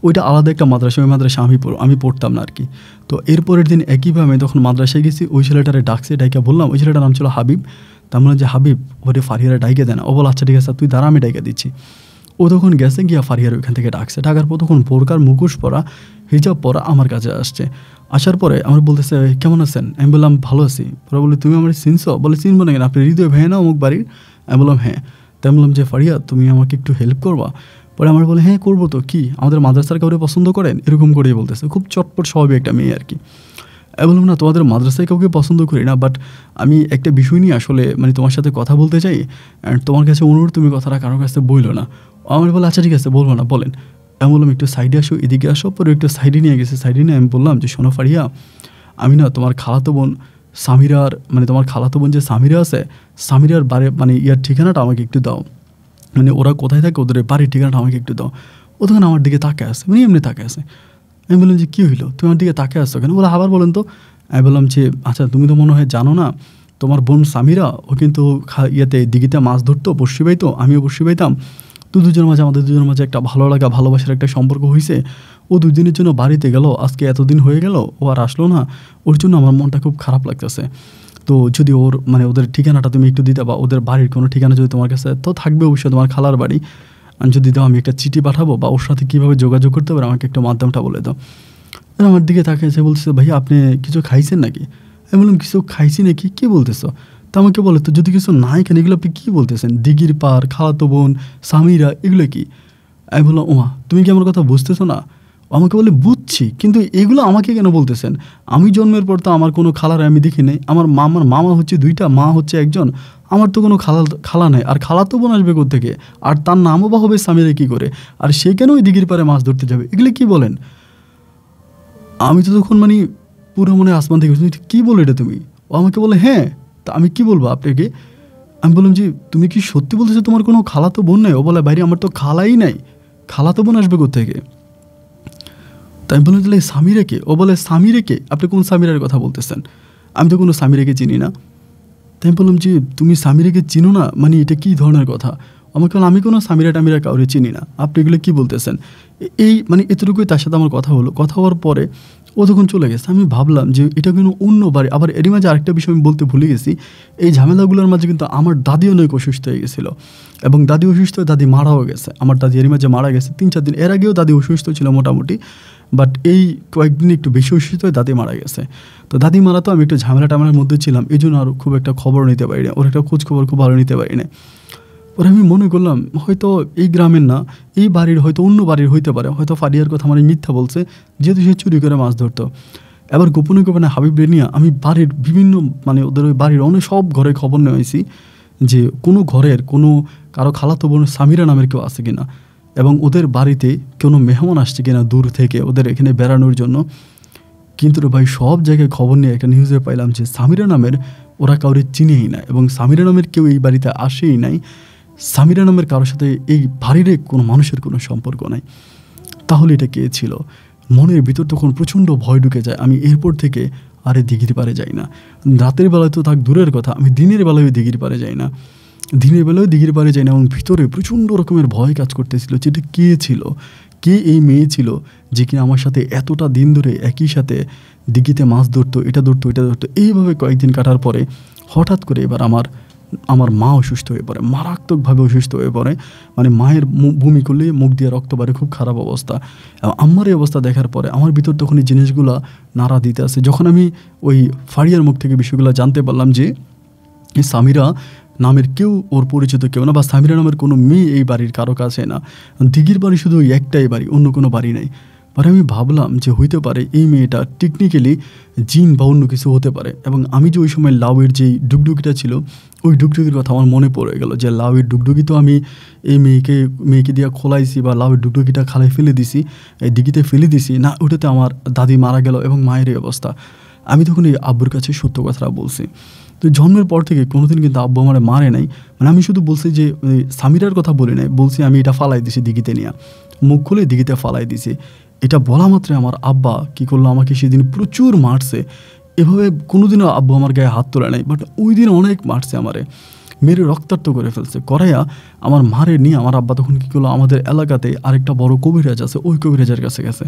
ওইটা আলাদা একটা মাদ্রাসা, ওই মাদ্রাসা আমি পড়তাম না আর কি। তো এরপরের দিন একইভাবে তখন মাদ্রাসায় গেছি, ওই ছেলেটারে ডাকছে, ডাইকা বললাম, ওই ছেলেটার নাম ছিল হাবিব। তার মানে যে হাবিব ওরে ফারিয়ারে ডাইকে দেয় না। ও বল আচ্ছা ঠিক আছে তুই দাঁড়া, আমি ডাইকা দিচ্ছি। ও তখন গেছে গিয়া ফারিয়ার ওইখান থেকে ডাকছে। ডাকার পর তখন বোরকার মুখোশ পরা, হিজাব পরা আমার কাছে আসছে। আসার পরে আমার বলতেছে কেমন আছেন? আমি বললাম ভালো আছি। পরে বলি তুমি আমার চিনছো? বলে চিনবো না কেন, আপনি হৃদয় ভাই না অমুক বাড়ির? আমি বললাম হ্যাঁ। তাই বললাম যে ফারিয়া তুমি আমাকে একটু হেল্প করবা? পরে আমার বলে হ্যাঁ করবো তো, কি আমাদের মাদ্রাসার কাউকে পছন্দ করেন? এরকম করেই বলতেছে, খুব চটপট স্বভাবে একটা মেয়ে আর কি। আমি বললাম না তোমাদের মাদ্রাসায় কাউকে পছন্দ করি না, বাট আমি একটা বিষয় নিয়ে আসলে মানে তোমার সাথে কথা বলতে চাই, অ্যান্ড তোমার কাছে অনুরোধ তুমি কথাটা কারোর কাছে বললো না। আমার বলে আচ্ছা ঠিক আছে বলবো না, বলেন। আমি বললাম একটু সাইডে আসো, এদিকে আসো। পরে একটু সাইডে নিয়ে গেছে, সাইডে নিয়ে আমি বললাম যে শোনো ফারিয়া, আমি না তোমার খালাতো বোন সামিরার মানে তোমার খালাতো বোন যে সামিরা আছে, সামিরার বাড়ি মানে ইয়ার ঠিকানাটা আমাকে একটু দাও, মানে ওরা কোথায় থাকে ওদের বাড়ির ঠিকানাটা আমাকে একটু দাও। ও তখন আমার দিকে তাকে আসে, মানে এমনি তাকে আসে। আমি বললাম যে কী হইলো, তুমি আমার দিকে তাকে আসছো কেন? বলে আবার বলেন তো। আমি বললাম যে আচ্ছা তুমি তো মনে হয় জানো না, তোমার বোন সামিরা ও কিন্তু দিঘিতে মাছ ধরতো, বসি পাইতো, আমিও বসি পাইতাম। তো আমাদের দুজনের মাঝে একটা ভালো লাগা ভালোবাসার একটা সম্পর্ক হয়েছে। ও 2 দিনের জন্য বাড়িতে গেল, আজকে এতদিন হয়ে গেল ও আর আসলো না, ওর জন্য আমার মনটা খুব খারাপ লাগতেছে। তো যদি মানে ওদের ঠিকানাটা তুমি একটু দিতে, বা ওদের বাড়ির কোনো ঠিকানা যদি তোমার কাছে তো থাকবে অবশ্যই তোমার খালার বাড়ি, যদি দাও আমি একটা চিঠি পাঠাবো, বা ওর সাথে কীভাবে যোগাযোগ করতে পারে আমাকে একটু মাধ্যমটা বলে দাও। আমার দিকে তাকিয়েছে, বলছে ভাই আপনি কিছু খাইছেন নাকি? আমি বললাম কিছু খাইছি নাকি, কী বলতেছো? তা আমাকে বলে তো যদি কিছু নাই কেন, এগুলো আপনি কী বলতেছেন? দিঘির পার, খালাতো বোন, সামিরা, এগুলো কি? আমি বললাম ওমা তুমি কি আমার কথা বুঝতেছো না? আমাকে বলে বুঝছি, কিন্তু এগুলো আমাকে কেন বলতেছেন? আমি জন্মের পর তো আমার কোনো খালার আমি দেখি নাই। আমার মামা হচ্ছে 2টা, মা হচ্ছে একজন, আমার তো কোনো খালা নাই। আর খালাতো বোন আসবে কোত্থেকে? আর তার নামও বা হবে সামিরা কী করে? আর সে কেন ওই দিঘির পারে মাছ ধরতে যাবে? এগুলো কি বলেন? আমি তো তখন মানে পুরো মনে আসমান থেকে কী বলো এটা তুমি? ও আমাকে বলে হ্যাঁ, তা আমি কি বলবো আপনাকে? আমি বললাম যে তুমি কি সত্যি বলতেছো তোমার কোনো খালাতো বোন নেই? ও বলে বাইরে আমার তো খালাই নাই, খালাতো বোন আসবে কোত্থেকে? তাই আমি বললাম তাহলে সামিরাকে? ও বলে সামিরাকে? আপনি কোন সামিরার কথা বলতেছেন? আমি তো কোনো সামিরাকে চিনি না। তাই আমি বললাম যে তুমি সামিরাকে চিনো না মানে এটা কী ধরনের কথা? আমাকে বললাম আমি কোনো সামিরা টামিরা কাউরে চিনি না, আপনি এগুলো কী বলতেছেন? এই মানে এতটুকুই তার সাথে আমার কথা হলো। কথা হওয়ার পরে ও তখন চলে গেছে। আমি ভাবলাম যে এটা কিন্তু অন্য বাড়ি। আবার এরই মাঝে আরেকটা বিষয় আমি বলতে ভুলে গেছি, এই ঝামেলাগুলোর মাঝে কিন্তু আমার দাদিও অনেক অসুস্থ হয়ে গেছিলো এবং দাদি অসুস্থ হয়ে দাদি মারাও গেছে। আমার দাদি এরই মাঝে মারা গেছে 3-4 দিন। এর আগেও দাদি অসুস্থ ছিল মোটামুটি, বাট এই কয়েকদিন একটু বেশি অসুস্থ হয়ে দাদি মারা গেছে। তো দাদি মারা তো আমি একটু ঝামেলা টামেলার মধ্যে ছিলাম, এই জন্য আর খুব একটা খবর নিতে পারি না, ওর একটা খোঁজ খবর খুব ভালো নিতে পারি না। ওরা আমি মনে করলাম হয়তো এই গ্রামের না, এই বাড়ির হয়তো অন্য বাড়ির হইতে পারে, হয়তো ফারিয়ার কথা আমার মিথ্যা বলছে, যেহেতু সে চুরি করে মাছ ধরতো। এবার গোপনে গোপনে হাবিব রে নিয়ে আমি বাড়ির বিভিন্ন মানে ওদের ওই বাড়ির অনেক সব ঘরে খবর নিয়ে হয়েছি যে কোনো ঘরের কোনো কারো খালাতো বোন সামিরা নামের কেউ আছে কিনা এবং ওদের বাড়িতে কোনো মেহমান আসছে কিনা দূর থেকে ওদের এখানে বেড়ানোর জন্য। কিন্তু রে ভাই সব জায়গায় খবর নিয়ে একটা নিউজে পাইলাম যে সামিরা নামের ওরা কাউরে চিনেই না এবং সামিরা নামের কেউ এই বাড়িতে আসেই নাই। সামিরা নামের কারোর সাথে এই বাড়ির কোনো মানুষের কোনো সম্পর্ক নাই। তাহলে এটা কে ছিল? মনের ভিতর তখন প্রচণ্ড ভয় ঢুকে যায়। আমি এরপর থেকে আরে দিঘির পাড়ে যাই না। রাতের বেলায় তো থাক দূরের কথা, আমি দিনের বেলায় দিঘির পাড়ে যাই না। দিনের বেলায় দিঘির পাড়ে যাই না এবং ভিতরে প্রচণ্ড রকমের ভয় কাজ করতেছিল যে এটা কে ছিল, কে এই মেয়ে ছিল যে কিনা আমার সাথে এতটা দিন ধরে একই সাথে দিঘিতে মাছ ধরতো, এটা ধরতো এটা ধরতো। এইভাবে কয়েকদিন কাটার পরে হঠাৎ করে এবার আমার মা অসুস্থ হয়ে পড়ে, মারাত্মকভাবে অসুস্থ হয়ে পড়ে। মানে মায়ের বমি করলে মুখ দিয়ে রক্ত বাড়ে, খুব খারাপ অবস্থা। এবং আমার এই অবস্থা দেখার পরে আমার ভিতর তখন এই জিনিসগুলো নাড়া দিতে আসে। যখন আমি ওই ফারিয়ার মুখ থেকে বিষয়গুলো জানতে পারলাম যে সামিরা নামের কেউ ওর পরিচিত কেউ না, বা সামিরা নামের কোনো মেয়ে এই বাড়ির কারো কাছে না, দিঘির বাড়ি শুধু ওই একটাই বাড়ি, অন্য কোনো বাড়ি নেই। পরে আমি ভাবলাম যে হইতে পারে এই মেয়েটা টেকনিক্যালি জিন বা অন্য কিছু হতে পারে। এবং আমি যে ওই সময় লাউয়ের যেই ডুগডুগিটা ছিল ওই ডুগডুগির কথা আমার মনে পড়ে গেল যে লাউয়ের ডুগডুগি তো আমি এই মেয়েকে দিয়ে খোলাইছি বা লাউয়ের ডুগডুগিটা খালে ফেলে দিছি, এই দিঘিতে ফেলে দিছি না, ওটাতে আমার দাদি মারা গেল এবং মায়ের এই অবস্থা। আমি তখন এই আব্বুর কাছে সত্য কথাটা বলছি। তো জন্মের পর থেকে কোনোদিন কিন্তু আব্বু আমার মারে নাই। মানে আমি শুধু বলছি যে সামিরার কথা বলি নাই, বলছি আমি এটা ফালাই দিছি দিঘিতে নিয়ে, মুখ খুলে দিঘিতে ফালাই দিছি। এটা বলা মাত্রই আমার আব্বা কী করলো, আমাকে সেদিন প্রচুর মারছে। এভাবে কোনোদিনও আব্বু আমার গায়ে হাত তোলে নাই, বাট ওই দিন অনেক মারছে আমারে, মেরে রক্তাক্ত করে ফেলছে। করাইয়া আমার মারে নিয়ে আমার আব্বা তখন কী করলো, আমাদের এলাকাতে আরেকটা বড় কবিরাজ আছে, ওই কবিরাজের কাছে গেছে।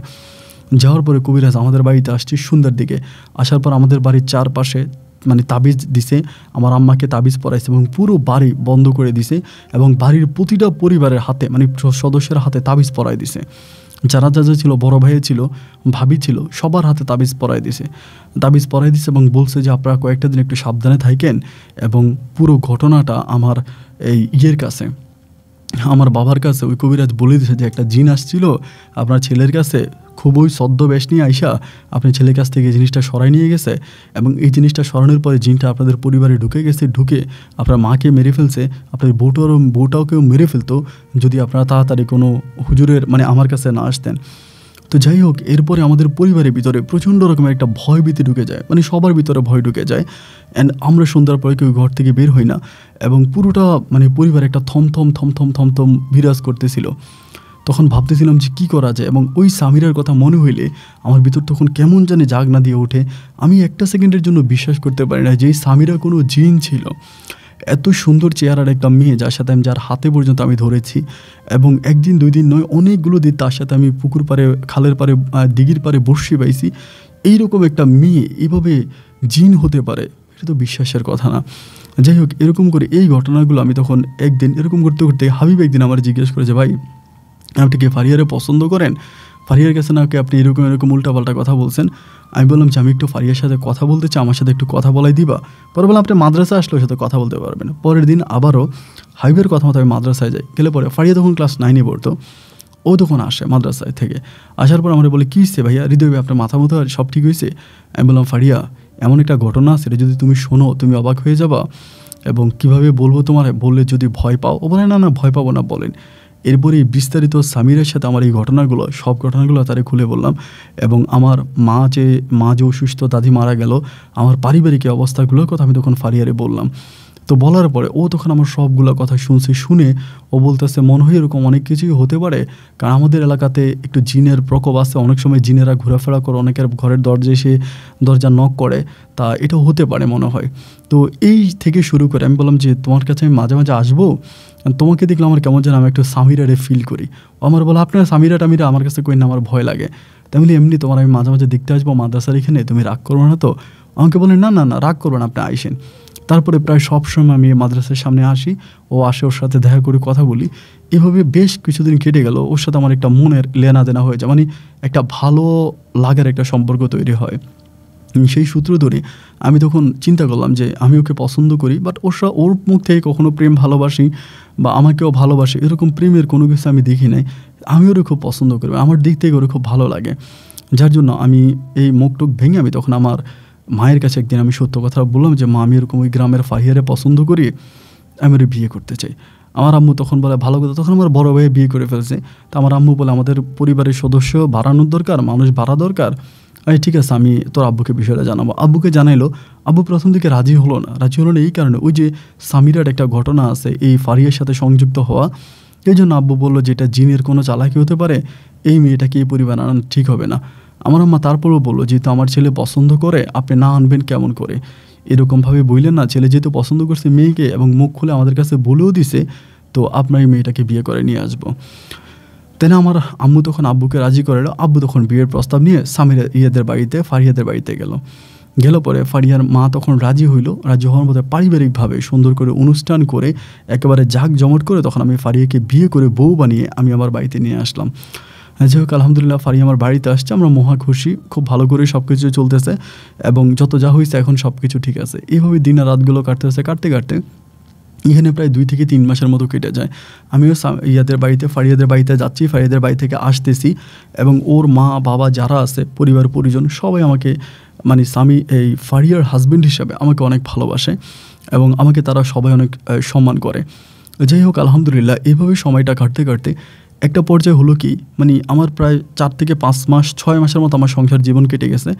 যাওয়ার পরে কবিরাজ আমাদের বাড়িতে আসছে সন্ধ্যার দিকে। আসার পর আমাদের বাড়ির চারপাশে মানে তাবিজ দিছে, আমার আম্মাকে তাবিজ পরাইছে এবং পুরো বাড়ি বন্ধ করে দিছে এবং বাড়ির প্রতিটা পরিবারের হাতে মানে সদস্যের হাতে তাবিজ পরাই দিছে। যারা যা ছিল, বড় ভাই ছিল, ভাবি ছিল, সবার হাতে তাবিজ পরাই দিছে এবং বলছে যে আপনারা কয়েকটা দিন একটু সাবধানে থাকেন। এবং পুরো ঘটনাটা আমার এই ইয়ের কাছে, আমার বাবার কাছে ওই কবিরাজ বলে দিয়েছে যে একটা জিন আসছিল আপনার ছেলের কাছে, খুবই ছদ্মবেশ নিয়ে আইসা আপনার ছেলের কাছ থেকে জিনিসটা সরাই নিয়ে গেছে এবং এই জিনিসটা সরানোর পরে জিনটা আপনাদের পরিবারে ঢুকে গেছে, ঢুকে আপনার মাকে মেরে ফেলছে, আপনার বউটাও কেউ মেরে ফেলতো যদি আপনারা তাড়াতাড়ি কোনো হুজুরের মানে আমার কাছে না আসতেন। তো যাই হোক, এরপরে আমাদের পরিবারের ভিতরে প্রচণ্ড রকমের একটা ভয় ভীতি ঢুকে যায়, মানে সবার ভিতরে ভয় ঢুকে যায়। অ্যান্ড আমরা সন্ধ্যার পরে কেউ ঘর থেকে বের হই না এবং পুরোটা মানে পরিবারে একটা থমথম বিরাজ করতেছিল। তখন ভাবতেছিলাম যে কী করা যায় এবং ওই সামিরার কথা মনে হইলে আমার ভিতর তখন কেমন জানি জাগ না দিয়ে ওঠে। আমি একটা সেকেন্ডের জন্য বিশ্বাস করতে পারি না যে এই সামিরা কোনো জিন ছিল। এত সুন্দর চেহারার একটা মেয়ে যার হাতে পর্যন্ত আমি ধরেছি এবং একদিন 2 দিন নয় অনেকগুলো দিন তার সাথে আমি পুকুর পাড়ে, খালের পাড়ে, দিঘির পাড়ে বসে পাইছি। এইরকম একটা মেয়ে এভাবে জিন হতে পারে, এটা তো বিশ্বাসের কথা না। যাই হোক, এরকম করে এই ঘটনাগুলো আমি তখন একদিন এরকম করতে করতে হাবিব একদিন আমার জিজ্ঞেস করে যে ভাই আপনি কি ফারিয়ারে পছন্দ করেন? ফারিয়ার কাছে নাকি আপনি এরকম উল্টাপাল্টা কথা বলছেন। আমি বললাম যে আমি একটু ফারিয়ার সাথে কথা বলতে চাই, আমার সাথে একটু কথা বলাই দিবা? পরে বললাম আপনি মাদ্রাসা আসলে ওর সাথে কথা বলতে পারবেন। পরের দিন আবারও হাবিবের কথা মতো আমি মাদ্রাসায় যাই। গেলে পরে ফারিয়া তখন ক্লাস 9-এ পড়তো, ও তখন আসে মাদ্রাসায় থেকে। আসার পর আমরা বলি কী হয়েছে ভাইয়া, হৃদয় ভাই আপনার মাথা মতো সব ঠিক হয়েছে? আমি বললাম ফারিয়া এমন একটা ঘটনা আছে, যদি তুমি শোনো তুমি অবাক হয়ে যাবা এবং কিভাবে বলবো তোমার, বললে যদি ভয় পাও। ও বলে না ভয় পাবো না, বলেন। এরপরে বিস্তারিত সামিরের সাথে আমার এই ঘটনাগুলো, সব ঘটনাগুলো তারে খুলে বললাম এবং আমার মা যে অসুস্থ, দাদি মারা গেল, আমার পারিবারিক অবস্থাগুলোর কথা আমি তখন ফারিয়ারে বললাম। তো বলার পরে ও তখন আমার সবগুলো কথা শুনছে, শুনে ও বলতেছে মনে হয় এরকম অনেক কিছুই হতে পারে, কারণ আমাদের এলাকাতে একটু জিনের প্রকোপ আছে, অনেক সময় জিনেরা ঘোরাফেরা করে, অনেকের ঘরের দরজা এসে দরজা নক করে, তা এটাও হতে পারে মনে হয়। তো এই থেকে শুরু করে আমি বললাম যে তোমার কাছে আমি মাঝে মাঝে আসবো, তোমাকে দেখলে আমার কেমন যেন আমি একটু সামিরারে ফিল করি। ও আমার বলো আপনার সামিরা টামিরা আমার কাছে কই না, আমার ভয় লাগে। তাই বলি এমনি তোমার আমি মাঝে মাঝে দেখতে আসবো মাদ্রাসার এখানে, তুমি রাগ করবো না তো? আমাকে বলে না না না রাগ করবো না, আপনি আইসেন। তারপরে প্রায় সব সময় আমি মাদ্রাসার সামনে আসি, ও আসে, ওর সাথে দেখা করে কথা বলি। এভাবে বেশ কিছুদিন কেটে গেল, ওর সাথে আমার একটা মনের লেনা দেনা হয়ে যায়, মানে একটা ভালো লাগার একটা সম্পর্ক তৈরি হয়। সেই সূত্র ধরে আমি তখন চিন্তা করলাম যে আমি ওকে পছন্দ করি, বাট ওর মুখ থেকে কখনো প্রেম ভালোবাসি বা আমাকেও ভালোবাসে এরকম প্রেমের কোনো কিছু আমি দেখি নাই। আমি ওরে খুব পছন্দ করি, আমার দিক থেকে ওরে খুব ভালো লাগে, যার জন্য আমি এই মুখটুক ভেঙে আমি তখন আমার মায়ের কাছে একদিন আমি সত্য কথা বললাম যে মা, আমি এরকম ওই গ্রামের ফাহিয়ারে পছন্দ করি, আমি ওরে বিয়ে করতে চাই। আমার আম্মু তখন বলে ভালো কথা, তখন আমার বড় ভাই বিয়ে করে ফেলছে। তো আমার আম্মু বলে আমাদের পরিবারের সদস্য বাড়ানোর দরকার, মানুষ বাড়া দরকার। আরে ঠিক আছে, আমি তোর আব্বুকে বিষয়টা জানাবো। আব্বুকে জানাইলো, আব্বু প্রথম দিকে রাজি হলো না। এই কারণে ওই যে সামিরার একটা ঘটনা আছে এই ফারিয়ার সাথে সংযুক্ত হওয়া, এই জন্য আব্বু বললো যে এটা জিনের কোনো চালাকি হতে পারে, এই মেয়েটাকে এই পরিবার আনানো ঠিক হবে না। আমার আম্মা তারপরেও বললো যেহেতু আমার ছেলে পছন্দ করে, আপনি না আনবেন কেমন করে, এরকমভাবে বললেন না, ছেলে যেহেতু পছন্দ করছে মেয়েকে এবং মুখ খুলে আমাদের কাছে বলেও দিছে, তো আপনার এই মেয়েটাকে বিয়ে করে নিয়ে আসবো। তাই না আমার আম্মু তখন আব্বুকে রাজি করে এলো। আব্বু তখন বিয়ের প্রস্তাব নিয়ে ফারিয়াদের বাড়িতে গেল পরে ফারিয়ার মা তখন রাজি হইল। রাজি হওয়ার মধ্যে পারিবারিকভাবে সুন্দর করে অনুষ্ঠান করে একেবারে জাঁকজমট করে তখন আমি ফারিয়াকে বিয়ে করে বউ বানিয়ে আমি আমার বাড়িতে নিয়ে আসলাম। যাই হোক আলহামদুলিল্লাহ, ফারিয়া আমার বাড়িতে আসছে, আমরা মহা খুশি, খুব ভালো করে সব কিছু চলতেছে এবং যত যা হয়েছে এখন সব কিছু ঠিক আছে। এইভাবে দিন আর রাতগুলো কাটতে কাটতে এখানে প্রায় 2 থেকে 3 মাসের মতো কেটে যায়। আমিও ফারিয়াদের বাড়িতে যাচ্ছি, ফারিয়াদের বাড়ি থেকে আসতেছি এবং ওর মা বাবা যারা আছে পরিবার পরিজন সবাই আমাকে, মানে এই ফারিয়ার হাজব্যান্ড হিসাবে আমাকে অনেক ভালোবাসে এবং আমাকে তারা সবাই অনেক সম্মান করে। যাই হোক আলহামদুলিল্লাহ, এইভাবে সময়টা কাটতে একটা পর্যায়ে হলো কি, মানে আমার প্রায় 4 থেকে 5 মাস 6 মাসের মতো আমার সংসার জীবন কেটে গেছে,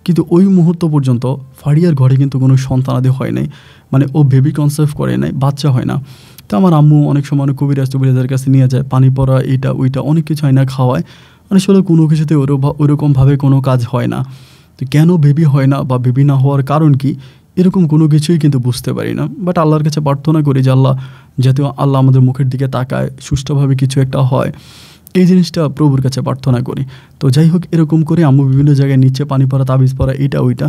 কিন্তু ওই মুহূর্ত পর্যন্ত ফারিয়ার ঘরে কিন্তু কোনো সন্তানাদি হয় নাই, মানে ও বেবি কনসেপ্ট করে নাই, বাচ্চা হয় না। তো আমার আম্মু অনেক সময় অনেক কবিরাজের কাছে নিয়ে যায়, পানি পড়া এইটা ওইটা অনেক কিছু হয় না, খাওয়ায়, মানে আসলে কোনো কিছুতে ওরকমভাবে কোনো কাজ হয় না। তো কেন বেবি হয় না বা বেবি না হওয়ার কারণ কি, এরকম কোনো কিছুই কিন্তু বুঝতে পারি না। বাট আল্লাহর কাছে প্রার্থনা করি যে যাতে আল্লাহ আমাদের মুখের দিকে তাকায়, সুষ্ঠুভাবে কিছু একটা হয়, এই জিনিসটা প্রভুর কাছে প্রার্থনা করি। তো যাই হোক এরকম করে আম্মু বিভিন্ন জায়গায় নিচে পানি পড়া, তাবিজ পড়া, এইটা ওইটা।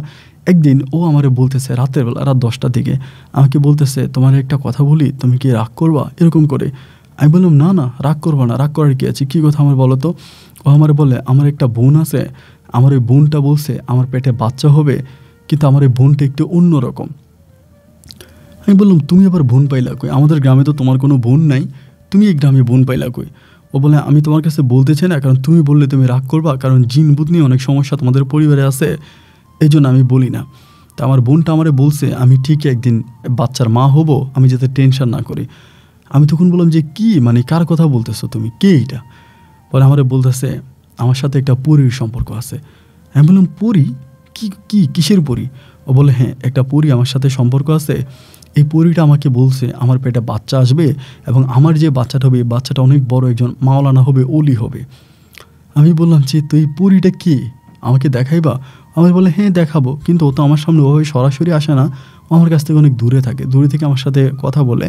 একদিন ও আমারে বলতেছে রাতের বেলা, রাত 10টার দিকে আমাকে বলতেছে, তোমার একটা কথা বলি, তুমি কি রাগ করবা এরকম করে? আমি বললাম না না রাগ করবো না, রাগ করার কি আছে, কী কথা আমার বলো তো। ও আমার বলে আমার একটা বোন আছে, আমার ওই বোনটা বলছে আমার পেটে বাচ্চা হবে, কিন্তু আমার এই বোনটা একটু অন্যরকম। আমি বললাম তুমি আবার বোন পাইলা কই, আমাদের গ্রামে তো তোমার কোনো বোন নাই, তুমি এই গ্রামে বোন পাইলা কই? ও বলে আমি তোমার কাছে বলতে চাই না, কারণ তুমি বললে তুমি রাগ করবা, কারণ জিন বুত নিয়ে অনেক সমস্যা তোমাদের পরিবারে আছে, এই জন্য আমি বলি না। তা আমার বোনটা আমারে বলছে আমি ঠিকই একদিন বাচ্চার মা হব, আমি যাতে টেনশন না করি। আমি তখন বললাম যে কি, মানে কার কথা বলতেছো তুমি, কে এটা? পরে আমারে বলতেছে আমার সাথে একটা পরীর সম্পর্ক আছে। আমি বললাম পরী? কিসের পরী? ও বলে হ্যাঁ একটা পরী আমার সাথে সম্পর্ক আছে, এই পরীটা আমাকে বলছে আমার পেটে বাচ্চা আসবে এবং আমার যে বাচ্চাটা হবে এই বাচ্চাটা অনেক বড় একজন মাওলানা হবে, ওলি হবে। আমি বললাম যে তুই পরীটা কে, আমাকে দেখাইবা? আমার বলে হ্যাঁ দেখাবো, কিন্তু ও তো আমার সামনে ওভাবে সরাসরি আসে না, ও আমার কাছ থেকে অনেক দূরে থাকে, দূরে থেকে আমার সাথে কথা বলে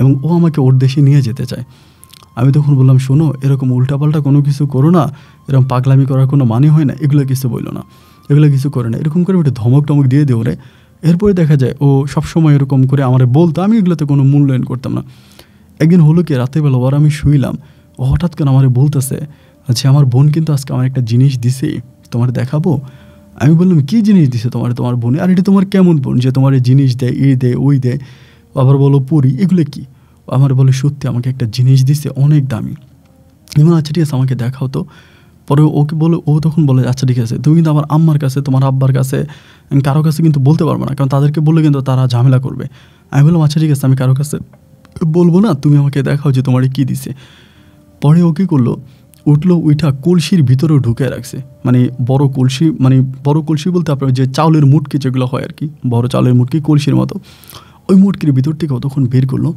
এবং ও আমাকে ওর দেশে নিয়ে যেতে চায়। আমি তখন বললাম শোনো, এরকম উল্টাপাল্টা কোনো কিছু করো না, এরকম পাগলামি করার কোনো মানে হয় না, এগুলো কিছু বললো না, এগুলো কিছু করে না, এরকম করে একটু ধমক টমক দিয়ে দিও রে। এরপরে দেখা যায় ও সবসময় এরকম করে আমার বলতো, আমি এগুলোতে কোনো মূল্যায়ন করতাম না। একদিন হলো কি রাতেরবেলা ওর আমি শুইলাম, ও হঠাৎ করে আমার বলতেছে আচ্ছা আমার বোন কিন্তু আজকে আমার একটা জিনিস দিছে, তোমার দেখাবো? আমি বললাম কী জিনিস দিছে তোমার বোনে? আর এটা তোমার কেমন বোন যে তোমার জিনিস দেয়, এই দেয় ওই দেয়, আবার বলো পড়ি, এগুলো কি? আমার বলে সত্যি আমাকে একটা জিনিস দিছে অনেক দামি। এবং আচ্ছা ঠিক আছে আমাকে দেখাও তো। পরে ওকে বলে, ও তখন বলে আচ্ছা ঠিক আছে তুমি কিন্তু আমার আম্মার কাছে, তোমার আব্বার কাছে, কারো কাছে কিন্তু বলতে পারবো না, কারণ তাদেরকে বললে কিন্তু তারা ঝামেলা করবে। আমি বললাম আচ্ছা ঠিক আছে আমি কারো কাছে বলবো না, তুমি আমাকে দেখাও যে তোমার কী দিছে। পরে ও কী করলো, উঠলো, উঠা কলসির ভিতরেও ঢুকে রাখছে, মানে বড় কলসি বলতে আপনার যে চাউলের মুটকি যেগুলো হয় আর কি, বড় চাউলের মুটকি কলসির মতো, ওই মটকির ভিতর থেকে ও তখন বের করলো,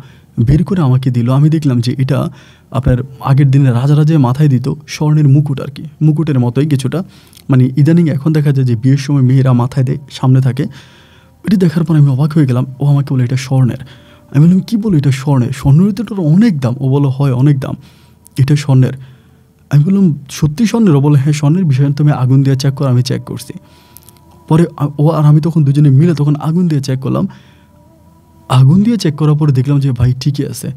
বের করে আমাকে দিল। আমি দেখলাম যে এটা আপনার আগের দিনে রাজা মাথায় দিত স্বর্ণের মুকুট আর কি, মুকুটের মতোই কিছুটা, মানে ইদানিং এখন দেখা যায় যে বিয়ের সময় মেয়েরা মাথায় দেয়, সামনে থাকে। এটি দেখার পর আমি অবাক হয়ে গেলাম। ও আমাকে বলে এটা স্বর্ণের। আমি বললাম কী বলো এটা স্বর্ণের? স্বর্ণের তো এটার অনেক দাম। ও বলো হয় অনেক দাম, এটা স্বর্ণের। আমি বললাম সত্যি স্বর্ণের? ও বলে হ্যাঁ স্বর্ণের, বিষয় তুমি আগুন দিয়ে চেক করো। আমি চেক করছি। পরে ও আর আমি তখন দুজনে মিলে তখন আগুন দিয়ে চেক করলাম। আগুন দিয়ে চেক করার পরে দেখলাম যে ভাই ঠিকই আছে,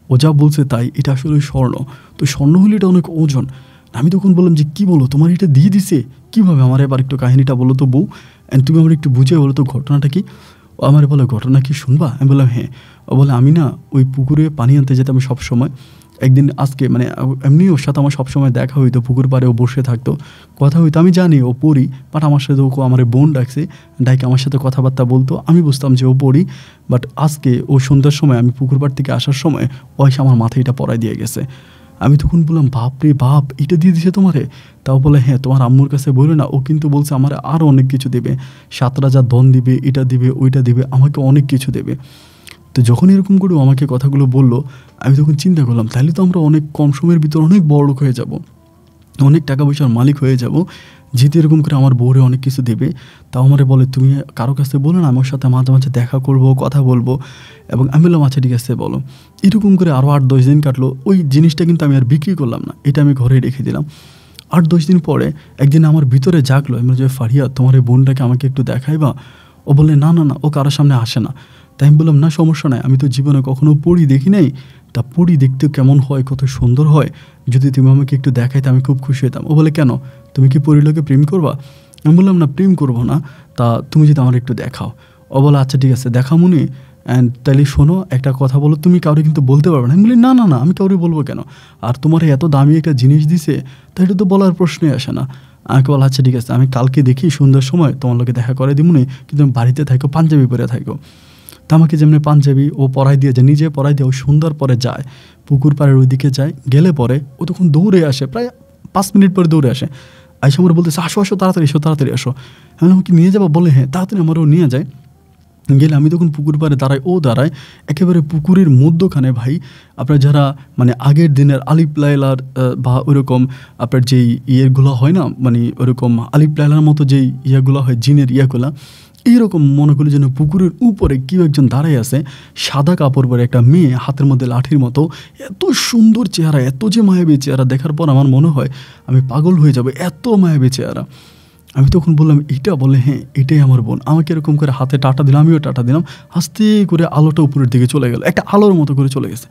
ও যা বলছে তাই, এটা আসলে স্বর্ণ। তো স্বর্ণ হলে এটা অনেক ওজন। আমি তখন বললাম যে কী বলো, তোমার এটা দিয়ে দিছে কীভাবে? আমার এবার একটু কাহিনিটা বলো তো বউ, অ্যান্ড তুমি আমার একটু বুঝে বলো তো ঘটনাটা কি। ও আমার বলে ঘটনা কি শুনবা? আমি বললাম হ্যাঁ। ও বলে আমি না ওই পুকুরে পানি আনতে যেতাম সবসময়। একদিন আজকে মানে এমনি ওর সাথে আমার সবসময় দেখা হইতো, পুকুর পাড়ে ও বসে থাকতো, কথা হইতো। আমি জানি ও পড়ি, বাট আমার সাথে ও আমার বোন ডাকছে, ডাইকে আমার সাথে কথাবার্তা বলতো। আমি বুঝতাম যে ও পড়ি, বাট আজকে ও সন্ধ্যার সময় আমি পুকুর পাড় থেকে আসার সময় ও এসে আমার মাথায় এটা পরাই দিয়ে গেছে। আমি তখন বললাম বাপ রে বাপ, এটা দিয়ে দিছে তোমারে? তাও বলে হ্যাঁ, তোমার আম্মুর কাছে বলে না, ও কিন্তু বলছে আমার আরও অনেক কিছু দেবে, 7 রাজার ধন দিবে, এটা দিবে ওইটা দিবে, আমাকে অনেক কিছু দেবে। তো যখন এরকম করে আমাকে কথাগুলো বললো, আমি তখন চিন্তা করলাম তাহলে তো আমরা অনেক কম সময়ের ভিতর অনেক বড়লোক হয়ে যাব, অনেক টাকা পয়সার মালিক হয়ে যাব, যেহেতু এরকম করে আমার বউরে অনেক কিছু দেবে। তাও আমারে বলে তুমি কারো কাছে বলো না, আমার সাথে মাঝে মাঝে দেখা করবো, কথা বলবো। এবং আমি বললাম আচ্ছা ঠিক আছে বলো। এরকম করে আরও 8-10 দিন কাটলো। ওই জিনিসটা কিন্তু আমি আর বিক্রি করলাম না, এটা আমি ঘরে রেখে দিলাম। 8-10 দিন পরে একদিন আমার ভিতরে জাগলো, আমি যে ফারিয়া তোমার এই বোনটাকে আমাকে একটু দেখাইবা? ও বললে না না না, ও কারোর সামনে আসে না। তাই আমি বললাম না সমস্যা নাই, আমি তো জীবনে কখনো পড়ি দেখি নাই, তা পড়ি দেখতে কেমন হয়, কত সুন্দর হয়, যদি তুমি আমাকে একটু দেখাইতে আমি খুব খুশি হতাম। ও বলে কেন, তুমি কি পরীর লোকে প্রেম করবা? আমি বললাম না প্রেম করবো না, তা তুমি যদি আমার একটু দেখাও। ও বলে আচ্ছা ঠিক আছে দেখামুনি। অ্যান্ড তাহলে শোনো একটা কথা বলো, তুমি কাউরে কিন্তু বলতে পারবে না। আমি বলি না না না, আমি কাউরে বলবো কেন, আর তোমার এত দামি একটা জিনিস দিছে, তাই এটা তো বলার প্রশ্নই আসে না। আমাকে বলো আচ্ছা ঠিক আছে, আমি কালকে দেখি সন্ধ্যার সময় তোমার লোকে দেখা করে দিবনি, কিন্তু তুমি বাড়িতে থাকো, পাঞ্জাবি পরে থাকো। তা আমাকে যেমনি পাঞ্জাবি ও পরাই দিয়ে যায়, নিজে পরাই দিয়ে ও সুন্দর পরে যায়, পুকুর পাড়ের ওইদিকে যায়। গেলে পরে ও তখন দৌড়ে আসে, প্রায় 5 মিনিট পরে দৌড়ে আসে। আইসা আমার বলতেছে আসো আসো তাড়াতাড়ি এসো, তাড়াতাড়ি আসো। আমি আমাকে নিয়ে যাবো? বলে হ্যাঁ। তাড়াতাড়ি আমারও নিয়ে যায়। গেলে আমি তখন পুকুর পাড়ে দাঁড়াই, ও দাঁড়ায় একেবারে পুকুরের মধ্যখানে। ভাই আপনার যারা মানে আগের দিনের আলিফ লায়লার বা ওইরকম আপনার যেই ইয়েগুলো হয় না, মানে ওরকম আলিফ লায়লার মতো যেই ইয়েগুলো হয়, জিনের ইয়াগুলা, এইরকম মনে করি যেন পুকুরের উপরে কেউ একজন দাঁড়াই আছে, সাদা কাপড় পরে, একটা মেয়ে হাতের মধ্যে লাঠির মতো। এত সুন্দর চেহারা, এত যে মায়াবী চেহারা, দেখার পর আমার মনে হয় আমি পাগল হয়ে যাবে, এত মায়াবী চেহারা। আমি তখন বললাম এটা? বলে হ্যাঁ এটাই আমার বোন। আমাকে এরকম করে হাতে টাটা দিলাম, আমিও টাটা দিলাম। আস্তে করে আলোটা উপরের দিকে চলে গেল, একটা আলোর মতো করে চলে গেছে।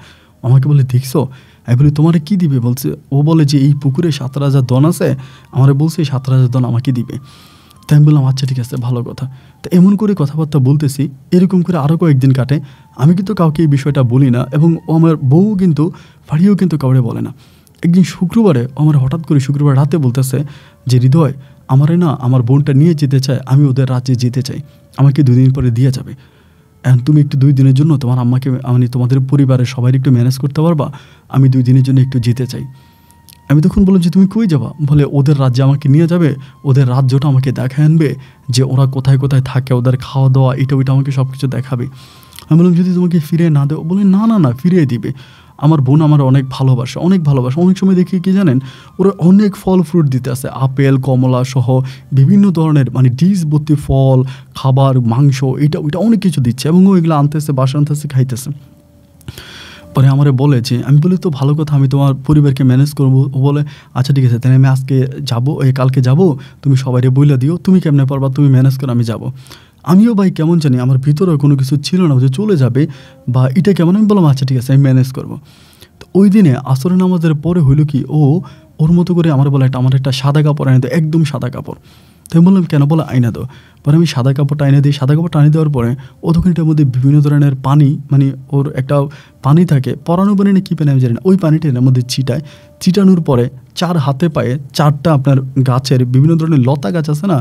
আমাকে বলে দেখছো? আমি বলি তোমারে কি দিবে? বলছে ও বলে যে এই পুকুরে 7 রাজার ধন আছে, আমারে বলছে 7 রাজার ধন আমাকে দিবে। তাই আমি বললাম আচ্ছা ঠিক আছে ভালো কথা। তো এমন করে কথাবার্তা বলতেছি, এরকম করে আরও কয়েকদিন কাটে। আমি কিন্তু কাউকে এই বিষয়টা বলি না, এবং আমার বউ কিন্তু ফাড়িয়েও কিন্তু কাউরে বলে না। একদিন শুক্রবারে আমার হঠাৎ করে শুক্রবার রাতে বলতেছে যে হৃদয়, আমারে না আমার বোনটা নিয়ে যেতে চায়, আমি ওদের রাজ্যে যেতে চাই, আমাকে 2 দিন পরে দিয়ে যাবে। এখন তুমি একটু 2 দিনের জন্য তোমার আম্মাকে, মানে তোমাদের পরিবারের সবাই একটু ম্যানেজ করতে পারবা? আমি 2 দিনের জন্য একটু যেতে চাই। আমি তখন বললাম যে তুমি কই যাবা? বলে ওদের রাজ্যে আমাকে নিয়ে যাবে, ওদের রাজ্যটা আমাকে দেখায় আনবে, যে ওরা কোথায় কোথায় থাকে, ওদের খাওয়া দাওয়া এটা ওইটা আমাকে সব কিছু দেখাবে। আমি বললাম যদি তোমাকে ফিরিয়ে না দেও? বলে না না না, ফিরিয়ে দিবে। আমার বোন আমার অনেক ভালোবাসে, অনেক ভালোবাসে। অনেক সময় দেখি কি জানেন, ওরা অনেক ফল ফ্রুট দিতে আসে, আপেল কমলা সহ বিভিন্ন ধরনের, মানে ডিশ ভর্তি ফল, খাবার, মাংস, এটা ওইটা অনেক কিছু দিচ্ছে, এবং ওইগুলো আনতেছে, বাসা আনতেছে, খাইতেছে। পরে আমারে বলে যে, আমি বলি তো ভালো কথা, আমি তোমার পরিবারকে ম্যানেজ করবো। ও বলে আচ্ছা ঠিক আছে, তাহলে আমি আজকে যাবো, কালকে যাবো, তুমি সবাইকে বইলা দিও, তুমি কেমনে পারবা, তুমি ম্যানেজ করো, আমি যাবো। আমিও ভাই কেমন জানি, আমার ভিতরে কোনো কিছু ছিল না যে চলে যাবে বা এটা কেমন। আমি বললাম আচ্ছা ঠিক আছে, আমি ম্যানেজ করবো। তো ওই দিনে আসরের নামাজের পরে হইলো কি, ওর মতো করে আমার বলে আমার একটা সাদা কাপড় এনে দেয়, একদম সাদা কাপড়। তো আমি বললাম কেন? বলে আইনা দাও। পরে আমি সাদা কাপড়টা এনে দিই। সাদা কাপড়টা এনে দেওয়ার পরে ও তখন এটার মধ্যে বিভিন্ন ধরনের পানি, মানে ওর একটা পানি থাকে, পরানো পানি না কী পানি আমি জানি না, ওই পানিটা এর মধ্যে ছিটায়। ছিটানোর পরে 4 হাতে পায়ে 4টা আপনার গাছের বিভিন্ন ধরনের লতা গাছ আছে না,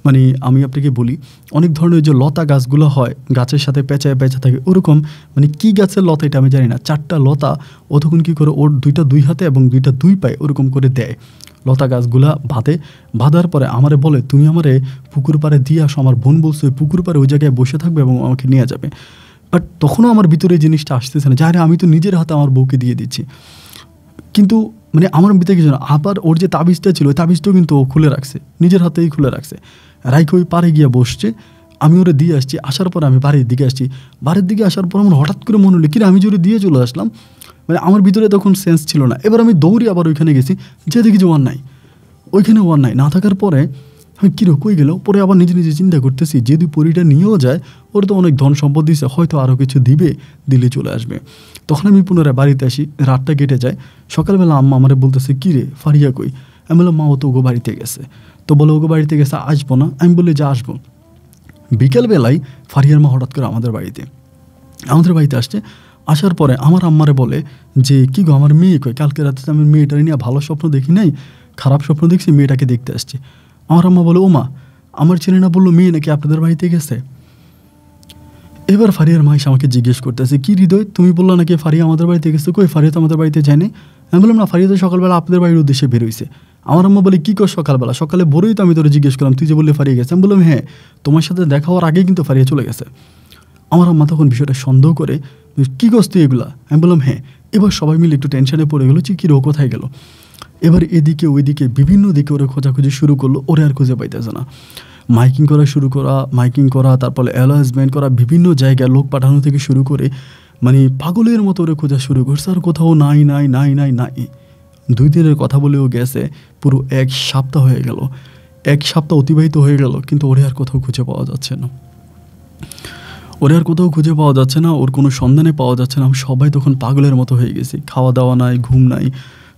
মানে আমি আপনাকে বলি অনেক ধরনের যে লতা গাছগুলো হয়, গাছের সাথে পেঁচায় পেঁচা থাকে, ওরকম মানে কী গাছের লতা এটা আমি জানি না, 4টা লতা ও তখন কী করে ওর 2টা 2 হাতে এবং 2টা 2 পায়ে ওরকম করে দেয়। লতা গাছগুলা বাঁধার পরে আমারে বলে তুমি আমারে পুকুর পাড়ে দিয়ে আসো, আমার বোন বলছে পুকুর পাড়ে ওই জায়গায় বসে থাকবে এবং আমাকে নিয়ে যাবে। বাট তখনও আমার ভিতরে এই জিনিসটা আসতেছে না, জানি আমি তো নিজের হাতে আমার বউকে দিয়ে দিচ্ছি। কিন্তু মানে আমার ভিতরে কিছু না। আবার ওর যে তাবিজটা ছিল ওই তাবিজটাও কিন্তু ও খুলে রাখছে, নিজের হাতেই খুলে রাখছে। রাইকে ওই পাড়ে গিয়ে বসছে, আমি ওরে দিয়ে আসছি। আসার পরে আমি বাড়ির দিকে আসছি, বাড়ির দিকে আসার পর আমার হঠাৎ করে মনে হলো কিরে আমি জোরে দিয়ে চলে আসলাম, মানে আমার ভিতরে তখন সেন্স ছিল না। এবার আমি দৌড়ে আবার ওইখানে গেছি, যে দেখি যে ওয়ান নাই, ওইখানে ওয়ান নাই। না থাকার পরে আমি কিরো কই গেল, পরে আবার নিজে নিজে চিন্তা করতেছি যদি পরীটা নিয়েও যায় ওর তো অনেক ধন সম্পদ দিছে, হয়তো আরও কিছু দিবে, দিলে চলে আসবে। তখন আমি পুনরায় বাড়িতে আসি, রাতটা কেটে যায়। সকালবেলা আম্মা আমারে বলতেছে কী রে ফারিয়া কই? আমি বললাম মা ও তো ওগো বাড়িতে গেছে। তো বলে ওগো বাড়িতে গেছে আসবো না? আমি বললি যে আসবো। বিকেলবেলায় ফারিয়ার মা হঠাৎ করে আমাদের বাড়িতে আসছে। আসার পরে আমার আম্মারে বলে যে কী গো আমার মেয়ে কই? কালকে রাতে আমি মেয়েটারে নিয়ে ভালো স্বপ্ন দেখি নাই, খারাপ স্বপ্ন দেখছি, মেয়েটাকে দেখতে আসছি। আমার আম্মা বলে ও মা, আমার ছেলে না বললো মেয়ে নাকি আপনাদের বাড়িতে গেছে? এবার ফারিয়ার মা এসে আমাকে জিজ্ঞেস করতেছে কি হৃদয় তুমি বললো নাকি ফারিয়া আমাদের বাড়িতে গেছে, কই ফারিয়া তো আমাদের বাড়িতে যায়নি। আমি বললাম না, ফারিয়া তো সকালবেলা আপনাদের বাড়ির উদ্দেশ্যে বেরোইছে। আমার আম্মা বলে কী কর সকালবেলা? সকালে ভোরেই তো আমি তোরে জিজ্ঞেস করলাম, তুই যে বললে ফারিয়া গেছে। আমি বললাম হ্যাঁ, তোমার সাথে দেখা হওয়ার আগেই কিন্তু ফারিয়া চলে গেছে। আমার আম্মা তখন বিষয়টা সন্দেহ করে কী করছ তুই এগুলা? আমি বললাম হ্যাঁ। এবার সবাই মিলে একটু টেনশনে পড়ে গেলো যে কী রো কোথায় গেল। এবার এদিকে ওইদিকে বিভিন্ন দিকে ওরা খোঁজাখুঁজি শুরু করলো, ওরে আর খুঁজে পাইতেছে না। মাইকিং করা তারপরে অ্যানাউন্সমেন্ট করা, বিভিন্ন জায়গায় লোক পাঠানো থেকে শুরু করে মানে পাগলের মতো ওরে খোঁজা শুরু করছে, আর কোথাও নাই নাই নাই নাই নাই। 2 দিনের কথা বলেও গেছে, পুরো 1 সপ্তাহ হয়ে গেল, 1 সপ্তাহ অতিবাহিত হয়ে গেল, কিন্তু ওরে আর কোথাও খুঁজে পাওয়া যাচ্ছে না, ওর কোনো সন্ধানে পাওয়া যাচ্ছে না। আমি সবাই তখন পাগলের মতো হয়ে গেছি, খাওয়া দাওয়া নাই, ঘুম নাই,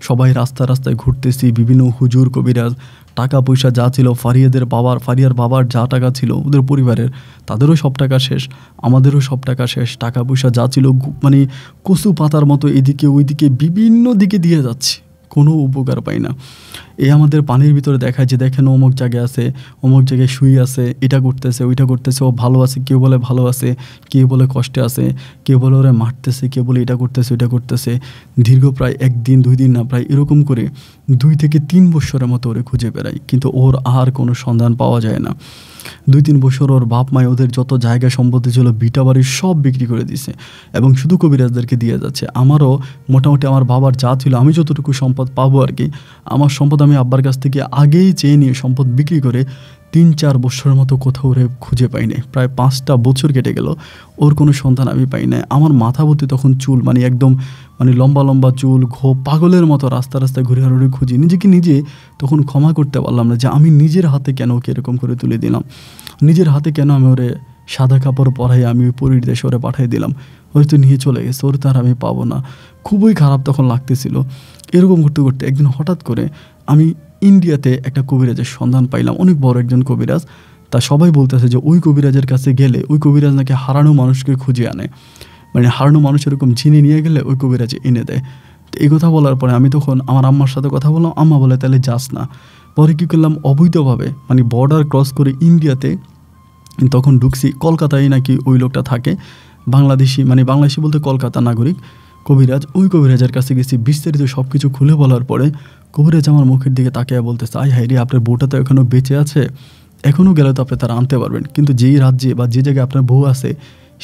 সবাই রাস্তায় ঘুরতেছি। বিভিন্ন হুজুর কবিরাজ, টাকা পয়সা যা ছিল, ফারিয়ার বাবার যা টাকা ছিল ওদের পরিবারের, তাদেরও সব টাকা শেষ, আমাদেরও সব টাকা শেষ। টাকা পয়সা যা ছিল মানে কচু পাতার মতো এদিকে ওইদিকে বিভিন্ন দিকে দিয়ে যাচ্ছে, কোনো উপকার পাই না। আমাদের পানির ভিতরে দেখায় যে দেখেন অমুক জায়গায় আছে, অমুক জায়গায় শুয়ে আছে, এটা করতেছে ওইটা করতেছে, ও ভালো আছে, কেউ বলে ভালো আছে, কেউ বলে কষ্টে আছে, কেউ বলে ওরা মারতেছে, কেউ বলে এটা করতেছে ওইটা করতেছে। দীর্ঘ প্রায় 1 দিন 2 দিন না, প্রায় এরকম করে 2 থেকে 3 বছরের মতো ওরে খুঁজে বেড়াই, কিন্তু ওর আর কোনো সন্ধান পাওয়া যায় না। 2-3 বছর ওর বাপ মায় ওদের যত জায়গা সম্পত্তি ছিল ভিটা বাড়ি সব বিক্রি করে দিছে এবং শুধু কবিরাজদেরকে দিয়ে যাচ্ছে। আমারও মোটামুটি আমার বাবার যা ছিল, আমি যতটুকু সম্পদ পাবো আর কি, আমার সম্পদ আমি আব্বার কাছ থেকে আগেই চেয়ে নিয়ে সম্পদ বিক্রি করে 3-4 বছরের মতো কোথাও ওরে খুঁজে পাই নাই। প্রায় 5টা বছর কেটে গেল, ওর কোনো সন্ধান আমি পাই নাই। আমার মাথা ভর্তি তখন চুল, মানে একদম মানে লম্বা লম্বা চুল, পাগলের মতো রাস্তায় ঘুরে ঘুরে খুঁজি। নিজেকে নিজে তখন ক্ষমা করতে পারলাম না যে আমি নিজের হাতে কেন ওকে এরকম করে তুলে দিলাম, নিজের হাতে কেন আমি ওরে সাদা কাপড় পরাই আমি ওই পরীর দেশে ওরে পাঠিয়ে দিলাম। ওর তো নিয়ে চলে গেছে, ওর তো আর আমি পাবো না। খুবই খারাপ তখন লাগতেছিল। এরকম করতে করতে একদিন হঠাৎ করে আমি ইন্ডিয়াতে একটা কবিরাজের সন্ধান পাইলাম, অনেক বড় একজন কবিরাজ। তা সবাই বলতেছে যে ওই কবিরাজের কাছে গেলে ওই কবিরাজ নাকি হারানো মানুষকে খুঁজে আনে, মানে হারানো মানুষ এরকম চিনে নিয়ে গেলে ওই কবিরাজ এনে দেয়। তো এই কথা বলার পরে আমি তখন আমার আম্মার সাথে কথা বললাম, আম্মা বলে তাহলে যাস না। পরে কী করলাম, অবৈধভাবে মানে বর্ডার ক্রস করে ইন্ডিয়াতে তখন ঢুকছি। কলকাতায় নাকি ওই লোকটা থাকে, বাংলাদেশি, মানে বাংলাদেশি বলতে কলকাতা নাগরিক কবিরাজ। ওই কবিরাজের কাছে গেছি, বিস্তারিত সব কিছু খুলে বলার পরে কবিরাজ আমার মুখের দিকে তাকিয়ে বলতেছে, আয় হায় রে, আপনার বউটা তো এখনও বেঁচে আছে, এখনও গেলে তো আপনি তারা আনতে পারবেন, কিন্তু যেই রাজ্যে বা যে জায়গায় আপনার বউ আছে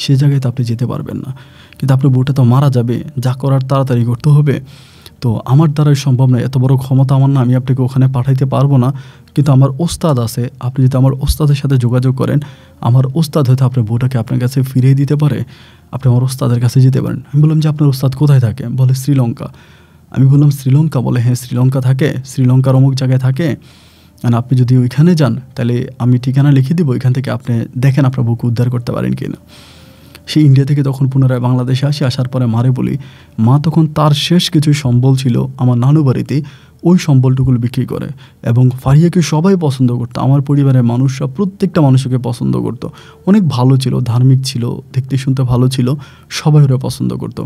সে জায়গায় তো আপনি যেতে পারবেন না, কিন্তু আপনার বউটা তো মারা যাবে, যা করার তাড়াতাড়ি করতে হবে। তো আমার দ্বারাই সম্ভব নয়, এত বড় ক্ষমতা আমার না, আমি আপনাকে ওখানে পাঠাইতে পারবো না, কিন্তু আমার ওস্তাদ আছে, আপনি যদি আমার ওস্তাদের সাথে যোগাযোগ করেন, আমার ওস্তাদ হয়তো আপনার বউটাকে আপনার কাছে ফিরিয়ে দিতে পারে, আপনি আমার ওস্তাদের কাছে যেতে পারেন। আমি বললাম যে আপনার ওস্তাদ কোথায় থাকে? বলে শ্রীলঙ্কা। আমি বললাম শ্রীলঙ্কা? বলে হ্যাঁ শ্রীলঙ্কা থাকে, শ্রীলঙ্কার অমুক জায়গায় থাকে, আর আপনি যদি ওইখানে যান তাহলে আমি ঠিকানা লিখে দিব, ওইখান থেকে আপনি দেখেন আপনার বউকে উদ্ধার করতে পারেন কি না। সে ইন্ডিয়া থেকে তখন পুনরায় বাংলাদেশে আসার পরে মারে বলি, মা তখন তার শেষ কিছু সম্বল ছিল আমার নানু বাড়িতে, ওই সম্বলটুকুলো বিক্রি করে, এবং ফারিয়াকে সবাই পছন্দ করতো, আমার পরিবারের মানুষরা প্রত্যেকটা মানুষকে পছন্দ করতো। অনেক ভালো ছিল, ধার্মিক ছিল, দেখতে শুনতে ভালো ছিল, সবাই ওরা পছন্দ করতো।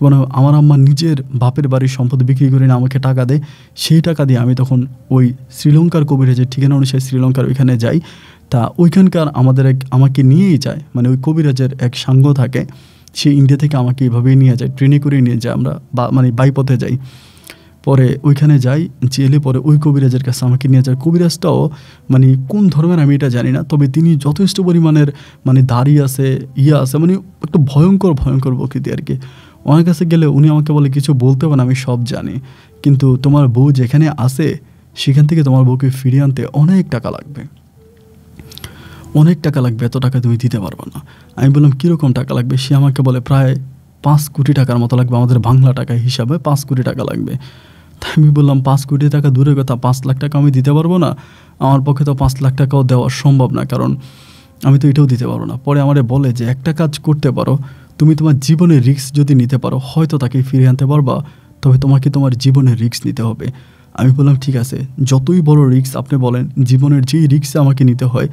মানে আমার আম্মা নিজের বাপের বাড়ির সম্পদ বিক্রি করে না আমাকে টাকা দেয়, সেই টাকা দিয়ে আমি তখন ওই শ্রীলঙ্কার কবিরাজের ঠিকানা অনুসারে শ্রীলঙ্কার ওইখানে যাই। তা ওইখানকার আমাকে নিয়েই যায়, মানে ওই কবিরাজের এক সাঙ্গ থাকে, সে ইন্ডিয়া থেকে আমাকে এইভাবেই নিয়ে যায়, ট্রেনে করে নিয়ে যায়, আমরা মানে বাইপথে যাই। পরে ওইখানে যাই, জেলে পরে ওই কবিরাজের কাছে আমাকে নিয়ে যায়। কবিরাজটাও মানে কোন ধর্মের আমি এটা জানি না, তবে তিনি যথেষ্ট পরিমাণের মানে দাড়ি আছে, আছে, মানে একটু ভয়ঙ্কর ভয়ঙ্কর প্রকৃতি আর কি। ওনার কাছে গেলে উনি আমাকে বলে কিছু বলতে হবে না, আমি সব জানি, কিন্তু তোমার বউ যেখানে আছে সেখান থেকে তোমার বউকে ফিরিয়ে আনতে অনেক টাকা লাগবে, অনেক টাকা লাগবে, এত টাকা তুমি দিতে পারবে না। আমি বললাম কীরকম টাকা লাগবে? সে আমাকে বলে প্রায় 5 কোটি টাকার মতো লাগবে, আমাদের বাংলা টাকা হিসাবে 5 কোটি টাকা লাগবে। তাই আমি বললাম 5 কোটি টাকা দূরের কথা, 5 লাখ টাকা আমি দিতে পারবো না, আমার পক্ষে তো 5 লাখ টাকাও দেওয়া সম্ভব না, কারণ আমি তো এটাও দিতে পারবো না। পরে আমারে বলে যে একটা কাজ করতে পারো, তুমি তোমার জীবনের রিস্ক যদি নিতে পারো হয়তো তাকে ফিরিয়ে আনতে পারবা, তবে তোমাকে তোমার জীবনের রিস্ক নিতে হবে। আমি বললাম ঠিক আছে, যতই বড় রিস্ক আপনি বলেন, জীবনের যেই রিস্ক আমাকে নিতে হয়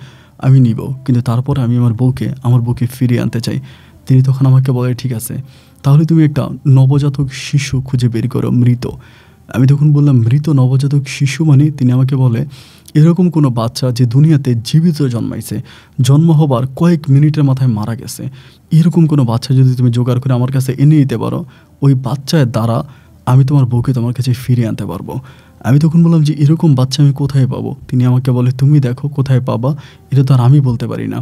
আমি নিব, কিন্তু তারপরে আমি আমার বউকে ফিরিয়ে আনতে চাই। তিনি তখন আমাকে বলে ঠিক আছে, তাহলে তুমি একটা নবজাতক শিশু খুঁজে বের করো, মৃত। আমি তখন বললাম মৃত নবজাতক শিশু মানে? তিনি আমাকে বলে এরকম কোনো বাচ্চা যে দুনিয়াতে জীবিত জন্মাইছে, জন্ম হবার কয়েক মিনিটের মাথায় মারা গেছে, এরকম কোনো বাচ্চা যদি তুমি জোগাড় করে আমার কাছে এনে দিতে পারো, ওই বাচ্চার দ্বারা আমি তোমার বউকে তোমার কাছে ফিরিয়ে আনতে পারবো। আমি তখন বললাম যে এরকম বাচ্চা আমি কোথায় পাবো? তিনি আমাকে বলে তুমি দেখো কোথায় পাবা, এটা তো আর আমি বলতে পারি না।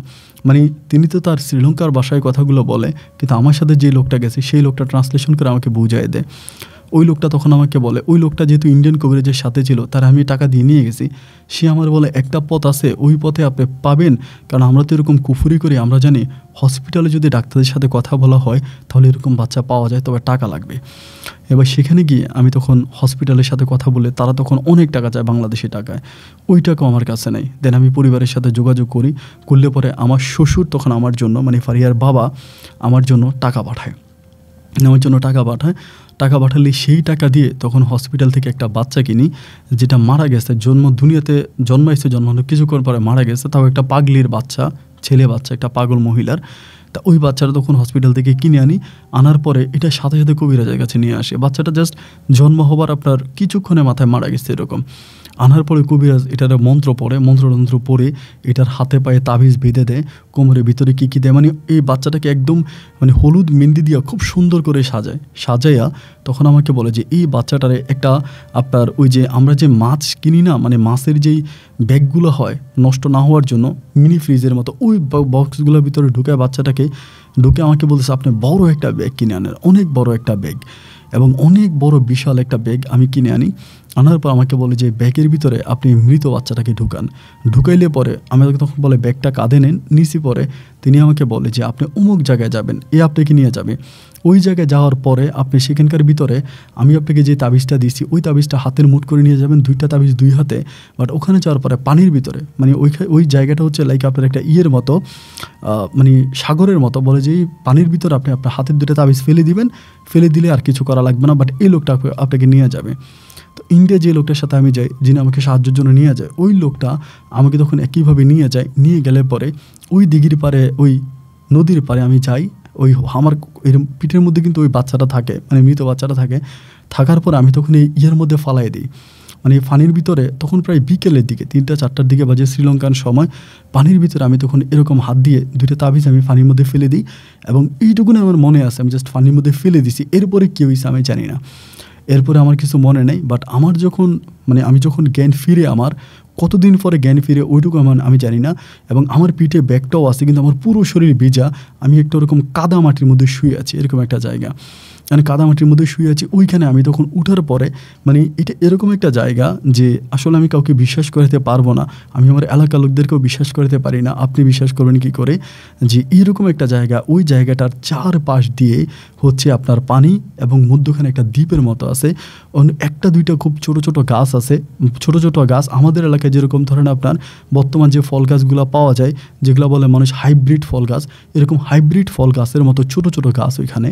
মানে তিনি তো তার শ্রীলঙ্কার ভাষায় কথাগুলো বলে, কিন্তু আমার সাথে যে লোকটা গেছে সেই লোকটা ট্রান্সলেশন করে আমাকে বুঝাই দেয়। ওই লোকটা তখন আমাকে বলে, ওই লোকটা যেহেতু ইন্ডিয়ান কবিরাজের সাথে ছিল, তার আমি টাকা দিয়ে নিয়ে গেছি, সে আমার বলে একটা পথ আছে, ওই পথে আপনি পাবেন, কারণ আমরা তো এরকম কুফুরি করি, আমরা জানি হসপিটালে যদি ডাক্তারদের সাথে কথা বলা হয় তাহলে এরকম বাচ্চা পাওয়া যায়, তবে টাকা লাগবে। এবার সেখানে গিয়ে আমি তখন হসপিটালের সাথে কথা বলে, তারা তখন অনেক টাকা চায় বাংলাদেশি টাকায়, ওই টাকাও আমার কাছে নেই। দেন আমি পরিবারের সাথে যোগাযোগ করলে পরে আমার শ্বশুর তখন আমার জন্য, মানে ফারিয়ার বাবা আমার জন্য টাকা পাঠায়, টাকা পাঠালে সেই টাকা দিয়ে তখন হসপিটাল থেকে একটা বাচ্চা কিনি, যেটা মারা গেছে, দুনিয়াতে জন্মানো কিছুক্ষণ পরে মারা গেছে, তাও একটা পাগলির বাচ্চা, ছেলে বাচ্চা, একটা পাগল মহিলার। তা ওই বাচ্চাটা তখন হসপিটাল থেকে কিনে আনার পরে এটা সাথে সাথে কবিরাজের কাছে নিয়ে আসে। বাচ্চাটা জাস্ট জন্ম হবার আপনার কিছুক্ষণের মাথায় মারা গেছে এরকম। আনার পরে কবিরাজ এটার মন্ত্রতন্ত্র পড়ে এটার হাতে পায়ে তাবিজ বেঁধে দেয়, কোমরের ভিতরে কী দেয়, মানে এই বাচ্চাটাকে একদম মানে হলুদ মেহেন্দি দিয়া খুব সুন্দর করে সাজাইয়া তখন আমাকে বলে যে এই বাচ্চাটারে একটা আপনার ওই যে আমরা যে মাছ কিনি না, মানে মাছের যেই ব্যাগগুলো হয় নষ্ট না হওয়ার জন্য মিনি ফ্রিজের মতো, ওই বক্সগুলোর ভিতরে ঢুকায় বাচ্চাটাকে ঢুকে আমাকে বলতেছে আপনি বড় একটা ব্যাগ কিনে আনেন, অনেক বড় একটা ব্যাগ, এবং অনেক বড় বিশাল একটা ব্যাগ আমি কিনে আনার পর আমাকে বলে যে ব্যাগের ভিতরে আপনি মৃত বাচ্চাটাকে ঢুকাইলে পরে আমাকে তখন বলে ব্যাগটা কাঁধে নেন নিচে। পরে তিনি আমাকে বলে যে আপনি অমুক জায়গায় যাবেন, আপনাকে নিয়ে যাবে। ওই জায়গায় যাওয়ার পরে আপনি সেখানকার ভিতরে আমি আপনাকে যে তাবিজটা দিয়েছি ওই তাবিজটা হাতের মুঠ করে নিয়ে যাবেন, 2টা তাবিজ 2 হাতে। বাট ওখানে যাওয়ার পরে পানির ভিতরে, মানে ওই জায়গাটা হচ্ছে লাইক আপনার একটা মতো, মানে সাগরের মতো, বলে যে এই পানির ভিতরে আপনি আপনার হাতের 2টা তাবিজ ফেলে দিলে আর কিছু করা লাগবে না, বাট এই লোকটা আপনাকে নিয়ে যাবে। তো ইন্ডিয়া যে লোকটার সাথে আমি যাই, যিনি আমাকে সাহায্যের জন্য নিয়ে যায়, ওই লোকটা আমাকে তখন একইভাবে নিয়ে গেলে পরে ওই দিঘির পারে, ওই নদীর পারে আমি যাই। ওই আমার পিঠের মধ্যে কিন্তু ওই বাচ্চাটা থাকে, মানে মৃত বাচ্চাটা থাকার পর আমি তখন এই মধ্যে ফালাই দিই, মানে পানির ভিতরে। তখন প্রায় বিকেলের দিকে 3টা-4টার দিকে বাজে শ্রীলঙ্কান সময়। পানির ভিতরে আমি তখন এরকম হাত দিয়ে 2টা তাবিজ আমি পানির মধ্যে ফেলে দিই, এবং এইটুকুনি আমার মনে আছে আমি জাস্ট পানির মধ্যে ফেলে দিছি। এরপরে কী হয়েছে আমি জানি না, এরপরে আমার কিছু মনে নেই। বাট আমার আমি যখন জ্ঞান ফিরে, আমার কতদিন পরে জ্ঞান ফিরে ওইটুকু আমি জানি না। এবং আমার পিঠে ব্যাগটাও আছে, কিন্তু আমার পুরো শরীর ভিজা, আমি একটা ওরকম কাদা মাটির মধ্যে শুয়ে আছি, এরকম একটা জায়গা, মানে কাদামাটির মধ্যে শুয়ে আছি। ওইখানে আমি তখন উঠার পরে, মানে এটা এরকম একটা জায়গা যে আসলে আমি কাউকে বিশ্বাস করতে পারবো না, আমি আমার এলাকার লোকদেরকেও বিশ্বাস করতে পারি না, আপনি বিশ্বাস করবেন কি করে যে এরকম একটা জায়গা, ওই জায়গাটার চারপাশ দিয়ে হচ্ছে আপনার পানি, এবং মধ্যখানে একটা দ্বীপের মতো আছে, 1-2টা খুব ছোট ছোট গাছ আছে, ছোট ছোট গাছ আমাদের এলাকায় যেরকম ধরেন আপনার বর্তমান যে ফল গাছগুলো পাওয়া যায়, যেগুলো বলে মানুষ হাইব্রিড ফল গাছ, এরকম হাইব্রিড ফল গাছের মতো ছোট ছোট গাছ ওইখানে।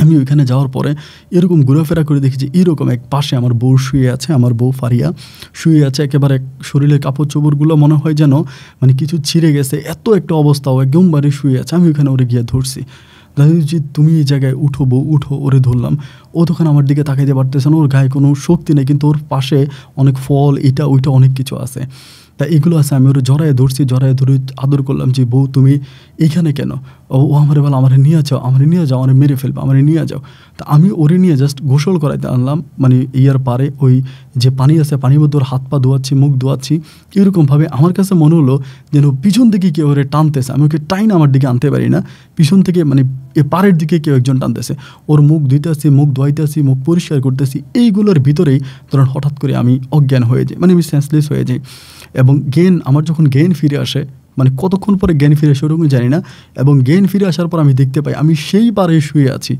আমি ওইখানে যাওয়ার পরে এরকম ঘোরাফেরা করে দেখেছি, এরকম এক পাশে আমার বউ শুয়ে আছে, আমার বউ ফারিয়া শুয়ে আছে, একেবারে শরীরের কাপড় চোপড়গুলো মনে হয় যেন মানে কিছু ছিঁড়ে গেছে, এত একটা অবস্থাও একদম বাড়ি শুয়ে আছে। আমি ওইখানে ওরে গিয়ে ধরছি, দাদুজি তুমি এই জায়গায় উঠো বউ উঠো, ওরে ধরলাম। ও তখন আমার দিকে তাকাইতে পারতেছে না, ওর গায়ে কোনো শক্তি নেই, কিন্তু ওর পাশে অনেক ফল এটা ওইটা অনেক কিছু আছে। এগুলো আছে। আমি ওর জড়ায় ধরছি, জড়ায় ধরে আদর করলাম যে বউ তুমি এইখানে কেন? ও আমারে বলে আমারে নিয়ে যাও, আমারে নিয়ে যাও, আমারে মেরে ফেলবে, আমারে নিয়ে যাও। তা আমি ওরে নিয়ে জাস্ট গোসল করাইতে আনলাম, মানে ইয়ার পারে ওই যে পানি আছে পানির মধ্যে ওর হাত পা ধোয়াচ্ছি, মুখ ধোয়াচ্ছি। এরকমভাবে আমার কাছে মনে হলো যেন পিছন থেকে কেউ ওরে টানতেছে। আমি ওকে টাইনা আমার দিকে আনতে পারি না, পিছন থেকে মানে এ পাড়ের দিকে কেউ একজন টানতেছে। ওর মুখ ধুইতেছি, মুখ ধোয়াইতেছি, মুখ পরিষ্কার করতেছি। এইগুলোর ভিতরেই ধরুন হঠাৎ করে আমি অজ্ঞান হয়ে যাই, মানে আমি সেন্সলেস হয়ে যাই। এবং আমার যখন জ্ঞান ফিরে আসে, মানে কতক্ষণ পরে জ্ঞান ফিরে আসে ওরকম জানি না। এবং জ্ঞান ফিরে আসার পর আমি দেখতে পাই আমি সেই পারে শুয়ে আছি,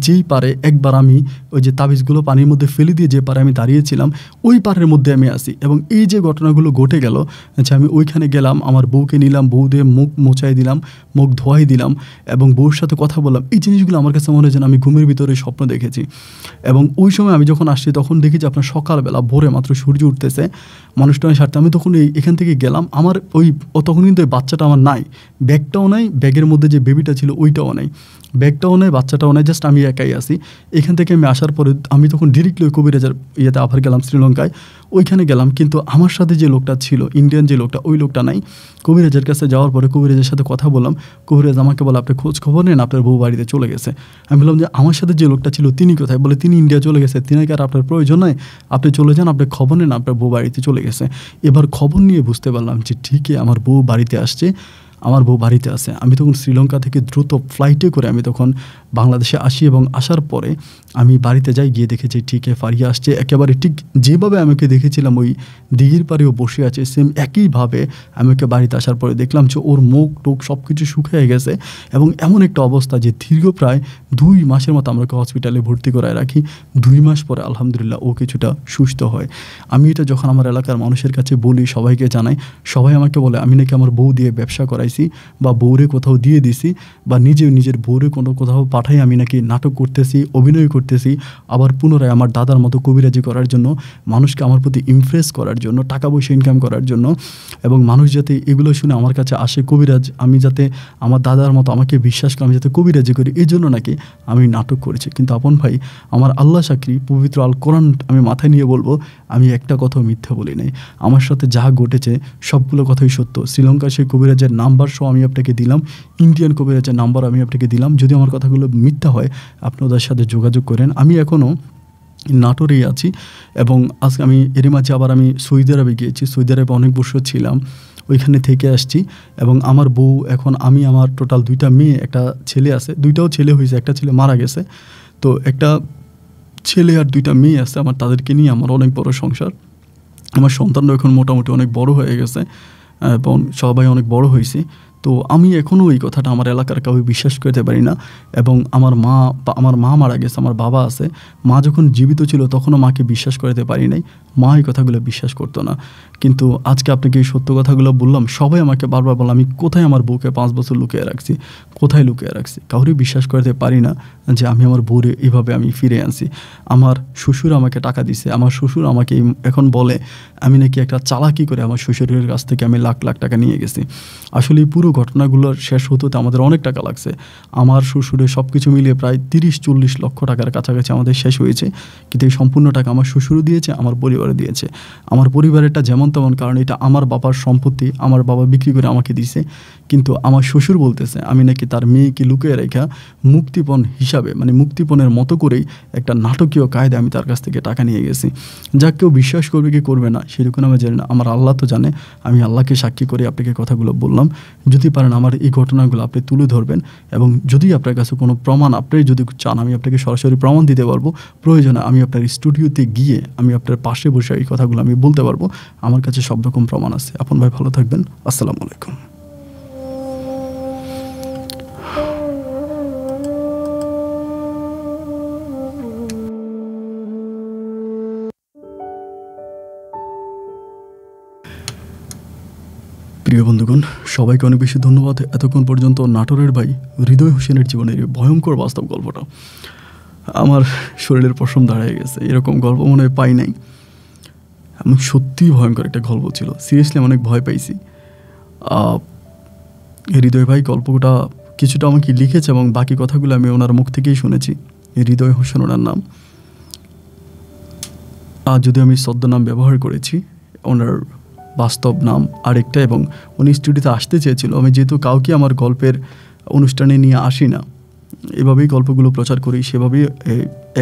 যেই পারে একবার আমি ওই যে তাবিজগুলো পানির মধ্যে ফেলে দিয়ে যে পারে আমি দাঁড়িয়েছিলাম, ওই পারের মধ্যে আমি আছি। এবং এই যে ঘটনাগুলো ঘটে গেল, যে আমি ওইখানে গেলাম, আমার বউকে নিলাম, বউ দিয়ে মুখ মোচাই দিলাম, মুখ ধোয়াই দিলাম এবং বউর সাথে কথা বললাম। এই জিনিসগুলো আমার কাছে মনে হয় যেন আমি ঘুমের ভিতরে স্বপ্ন দেখেছি। এবং ওই সময় আমি যখন আসছি তখন দেখি যে আপনার সকালবেলা ভোরে মাত্র সূর্য উঠতেছে, মানুষটা সারতে। আমি তখন এখান থেকে গেলাম, আমার তখন কিন্তু ওই বাচ্চাটা আমার নাই, ব্যাগটাও নাই, ব্যাগের মধ্যে যে বেবিটা ছিল ওইটাও নাই, ব্যাগটাও নাই, বাচ্চাটাও নাই, জাস্ট আমি একাই আছি। এখান থেকে আমি আসার পরে আমি তখন ডিরেক্টলি ওই কবিরাজের ইয়েতে আবার গেলাম, শ্রীলঙ্কায়। ওইখানে গেলাম, কিন্তু আমার সাথে যে লোকটা ছিল, ইন্ডিয়ান যে লোকটা, ওই লোকটা নাই। কবিরাজের কাছে যাওয়ার পরে কবিরাজের সাথে কথা বললাম। কবিরাজ আমাকে বলে আপনি খোঁজ খবর নেন, আপনার বউ বাড়িতে চলে গেছে। আমি বললাম যে আমার সাথে যে লোকটা ছিল তিনি কোথায়? বলে তিনি ইন্ডিয়া চলে গেছে, তিনাকে আর আপনার প্রয়োজন নয়, আপনি চলে যান, আপনি খবর নেন, আপনার বউ বাড়িতে চলে গেছে। এবার খবর নিয়ে বুঝতে পারলাম যে ঠিকই আমার বউ বাড়িতে আসছে, আমার বউ বাড়িতে আছে। আমি তখন শ্রীলঙ্কা থেকে দ্রুত ফ্লাইটে করে আমি তখন বাংলাদেশে আসি এবং আসার পরে আমি বাড়িতে যাই, গিয়ে দেখেছি ঠিকই ফারিয়া আসছে, একেবারে ঠিক যেভাবে আমি ওকে দেখেছিলাম ওই দিঘির পাড়েও বসে আছে, সেম একইভাবে আমি ওকে বাড়িতে আসার পরে দেখলাম যে ওর মুখ টুক সব কিছু শুকিয়ে গেছে। এবং এমন একটা অবস্থা যে দীর্ঘ প্রায় 2 মাসের মতো আমরা ওকে হসপিটালে ভর্তি করায় রাখি। 2 মাস পরে আলহামদুলিল্লাহ ও কিছুটা সুস্থ হয়। আমি এটা যখন আমার এলাকার মানুষের কাছে বলি, সবাইকে জানাই, সবাই আমাকে বলে আমি নাকি আমার বউ দিয়ে ব্যবসা করাইছি বা বউরে কোথাও দিয়ে দিছি বা নিজের বউরে কোথাও পাঠাই আমি নাকি নাটক করতেছি, অভিনয় করতেছি, আবার পুনরায় আমার দাদার মতো কবিরাজি করার জন্য, মানুষকে আমার প্রতি ইমপ্রেস করার জন্য, টাকা পয়সা ইনকাম করার জন্য, এবং মানুষ যাতে এগুলো শুনে আমার কাছে আসে কবিরাজ, আমি যাতে আমার দাদার মতো আমাকে বিশ্বাস করে আমি যাতে কবিরাজি করি, এই জন্য নাকি আমি নাটক করেছি। কিন্তু আপন ভাই, আমার আল্লাহ সাক্ষী, পবিত্র আল কোরআন আমি মাথায় নিয়ে বলবো, আমি একটা কথাও মিথ্যা বলি নাই। আমার সাথে যা ঘটেছে সবগুলো কথাই সত্য। শ্রীলঙ্কার সেই কবিরাজের নাম্বার সহ আমি আপনাকে দিলাম, ইন্ডিয়ান কবিরাজের নাম্বার আমি আপনাকে দিলাম। যদি আমার কথাগুলো মিথ্যা হয় আপনি ওদের সাথে যোগাযোগ করেন। আমি এখনও নাটোরেই আছি এবং আজকে আমি এর মাঝে আবার আমি সৌদি আরবে গিয়েছি, সৌদি আরবে অনেক বছর ছিলাম, ওইখানে থেকে আসছি। এবং আমার বউ এখন, আমি আমার টোটাল 2টা মেয়ে, একটা ছেলে আছে, 2টাও ছেলে হয়েছে, একটা ছেলে মারা গেছে, তো একটা ছেলে আর 2টা মেয়ে আছে আমার, তাদেরকে নিয়ে আমার অনেক বড় সংসার। আমার সন্তানরা এখন মোটামুটি অনেক বড় হয়ে গেছে এবং সবাই অনেক বড় হয়েছে। তো আমি এখনও এই কথাটা আমার এলাকার কাউকে বিশ্বাস করতে পারি না। এবং আমার মা মারা গেছে, আমার বাবা আছে, মা যখন জীবিত ছিল তখনও মাকে বিশ্বাস করতে পারি নাই, মা এই কথাগুলো বিশ্বাস করতো না। কিন্তু আজকে আপনাকে এই সত্য কথাগুলো বললাম, সবাই আমাকে বারবার বললাম আমি কোথায় আমার বউকে 5 বছর লুকিয়ে রাখছি, কোথায় লুকিয়ে রাখছি। কাউরই বিশ্বাস করতে পারি না যে আমি আমার বউরে এইভাবে আমি ফিরে আনছি। আমার শ্বশুর আমাকে টাকা দিছে, আমার শ্বশুর আমাকে এখন বলে আমি নাকি একটা চালাকি করে আমার শ্বশুরের কাছ থেকে আমি লাখ লাখ টাকা নিয়ে গেছি। আসলে এই পুরো ঘটনাগুলোর শেষ হতে আমাদের অনেক টাকা লাগছে। আমার শ্বশুরের সব কিছু মিলিয়ে প্রায় 30-40 লক্ষ টাকার কাছাকাছি আমাদের শেষ হয়েছে। কিন্তু এই সম্পূর্ণ টাকা আমার শ্বশুরও দিয়েছে, আমার পরিবারে দিয়েছে। আমার পরিবারেরটা যেমন তেমন, কারণ এটা আমার বাবার সম্পত্তি, আমার বাবা বিক্রি করে আমাকে দিয়েছে। কিন্তু আমার শ্বশুর বলতেছে আমি নাকি তার মেয়েকে লুকিয়ে রেখা মুক্তিপণ হিসাবে, মানে মুক্তিপণের মতো করেই একটা নাটকীয় কায়দা আমি তার কাছ থেকে টাকা নিয়ে গেছি। যা কেউ বিশ্বাস করবে কি করবে না সেরকম আমি জানি না, আমার আল্লাহ তো জানে। আমি আল্লাহকে সাক্ষী করে আপনাকে কথাগুলো বললাম। যদি পারেন আমার এই ঘটনাগুলো আপনি তুলে ধরবেন, এবং যদি আপনার কাছে কোনো প্রমাণ আপনি যদি চান আমি আপনাকে সরাসরি প্রমাণ দিতে পারবো। প্রয়োজনে আমি আপনার স্টুডিওতে গিয়ে আমি আপনার পাশে বসে এই কথাগুলো আমি বলতে পারবো। আমার কাছে সব রকম প্রমাণ আছে। আপন ভাই ভালো থাকবেন। আসসালামু আলাইকুম। প্রিয় বন্ধুগণ, সবাইকে অনেক বেশি ধন্যবাদ এতক্ষণ পর্যন্ত নাটোরের ভাই হৃদয় হোসেনের জীবনের ভয়ঙ্কর বাস্তব গল্পটা। আমার শরীরের পশম দাঁড়িয়ে গেছে, এরকম গল্প মনে হয় পাই নাই। এমন সত্যিই ভয়ঙ্কর একটা গল্প ছিল, সিরিয়াসলি অনেক ভয় পাইছি। হৃদয় ভাই গল্পটা কিছুটা আমাকে লিখেছে এবং বাকি কথাগুলো আমি ওনার মুখ থেকেই শুনেছি। হৃদয় হোসেন ওনার নাম। আর যদি আমি ছদ্মনাম ব্যবহার করেছি, ওনার বাস্তব নাম আরেকটা, এবং উনি স্টুডিওতে আসতে চেয়েছিল। আমি যেহেতু কাউকে আমার গল্পের অনুষ্ঠানে নিয়ে আসি না, এভাবেই গল্পগুলো প্রচার করি, সেভাবেই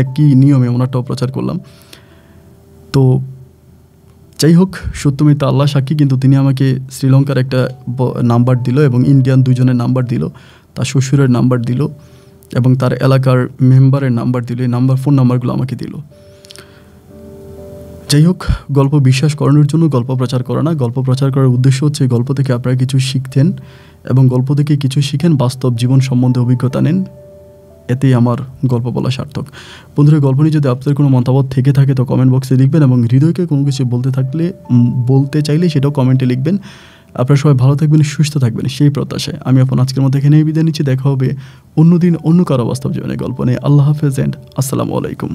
একই নিয়মে ওনারটাও প্রচার করলাম। তো যাই হোক, সত্য মিথ্যা আল্লাহ সাক্ষী, কিন্তু তিনি আমাকে শ্রীলঙ্কার একটা নাম্বার দিল এবং ইন্ডিয়ান দুজনের নাম্বার দিল, তার শ্বশুরের নাম্বার দিল এবং তার এলাকার মেম্বারের নাম্বার দিল। এই ফোন নাম্বারগুলো আমাকে দিল। যাই হোক, গল্প বিশ্বাস করানোর জন্য গল্প প্রচার করা না, গল্প প্রচার করার উদ্দেশ্য হচ্ছে গল্প থেকে আপনারা কিছু শিখতেন এবং গল্প থেকে কিছু শিখেন, বাস্তব জীবন সম্বন্ধে অভিজ্ঞতা নেন, এতেই আমার গল্প বলা সার্থক। বন্ধুরা, গল্প নিয়ে যদি আপনাদের কোনো মতামত থেকে থাকে তো কমেন্ট বক্সে লিখবেন, এবং হৃদয়কে কোনো কিছু বলতে চাইলে সেটাও কমেন্টে লিখবেন। আপনারা সবাই ভালো থাকবেন, সুস্থ থাকবেন, সেই প্রত্যাশায় আমি আজকের মধ্যে এখানেই বিদায় নিচ্ছি। দেখা হবে অন্যদিন অন্য কারো বাস্তব জীবনের গল্প নিয়ে। আল্লাহ হাফেজ এন্ড আসসালামু আলাইকুম।